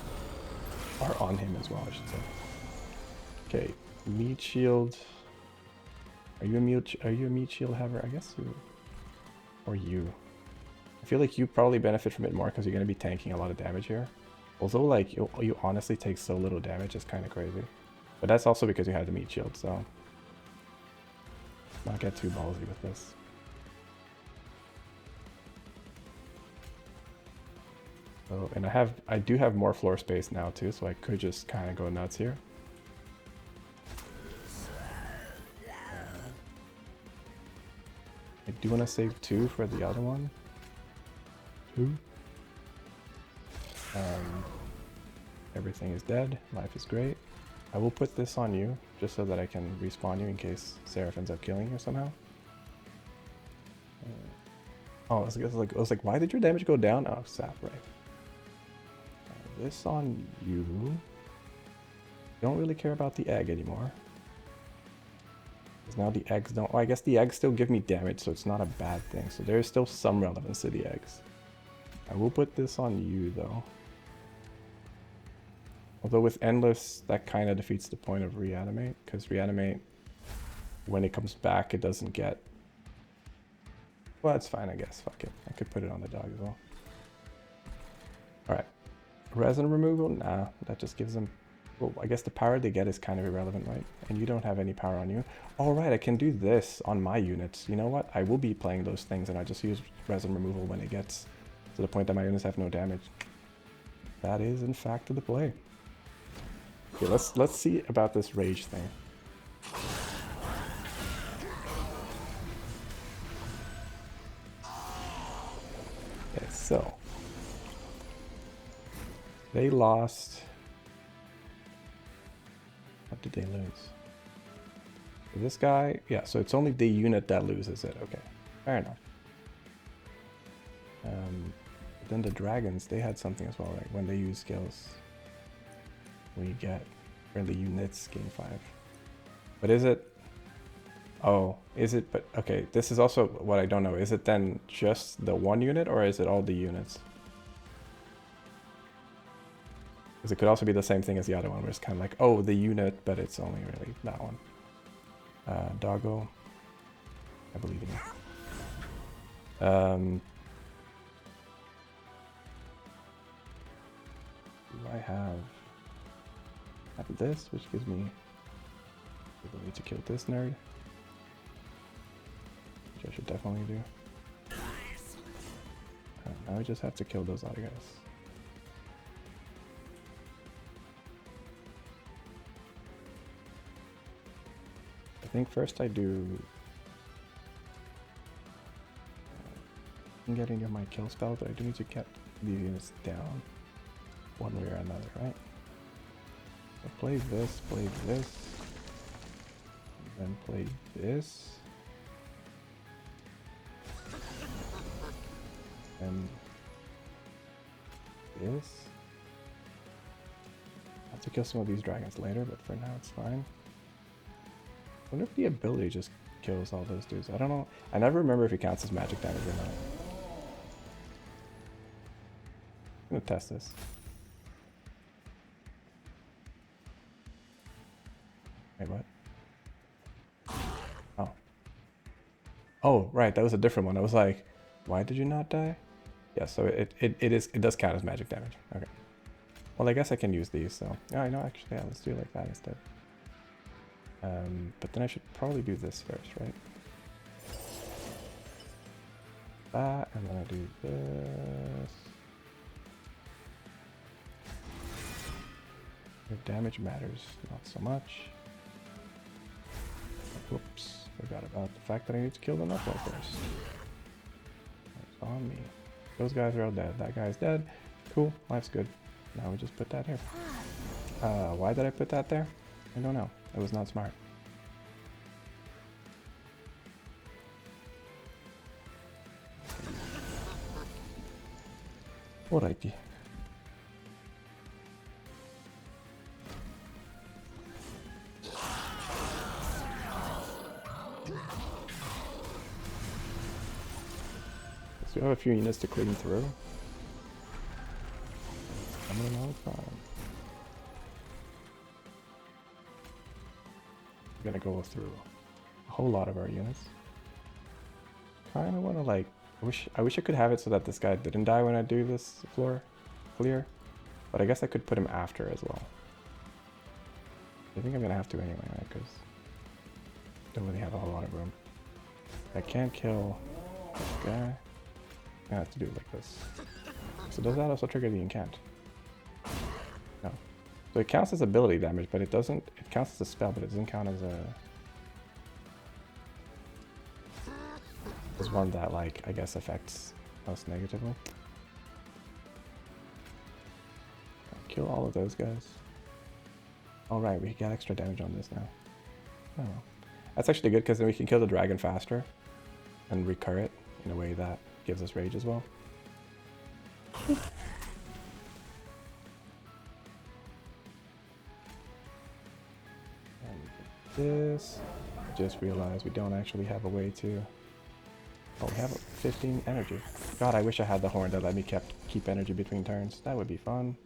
Or on him as well, I should say. Okay, meat shield. Are you a meat shield haver? I guess you. Or you. I feel like you probably benefit from it more because you're going to be tanking a lot of damage here. Although, like, you honestly take so little damage, it's kind of crazy. But that's also because you had the meat shield, so... Let's not get too ballsy with this. So, and I do have more floor space now too, so I could just kind of go nuts here. I do want to save 2 for the other one. 2. Everything is dead. Life is great. I will put this on you, just so that I can respawn you in case Seraph ends up killing you somehow. Oh, I was like, why did your damage go down? Oh, sap, right. This on you. Don't really care about the egg anymore. Because now the eggs don't... Well, I guess the eggs still give me damage, so it's not a bad thing. So there is still some relevance to the eggs. I will put this on you, though. Although with Endless, that kind of defeats the point of Reanimate. Because Reanimate, when it comes back, it doesn't get... Well, it's fine, I guess. Fuck it. I could put it on the dog as well. Alright. Resin removal? Nah, that just gives them... Well, I guess the power they get is kind of irrelevant, right? And you don't have any power on you. Alright, I can do this on my units. You know what? I will be playing those things, and I just use resin removal when it gets to the point that my units have no damage. That is, in fact, the play. Okay, let's see about this rage thing. Okay, so they lost. What did they lose? This guy, yeah. So it's only the unit that loses it. Okay, fair enough. Then the dragons, they had something as well, right? When they use skills, we get friendly units gain 5. But is it? Oh, is it? But okay, this is also what I don't know. Is it then just the one unit, or is it all the units? Because it could also be the same thing as the other one, where it's kind of like, oh, the unit, but it's only really that one. Doggo, I believe in you. Do I have this, which gives me the ability to kill this nerd, which I should definitely do. Now I just have to kill those other guys. I think first I do... I'm getting into my kill spell, but I do need to get these units down one way or another, right? So play this, then play this, and this. I have to kill some of these dragons later, but for now it's fine. I wonder if the ability just kills all those dudes. I don't know. I never remember if it counts as magic damage or not. I'm gonna test this. Wait, what? Oh. Oh, right, that was a different one. I was like, why did you not die? Yeah, so it does count as magic damage. Okay. Well, I guess I can use these, so... Yeah, I know, actually, yeah, let's do it like that instead. But then I should probably do this first, right? That, and then I do this. Your damage matters not so much. Whoops. Forgot about the fact that I need to kill the Knuckler first. It's on me. Those guys are all dead. That guy's dead. Cool, life's good. Now we just put that here. Why did I put that there? I don't know. It was not smart. Alrighty. So we have a few units to clean through. Coming along fine. We're gonna go through a whole lot of our units. Kinda wanna like I wish I could have it so that this guy didn't die when I do this floor clear. But I guess I could put him after as well. I think I'm gonna have to anyway, right? Because I don't really have a whole lot of room. I can't kill this guy. I have to do it like this. So does that also trigger the incant? No. So it counts as ability damage, but it doesn't. It counts as a spell, but it doesn't count as one that, like, I guess affects us negatively. Kill all of those guys. All right, we got extra damage on this now. Oh, that's actually good because then we can kill the dragon faster and recur it in a way that gives us rage as well. And this, I just realized we don't actually have a way to. Oh, we have 15 energy. God, I wish I had the horn that let me keep energy between turns. That would be fun.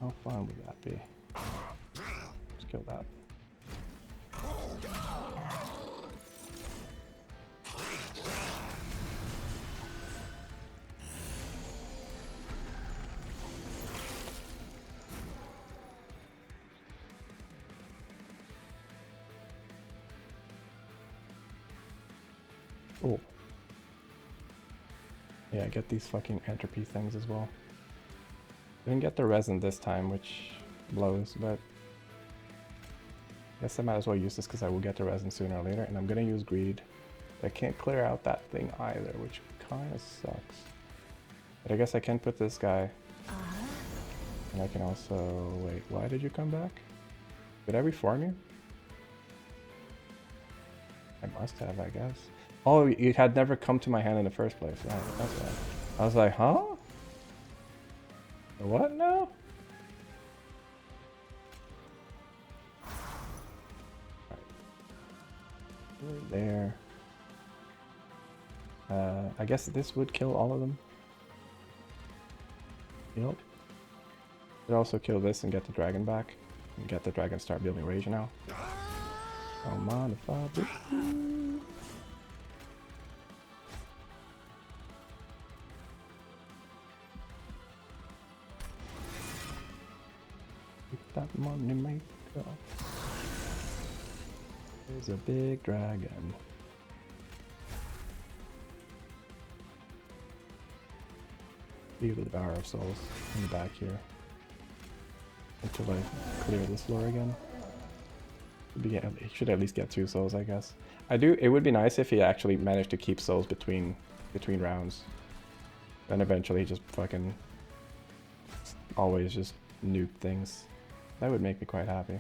How fun would that be? Let's kill that. Oh. Yeah, get these fucking entropy things as well. Didn't get the resin this time, which blows, but I guess I might as well use this because I will get the resin sooner or later, and I'm gonna use greed. I can't clear out that thing either, which kind of sucks. But I guess I can put this guy, and I can also wait. Why did you come back? Did I reform you? I must have, I guess. Oh, you had never come to my hand in the first place. Right, that's why. I was like, huh? What now? Right. There. I guess this would kill all of them. Yep. Could also kill this and get the dragon back. And get the dragon start building rage now. Oh man, if I do. That money maker. There's a big dragon. Leave the Devourer of Souls in the back here. Until I clear this floor again. He should at least get 2 souls, I guess. It would be nice if he actually managed to keep souls between rounds. Then eventually he just fucking always just nuke things. That would make me quite happy.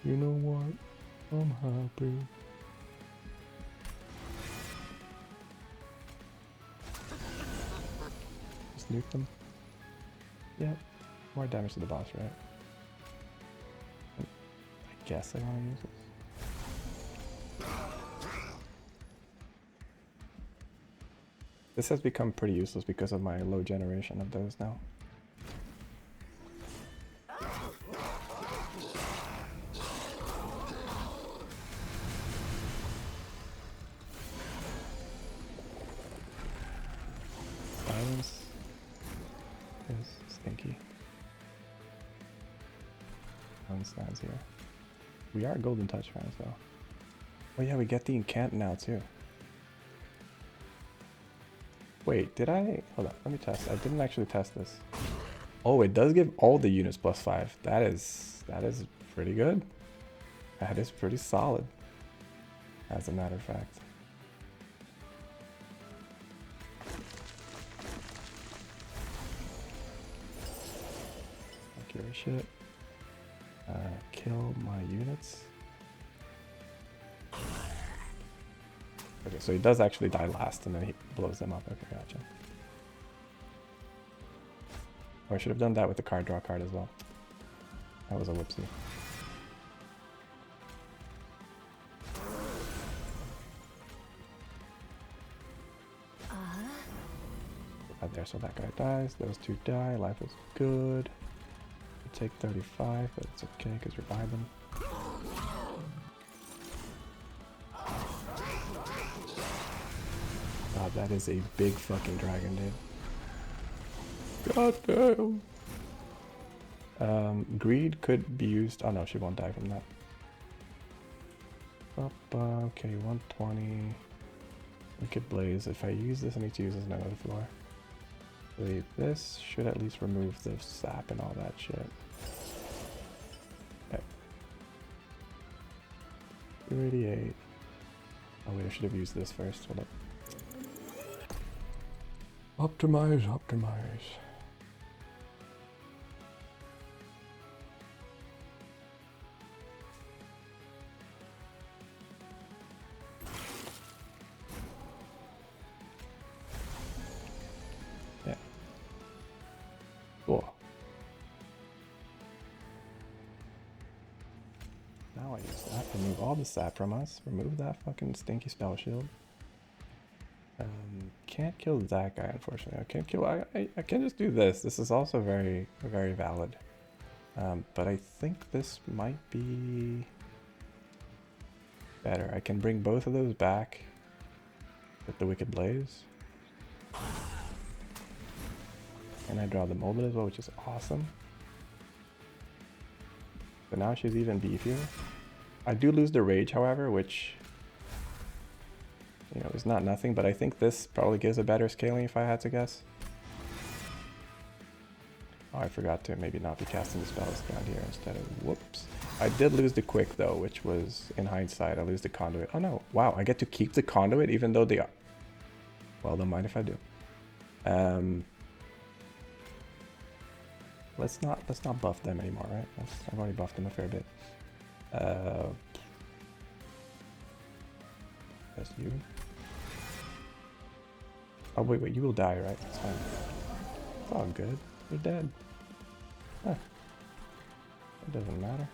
You know what? I'm happy. Just nuke them. Yep. More damage to the boss, right? I guess I want to use this. This has become pretty useless because of my low generation of those now. Silence is stinky. One stands here. We are Golden Touch fans though. Oh yeah, we get the incant now too. Wait, did I? Hold on, let me test. I didn't actually test this. Oh, it does give all the units +5. That is pretty good. That is pretty solid, as a matter of fact. Accurate shit. Kill my units. Okay, so he does actually die last, and then he blows them up. Okay, gotcha. Oh, I should have done that with the card draw card as well. That was a whoopsie. Right there, so that guy dies. Those two die. Life is good. You take 35, but it's okay because you're vibing. God, that is a big fucking dragon, dude. God damn. Greed could be used. Oh no, she won't die from that. Okay, 120. Wicked Blaze. If I use this, I need to use this on another floor. Leave this. Should at least remove the sap and all that shit. Okay. 288. Oh wait, I should have used this first. Hold up. Optimize, optimize. Yeah. Cool. Now I use that. Remove all the sap from us. Remove that fucking stinky spell shield. Can't kill that guy, unfortunately. I can't kill. I can just do this. This is also very, very valid. But I think this might be better. I can bring both of those back with the Wicked Blaze. And I draw the Molded as well, which is awesome. But now she's even beefier. I do lose the Rage, however, which, you know, is not nothing, but I think this probably gives a better scaling if I had to guess. Oh, I forgot to maybe not be casting the spells down here instead of, whoops. I did lose the Quick though, which was, in hindsight, I lose the Conduit. Oh no, wow, I get to keep the Conduit even though they are. Well, don't mind if I do. Let's not buff them anymore, right? I've already buffed them a fair bit. That's you. Oh wait, you will die, right? It's fine. It's all good. You're dead. Huh. It doesn't matter.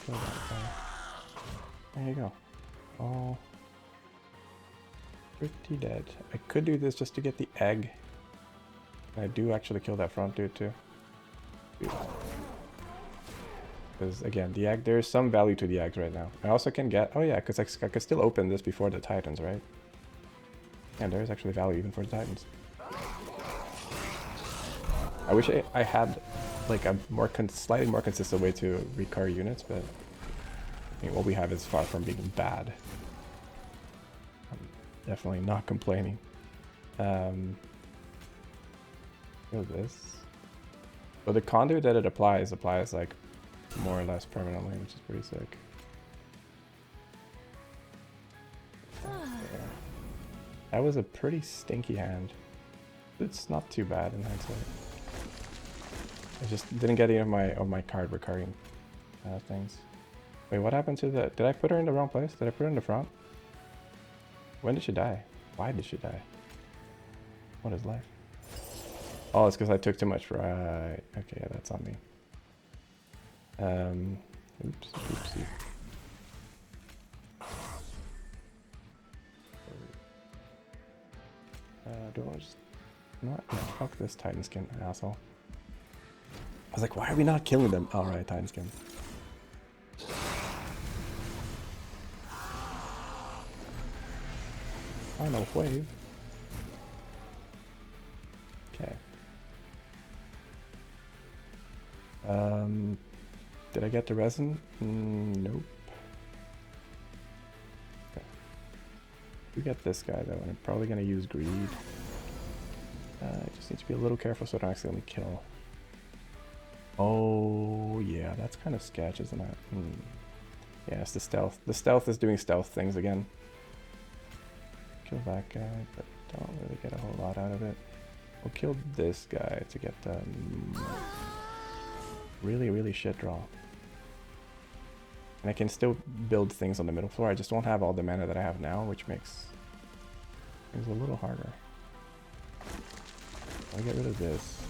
Kill that guy. There you go. Oh. Pretty dead. I could do this just to get the egg. And I do actually kill that front dude too. Because again, the egg, there's some value to the eggs right now. I also can get, oh yeah, because I could still open this before the Titans, right? And there's actually value even for the Titans. I wish I had like a more slightly more consistent way to recur units, but I mean, what we have is far from being bad. I'm definitely not complaining. Kill this. But the Conduit that it applies like more or less permanently, which is pretty sick. That was a pretty stinky hand. It's not too bad in hindsight. I just didn't get any of my card recurring things. Wait, what happened to the? Did I put her in the wrong place? Did I put her in the front? When did she die? Why did she die? What is life? Oh, it's because I took too much. Right. Okay, yeah, that's on me. Oops, oopsie. Do I just not? No, fuck this Titan Skin, asshole. I was like, why are we not killing them? Alright, Titan Skin. Final wave. Okay. Did I get the resin? Nope. Okay. We get this guy though, and I'm probably gonna use greed. I just need to be a little careful so I don't accidentally kill. Oh, yeah, that's kind of sketch, isn't it? Yeah, it's the stealth. The stealth is doing stealth things again. Kill that guy, but don't really get a whole lot out of it. We'll kill this guy to get the really, really shit draw. And I can still build things on the middle floor. I just don't have all the mana that I have now, which makes things a little harder. I'll get rid of this.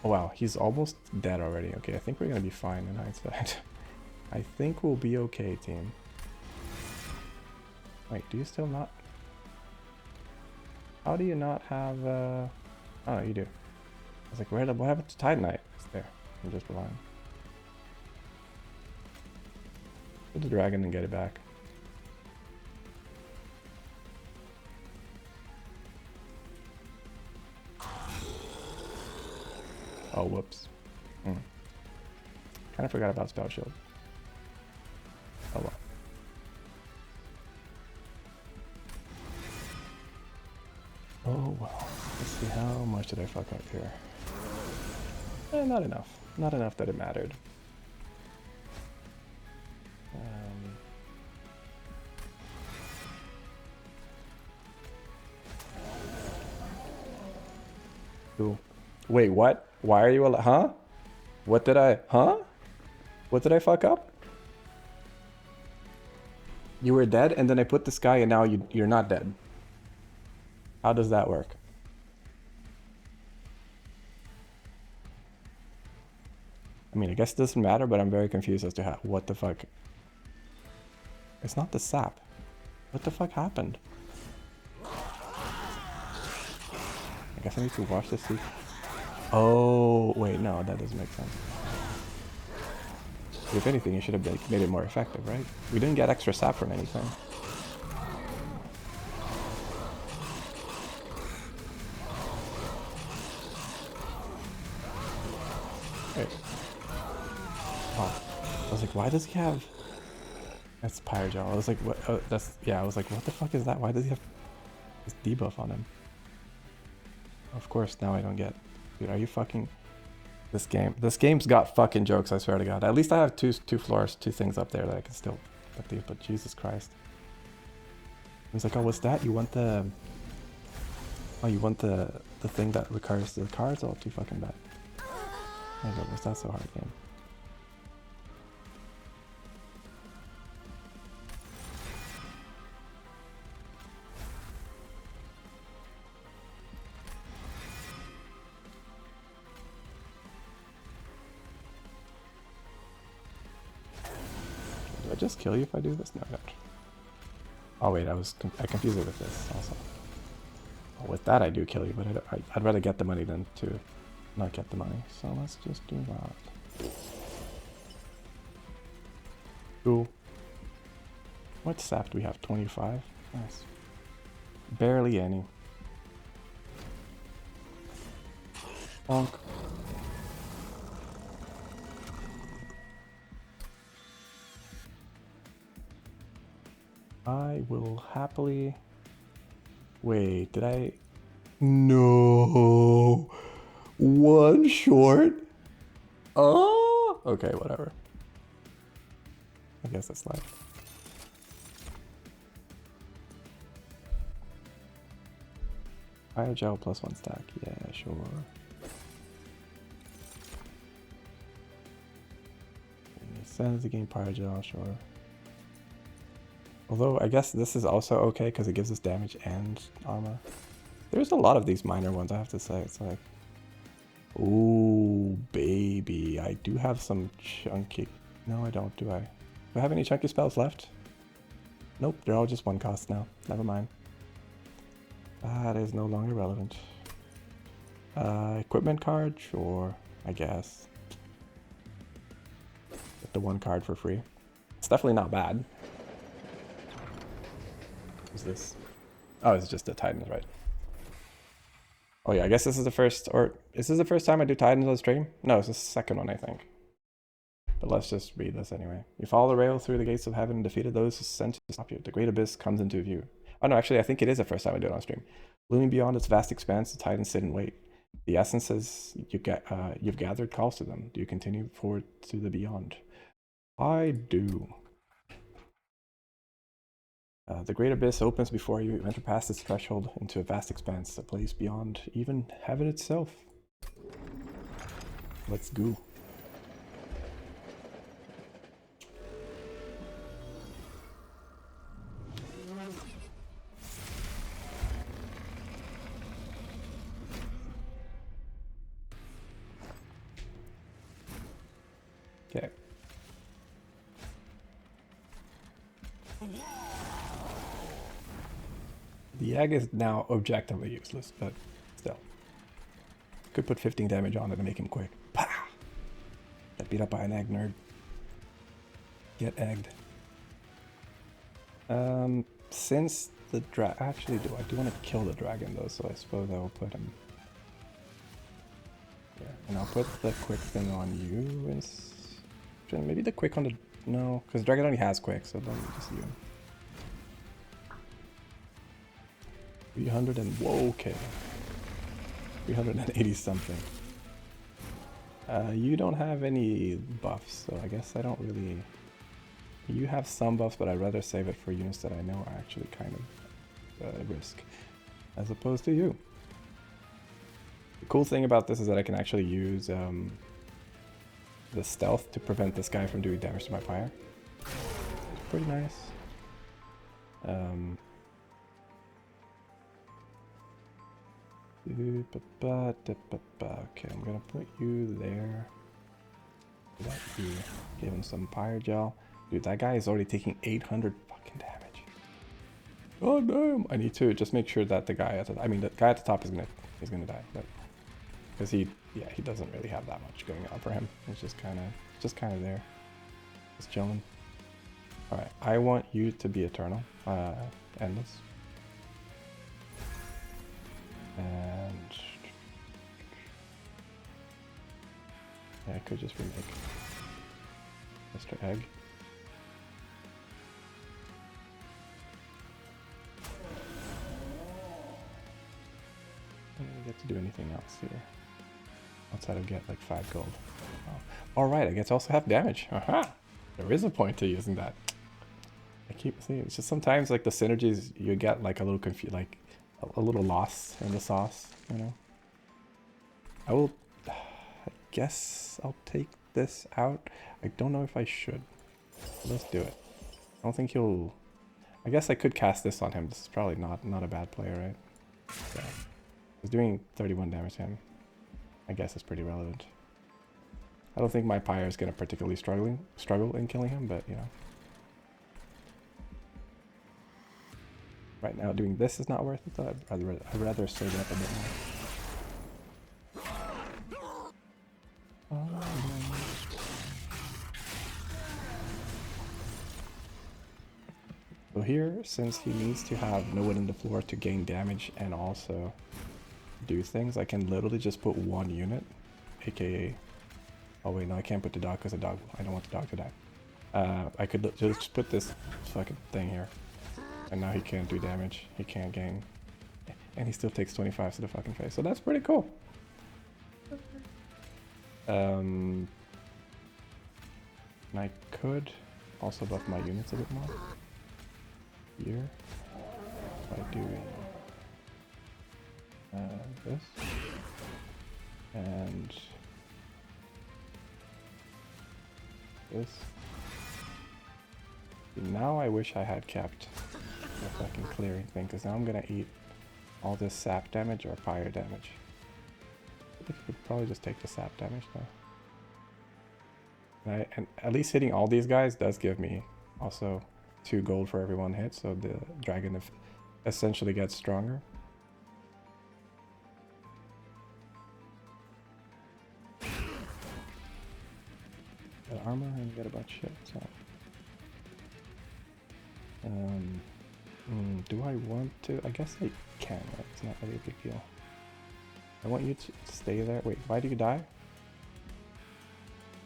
Oh wow, he's almost dead already. Okay, I think we're gonna be fine in hindsight. I think we'll be okay, team. Wait, do you still not? How do you not have, oh, no, you do. I was like, what happened to Titanite? It's there. I'm just blind. Kill the dragon and get it back. Oh, whoops. Kind of forgot about Spell Shield. Oh well. Oh well. Let's see, how much did I fuck up here? Not enough. Not enough that it mattered. Cool. Wait, what? Why are you huh? What did I, What did I fuck up? You were dead and then I put this guy and now you're not dead. How does that work? I mean, I guess it doesn't matter, but I'm very confused as to how, what the fuck. It's not the sap. What the fuck happened? I guess I need to watch this. Oh, wait, no, that doesn't make sense. If anything, you should have made it more effective, right? We didn't get extra sap from anything. Wait. Oh, I was like, why does he have... That's Pyrogel. I was like, what? Oh, that's... Yeah, I was like, what the fuck is that? Why does he have this debuff on him? Of course, now I don't get... Dude, are you fucking... This game's got fucking jokes, I swear to God. At least I have two floors, two things up there that I can still get these, but Jesus Christ. He was like, oh, what's that? You want the... Oh, you want the thing that recurs the cards? Oh, too fucking bad. Oh my God, was that so hard, game? Do I just kill you if I do this? No, I don't. Oh wait, I confused it with this also. Oh, with that I do kill you, but I'd rather get the money than to not get the money. So let's just do that. Cool. What sap do we have? 25? Nice. Barely any. Bonk. I will happily... Wait, did I... No! One short? Oh! Okay, whatever. I guess that's life. Pyrogel plus 1 stack. Yeah, sure. Sends the game Pyrogel, sure. Although, I guess this is also okay because it gives us damage and armor. There's a lot of these minor ones, I have to say. It's like... Ooh, baby. I do have some chunky... No, I don't, do I? Do I have any chunky spells left? Nope, they're all just 1 cost now. Never mind. That is no longer relevant. Equipment card? Sure, I guess. Get the 1 card for free. It's definitely not bad. What's this? Oh, it's just the Titans, right? Oh yeah, I guess this is the first, or is this the first time I do Titans on stream? No, it's the second one, I think. But let's just read this anyway. You follow the rail through the gates of heaven and defeated those who sent to stop you. The great abyss comes into view. Oh no, actually, I think it is the first time I do it on stream. Looming beyond its vast expanse, the Titans sit and wait. The essences you get, you've gathered calls to them. Do you continue forward to the beyond? I do. The great abyss opens before you enter past its threshold into a vast expanse, a place beyond even heaven itself. Let's go. Okay. The egg is now objectively useless, but still. Could put 15 damage on it and make him quick. Pah! Get beat up by an egg, nerd. Get egged. Since the actually, I do want to kill the dragon though, so I suppose I will put him. Yeah, and I'll put the quick thing on you. And maybe the quick on the no, because dragon only has quick, so then just you. 300 and whoa, okay. 380 something. You don't have any buffs, so I guess I don't really. You have some buffs, but I'd rather save it for units that I know are actually kind of risk, as opposed to you. The cool thing about this is that I can actually use the stealth to prevent this guy from doing damage to my pyre. It's pretty nice. Okay, I'm gonna put you there. Let you give him some pyre gel. Dude, that guy is already taking 800 fucking damage. Oh damn! I need to just make sure that the guy at the guy at the top is gonna die, but because he doesn't really have that much going on for him. It's just kind of there, just chilling. All right, I want you to be eternal, endless, and yeah, I could just remake Mr. Egg. I don't get to do anything else here. Outside of get like 5 gold. Oh. Alright, I get to also have damage. Aha! There is a point to using that. I keep seeing it's just sometimes like the synergies you get like a little confused, like a little lost in the sauce, you know? I guess I'll take this out. I don't know if I should. Let's do it. I don't think he'll. I guess I could cast this on him. This is probably not a bad play, right? Yeah. He's doing 31 damage to him. I guess it's pretty relevant. I don't think my pyre is going to particularly struggle in killing him, but you know. Right now doing this is not worth it though. I'd rather save it up a bit more. So here, since he needs to have no one in the floor to gain damage and also do things, I can literally just put one unit, aka. Oh wait, no, I can't put the dog because I don't want the dog to die. I could just put this fucking thing here, and now he can't do damage. He can't gain, and he still takes 25 to the fucking face. So that's pretty cool. And I could also buff my units a bit more here by doing this and this. Now I wish I had kept the fucking clearing thing, because now I'm gonna eat all this sap damage or fire damage. I think I could probably just take the sap damage though. And at least hitting all these guys does give me also 2 gold for every 1 hit, so the dragon essentially gets stronger. Got armor and get a bunch of shit, so. Do I want to? I guess I can, right? It's not really a big deal. I want you to stay there. Wait, why do you die?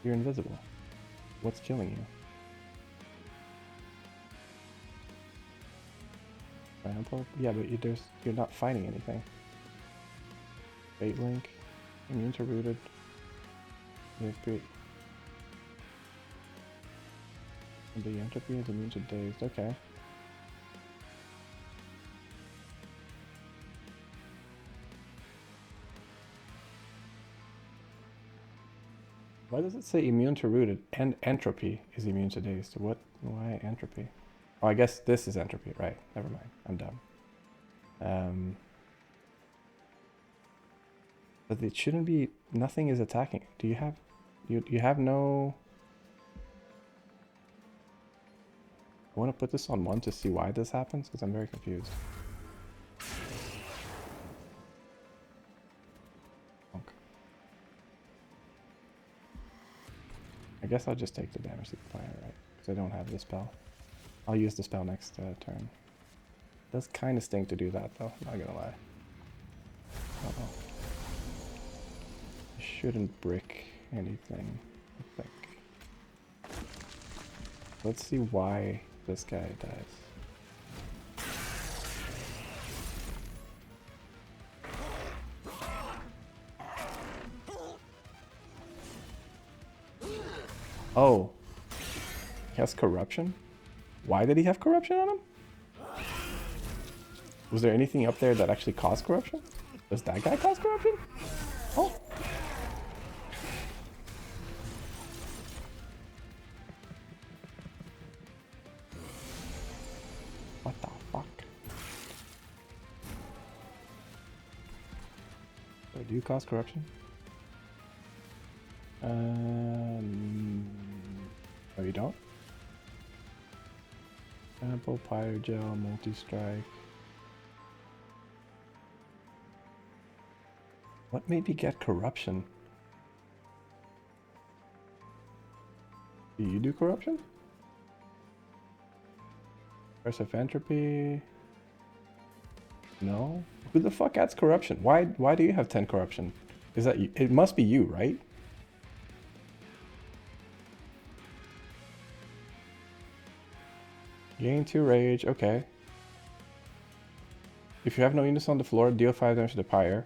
You're invisible. What's killing you? Trample? Yeah, but you're not fighting anything. Fate Link. Immune to rooted. The entropy is immune to dazed. Okay. Why does it say immune to rooted and entropy is immune to dazed? What? Why entropy? Oh, I guess this is entropy, right? Never mind. I'm dumb. But it shouldn't be. Nothing is attacking. Do you have? You have no. I want to put this on 1 to see why this happens because I'm very confused. Okay. I guess I'll just take the damage to the player, right? Because I don't have the spell. I'll use the spell next turn. It does kind of stink to do that though, not gonna lie. Uh-oh. I shouldn't brick anything, I think. Let's see why this guy dies. Oh. He has corruption? Why did he have corruption on him? Was there anything up there that actually caused corruption? Does that guy cause corruption? Oh. What the fuck? So do you cause corruption? Oh, you don't? Sample, Pyrogel, multi-strike. What made me get corruption? Do you do corruption? Curse of Entropy? No? Who the fuck adds corruption? Why do you have 10 corruption? Is that you? It must be you, right? Gain 2 rage, okay. If you have no units on the floor, deal 5 damage to the pyre.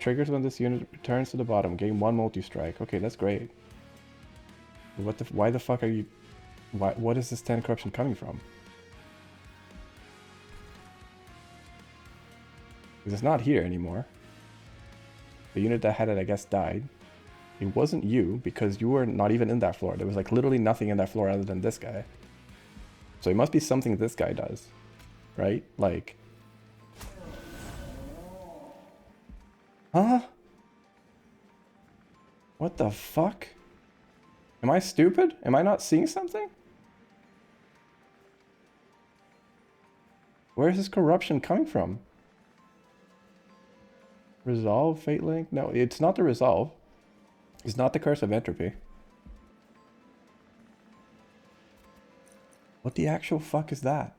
Triggers when this unit returns to the bottom. Gain 1 multi-strike. Okay, that's great. Why the fuck are you... what is this 10 corruption coming from? Because it's not here anymore. The unit that had it, I guess, died. It wasn't you, because you were not even in that floor. There was like literally nothing in that floor other than this guy. So it must be something this guy does. Right? Like... Huh? What the fuck? Am I stupid? Am I not seeing something? Where is this corruption coming from? Resolve, Fate Link? No, it's not the Resolve. It's not the Curse of Entropy. What the actual fuck is that?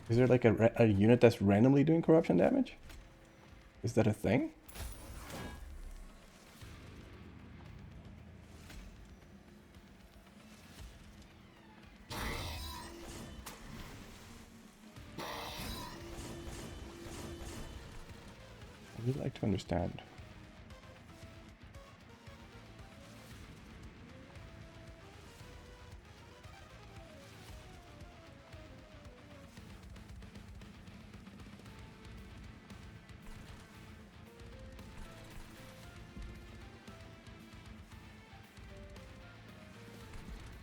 Is there like a unit that's randomly doing corruption damage? Is that a thing? I would like to understand.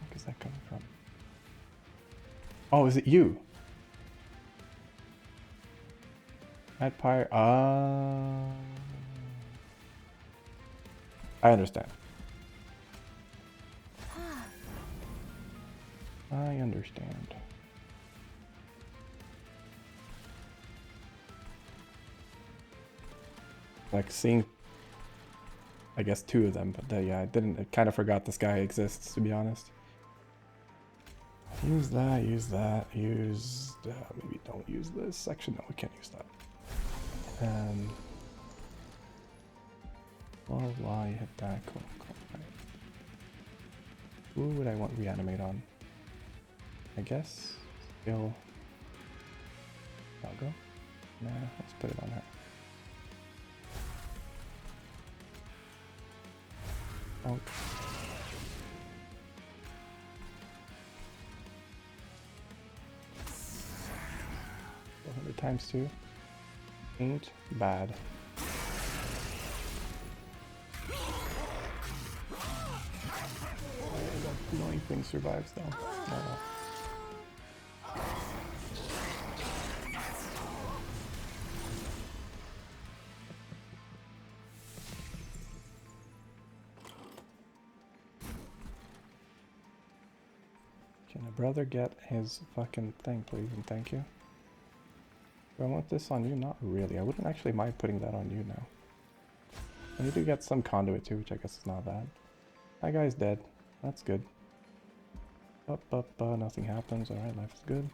Where is that coming from? Oh, is it you? At Pyre. I understand. I understand. Like seeing, I guess 2 of them, but yeah, I kind of forgot this guy exists, to be honest. Use that, use, maybe don't use this section. No, we can't use that. Blah blah, you hit that, cool. Right. Who would I want reanimate on? I guess skill. I'll go. Nah, let's put it on her. Oh. 400 times 2. Ain't bad. The annoying thing survives though. No. Can a brother get his fucking thing, please, and thank you? Do I want this on you? Not really. I wouldn't actually mind putting that on you now. I need to get some conduit too, which I guess is not bad. That guy's dead. That's good. Nothing happens. Alright, life is good.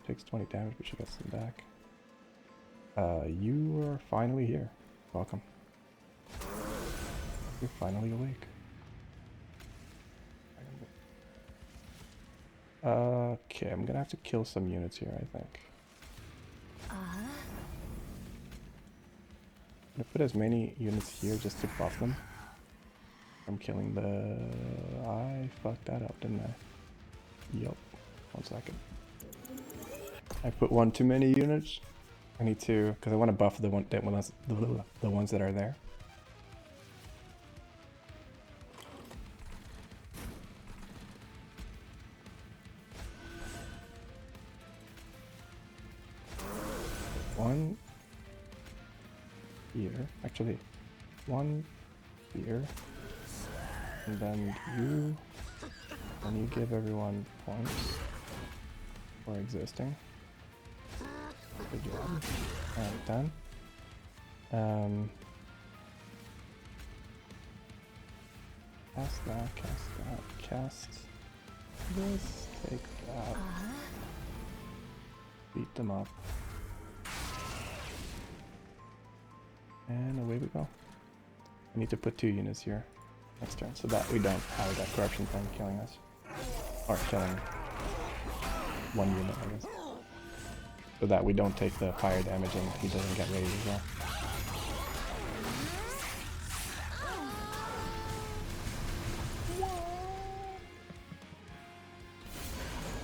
Takes 20 damage, but she gets some back. You are finally here. Welcome. You're finally awake. Okay, I'm gonna have to kill some units here, I think. I'm gonna put as many units here just to buff them. I'm killing the... I fucked that up, didn't I? Yup. 1 second. I put one too many units. I need to, because I want to buff the ones that are there. One here, actually, one here, and then you give everyone points for existing. Good job. Alright, done. Cast that, cast this, take that. Beat them up. And away we go. I need to put 2 units here next turn so that we don't have that corruption thing killing us. Or killing 1 unit, I guess. So that we don't take the fire damage and he doesn't get raised as well.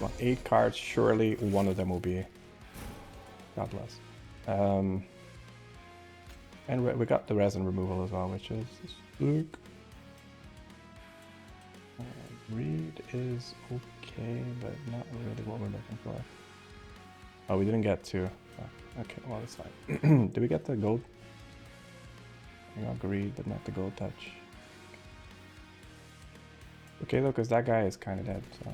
Well, 8 cards, surely one of them will be. God bless. And we got the resin removal as well, which is sick. Greed is okay, but not really what we're looking for. Oh, we didn't get to. Oh, okay, well, that's fine. Did we get the gold? We got greed, but not the gold touch. Okay, though, because that guy is kind of dead, so.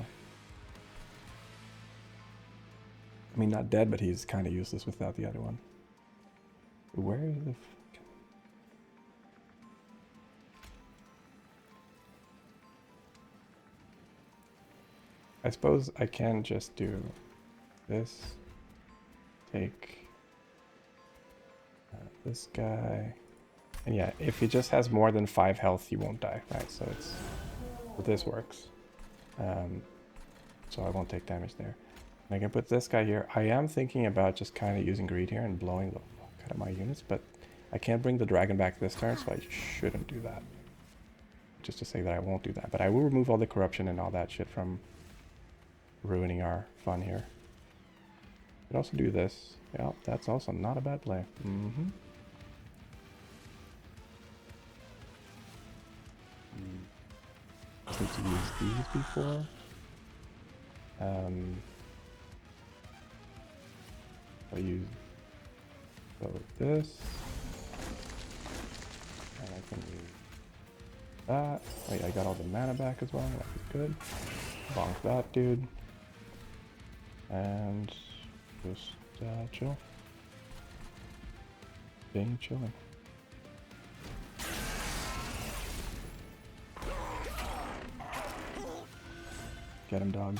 I mean, not dead, but he's kind of useless without the other one. Where is the... I suppose I can just do this. Take this guy. And yeah, if he just has more than 5 health, he won't die, right? So it's... But this works. So I won't take damage there. And I can put this guy here. I am thinking about just kind of using greed here and blowing the fuck out of my units, but I can't bring the dragon back this turn, so I shouldn't do that. Just to say that I won't do that. But I will remove all the corruption and all that shit from ruining our fun here. I could also do this. Yeah, that's also not a bad play. I need to use these before. I'll use this. And I can use that. Wait, I got all the mana back as well. That is good. Bonk that dude. And just chill. Being chilling. Get him, dog.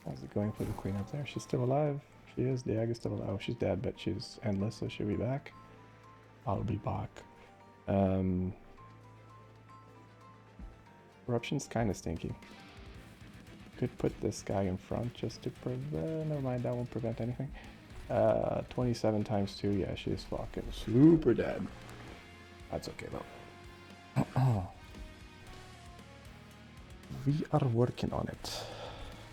How's it going for the queen up there? She's still alive. She is. The egg is still alive. Oh, she's dead, but she's endless, so she'll be back. I'll be back. Corruption's kind of stinky. Could put this guy in front just to prevent. Never mind, that won't prevent anything. 27 times 2. Yeah, she's fucking super dead. That's okay though. We are working on it.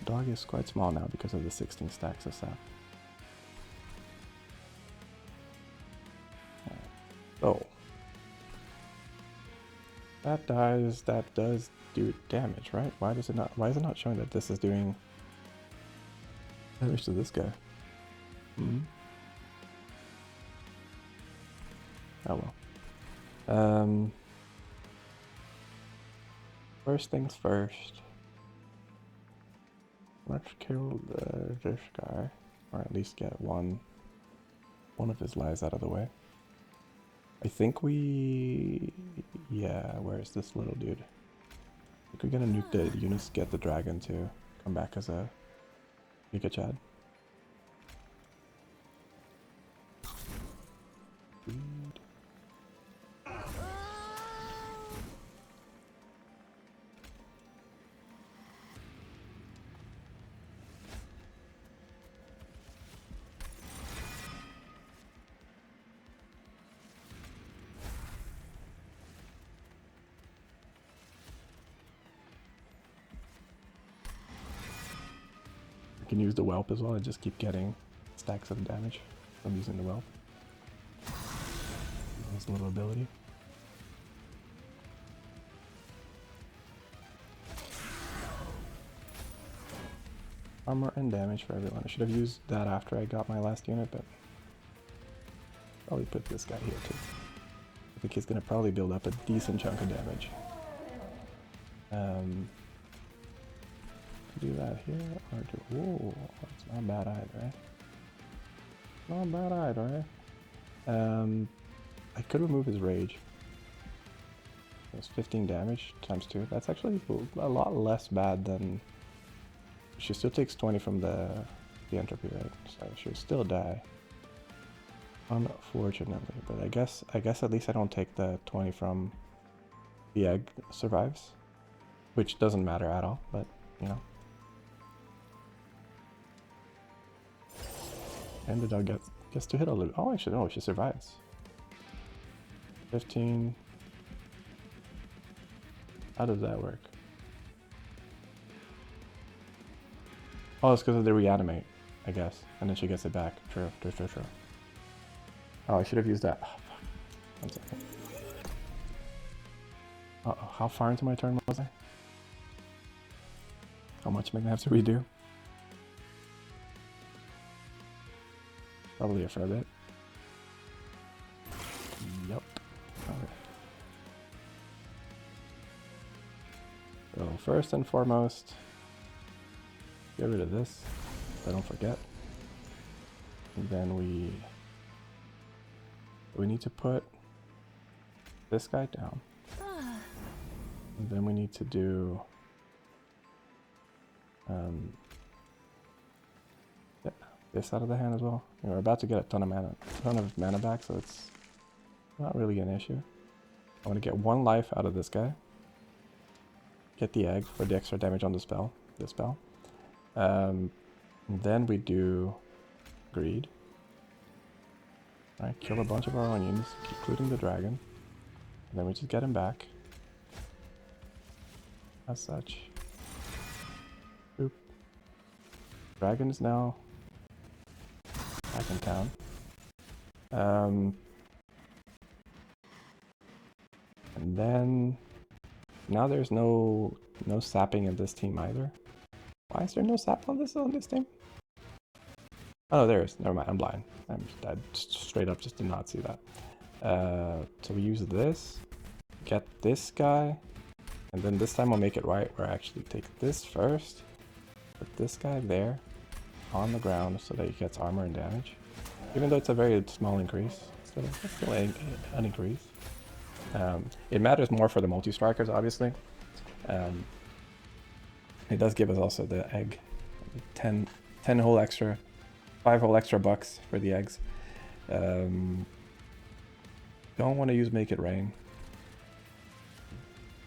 Dog is quite small now because of the 16 stacks of sap. So that dies. That does do damage, right? Why does it not? Why is it not showing that this is doing damage to this guy? Hmm. Oh well. First things first. Let's kill this guy, or at least get one of his lives out of the way. I think we... Yeah, where's this little dude? I think we're gonna nuke the Eunice, get the dragon to come back as a Giga Chad. You can use the whelp as well and just keep getting stacks of damage from using the whelp. His little ability. Armor and damage for everyone. I should have used that after I got my last unit, but probably put this guy here too. I think he's gonna probably build up a decent chunk of damage. Do that here or do... Whoa, that's not bad either, eh? Not bad either, eh? I could remove his rage. It's 15 damage times 2. That's actually a lot less bad than... She still takes 20 from the entropy, right? So she'll still die. Unfortunately, but I guess at least I don't take the 20 from the egg survives, which doesn't matter at all, but you know. And the dog gets to hit a little. Oh, actually, no, she survives. 15. How does that work? Oh, it's because of the reanimate, I guess. And then she gets it back. True. Oh, I should have used that. Oh, fuck. 1 second. Uh-oh, how far into my turn was I? How much am I gonna have to redo? Probably a fair bit. Yep. Okay. So first and foremost, get rid of this, so I don't forget. And then we need to put this guy down. And then we need to do yeah, this out of the hand as well. You know, we're about to get a ton of mana back, so it's not really an issue. I want to get 1 life out of this guy. Get the egg for the extra damage on the spell. Then we do greed. Alright, kill a bunch of our onions, including the dragon. And then we just get him back. As such. Boop. Dragon is now back in town. And then now there's no sapping in this team either. Why is there no sap on this team? Oh, there is. Never mind. I'm blind. I straight up just did not see that. So we use this, get this guy, and then this time I'll make it right where I actually take this first, put this guy there on the ground so that he gets armor and damage. Even though it's a very small increase, it's still an increase. It matters more for the multi-strikers, obviously. It does give us also the egg. 10 whole extra, 5 whole extra bucks for the eggs. Don't want to use Make It Rain.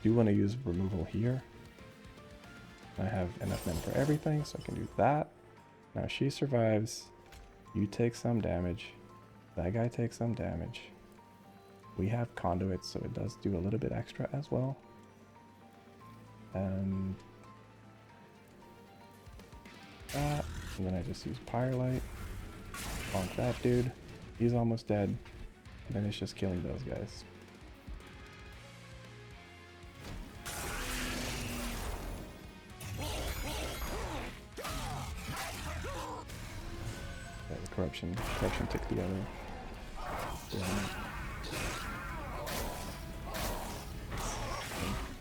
Do want to use removal here. I have enough men for everything, so I can do that. Now she survives. You take some damage. That guy takes some damage. We have conduits, so it does do a little bit extra as well. And that. And then I just use Pyrelight. Bonk that dude. He's almost dead. And then it's just killing those guys. Yeah, the corruption took the other. Yeah.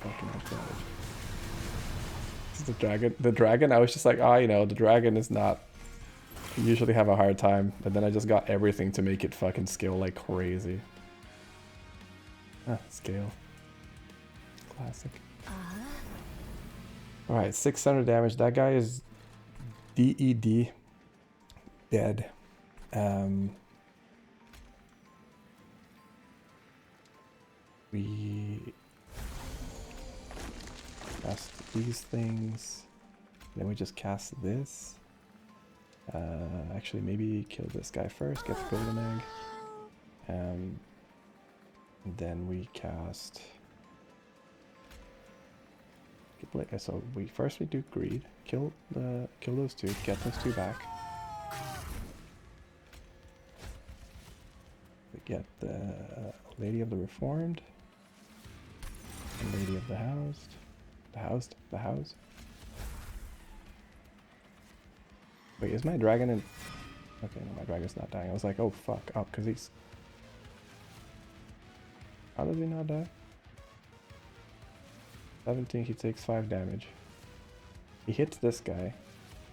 Fucking damage. This is the dragon. The dragon, I was just like, you know, the dragon is not. I usually have a hard time, but then I just got everything to make it fucking scale like crazy. Scale. Classic. Alright, 600 damage. That guy is DED. Dead. We cast these things. Then we just cast this. Actually, maybe kill this guy first, get the golden egg. And then we cast. So we do greed, kill those two, get those two back. We get the Lady of the Reformed, and Lady of the Housed, the house. Wait, is my dragon in? Okay, no, my dragon's not dying. I was like, oh fuck, because he's. How does he not die? 17, he takes 5 damage. He hits this guy.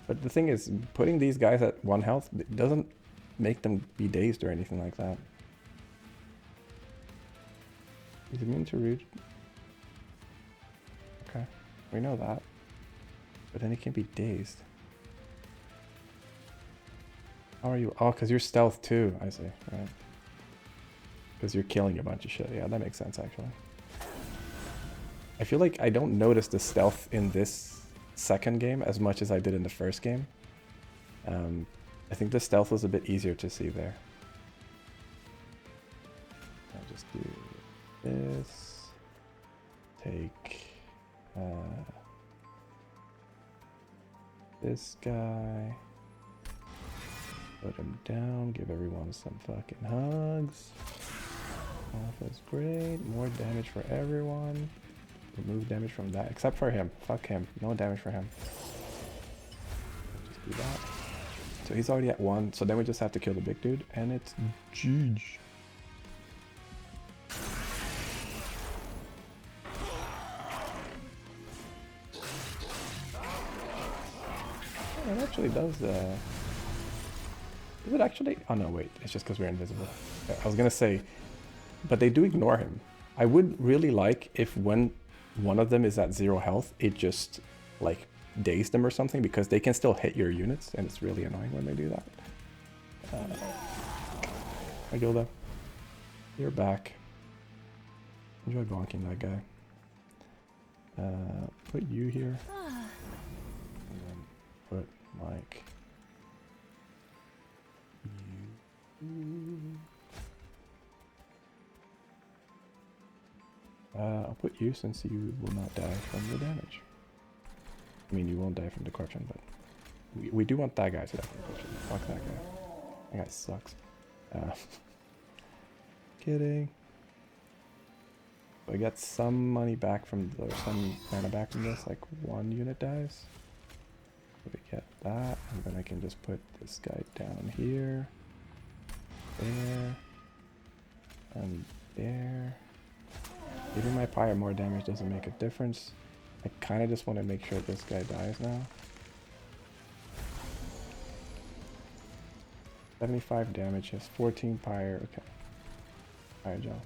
But the thing is, putting these guys at 1 health doesn't make them be dazed or anything like that. He's immune to root. Okay, we know that. But then he can't be dazed. How are you? Oh, because you're stealth too. I see, right. Because you're killing a bunch of shit. Yeah, that makes sense actually. I feel like I don't notice the stealth in this second game as much as I did in the first game. I think the stealth was a bit easier to see there. I'll just do this. Take this guy. Put him down. Give everyone some fucking hugs. Alpha's great. More damage for everyone. Remove damage from that, except for him. Fuck him. No damage for him. Just do that. So he's already at 1. So then we just have to kill the big dude, and it's GG. Oh, it actually does. Is it actually? Oh no, wait. It's just because we're invisible. I was gonna say, but they do ignore him. I would really like if when one of them is at 0 health, it just like dazed them or something, because they can still hit your units, and it's really annoying when they do that. Hi Gilda. You're back. Enjoy bonking that guy. Put you here. And then put Mike. You. I'll put you since you will not die from the damage. I mean, you won't die from the corruption, but we do want that guy to die from the corruption. Fuck that guy. That guy sucks. Kidding. So I get some money back from, or some mana back from this, like 1 unit dies. So we get that, and then I can just put this guy down here, there, and there. Giving my pyre more damage doesn't make a difference. I kind of just want to make sure this guy dies now. 75 damage, has 14 pyre. Okay. Alright, Joe.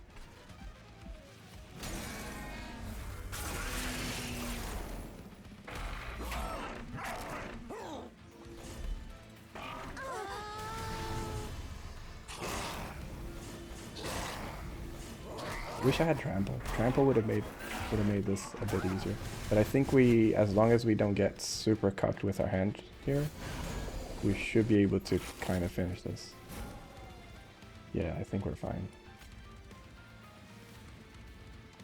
Wish I had trample. Trample would have made this a bit easier. But I think we, as long as we don't get super cucked with our hand here, we should be able to kind of finish this. Yeah, I think we're fine.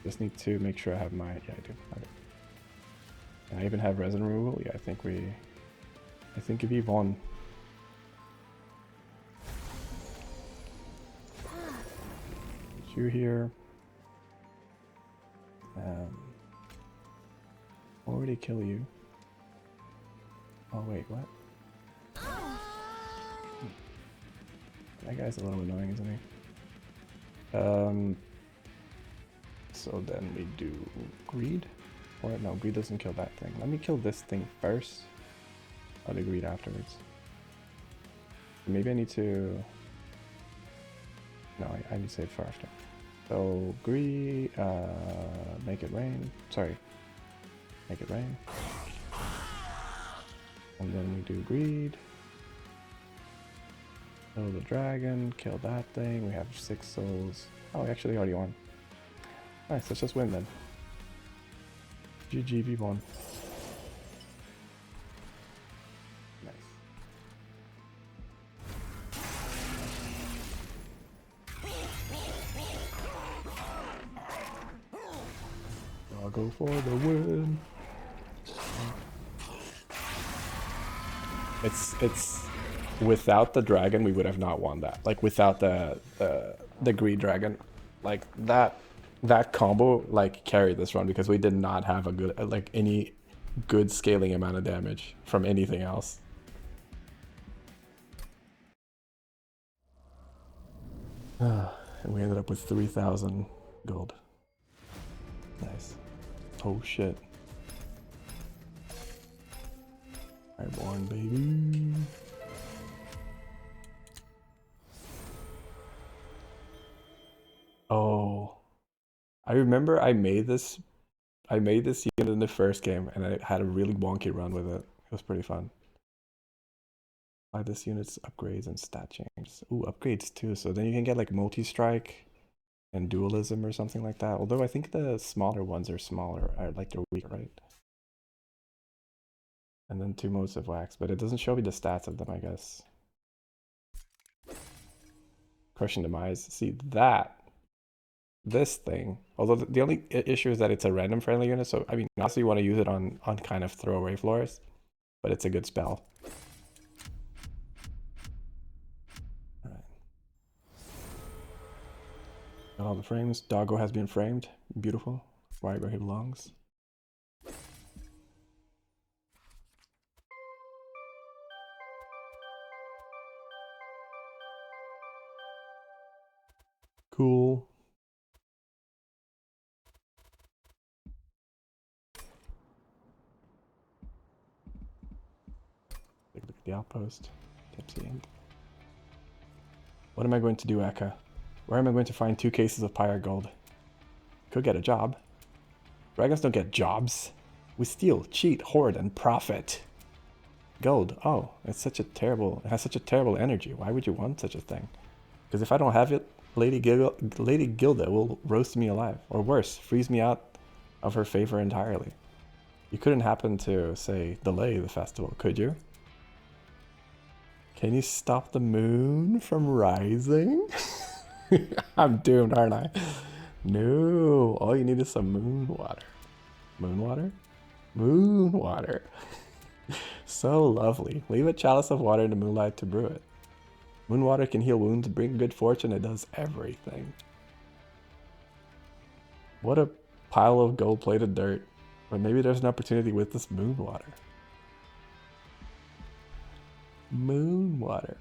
Just need to make sure I have my, yeah, I do. Okay. And I even have resin removal. Yeah, I think we won. You here. Already kill you. Oh wait, what? That guy's a little annoying, isn't he? So then we do greed, or no, greed doesn't kill that thing. Let me kill this thing first. I'll do greed afterwards. Maybe I need to. No, I need to save for after. So greed, make it rain. Sorry, make it rain. And then we do greed. Kill the dragon, kill that thing. We have 6 souls. Oh, we actually already won. Nice, let's just win then. GG, we won. Nice. I'll go for the win. It's without the dragon we would have not won that. Like without the greed dragon, like that combo like carried this run because we did not have a good like any good scaling amount of damage from anything else. And we ended up with 3,000 gold. Nice. Oh shit. Highborn, baby. Oh, I remember I made this unit in the first game and I had a really wonky run with it. It was pretty fun. Buy this unit's upgrades and stat changes. Ooh, upgrades too. So then you can get like multi-strike and dualism or something like that. Although I think the smaller ones are smaller, like they're weaker, right? And then 2 modes of wax, but it doesn't show me the stats of them, I guess. Crushing Demise. See that? This thing. Although the only issue is that it's a random friendly unit, so I mean, honestly, you want to use it on kind of throwaway floors, but it's a good spell. All right. Got all the frames. Doggo has been framed. Beautiful. Right where he belongs. Cool. Take a look at the outpost. Tipsy Ink. What am I going to do, Eka? Where am I going to find 2 cases of Pyre Gold? Could get a job. Dragons don't get jobs. We steal, cheat, hoard, and profit. Gold. Oh, it has such a terrible energy. Why would you want such a thing? Because if I don't have it, Lady Gilda will roast me alive. Or worse, freeze me out of her favor entirely. You couldn't happen to, say, delay the festival, could you? Can you stop the moon from rising? I'm doomed, aren't I? No, all you need is some moon water. Moon water? Moon water. So lovely. Leave a chalice of water in the moonlight to brew it. Moon water can heal wounds, bring good fortune, it does everything. What a pile of gold-plated dirt. But maybe there's an opportunity with this moon water. Moon water.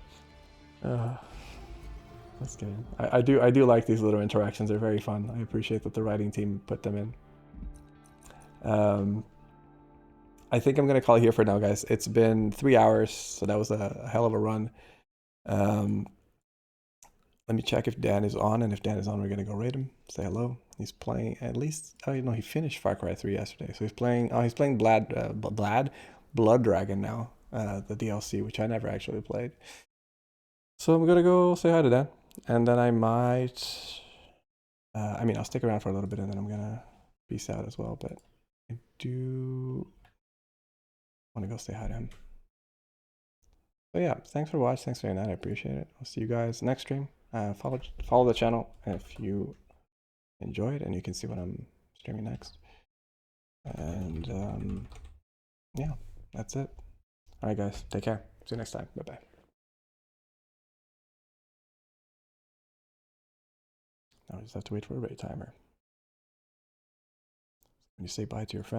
That's good. I do like these little interactions. They're very fun. I appreciate that the writing team put them in. I think I'm gonna call it here for now, guys. It's been 3 hours, so that was a hell of a run. Let me check if Dan is on, and if Dan is on, we're gonna go raid him. Say hello. He's playing at least. Oh, you know, he finished Far Cry 3 yesterday, so he's playing. Oh, he's playing Blood Dragon now, the DLC, which I never actually played. So I'm gonna go say hi to Dan, and then I might I mean, I'll stick around for a little bit and then I'm gonna peace out as well. But I do want to go say hi to him. So yeah, thanks for watching. Thanks for doing that. I appreciate it. I'll see you guys next stream. Follow the channel if you enjoyed, and you can see what I'm streaming next. And yeah, that's it. All right, guys, take care. See you next time. Bye bye. Now I just have to wait for a rate timer. When you say bye to your friend.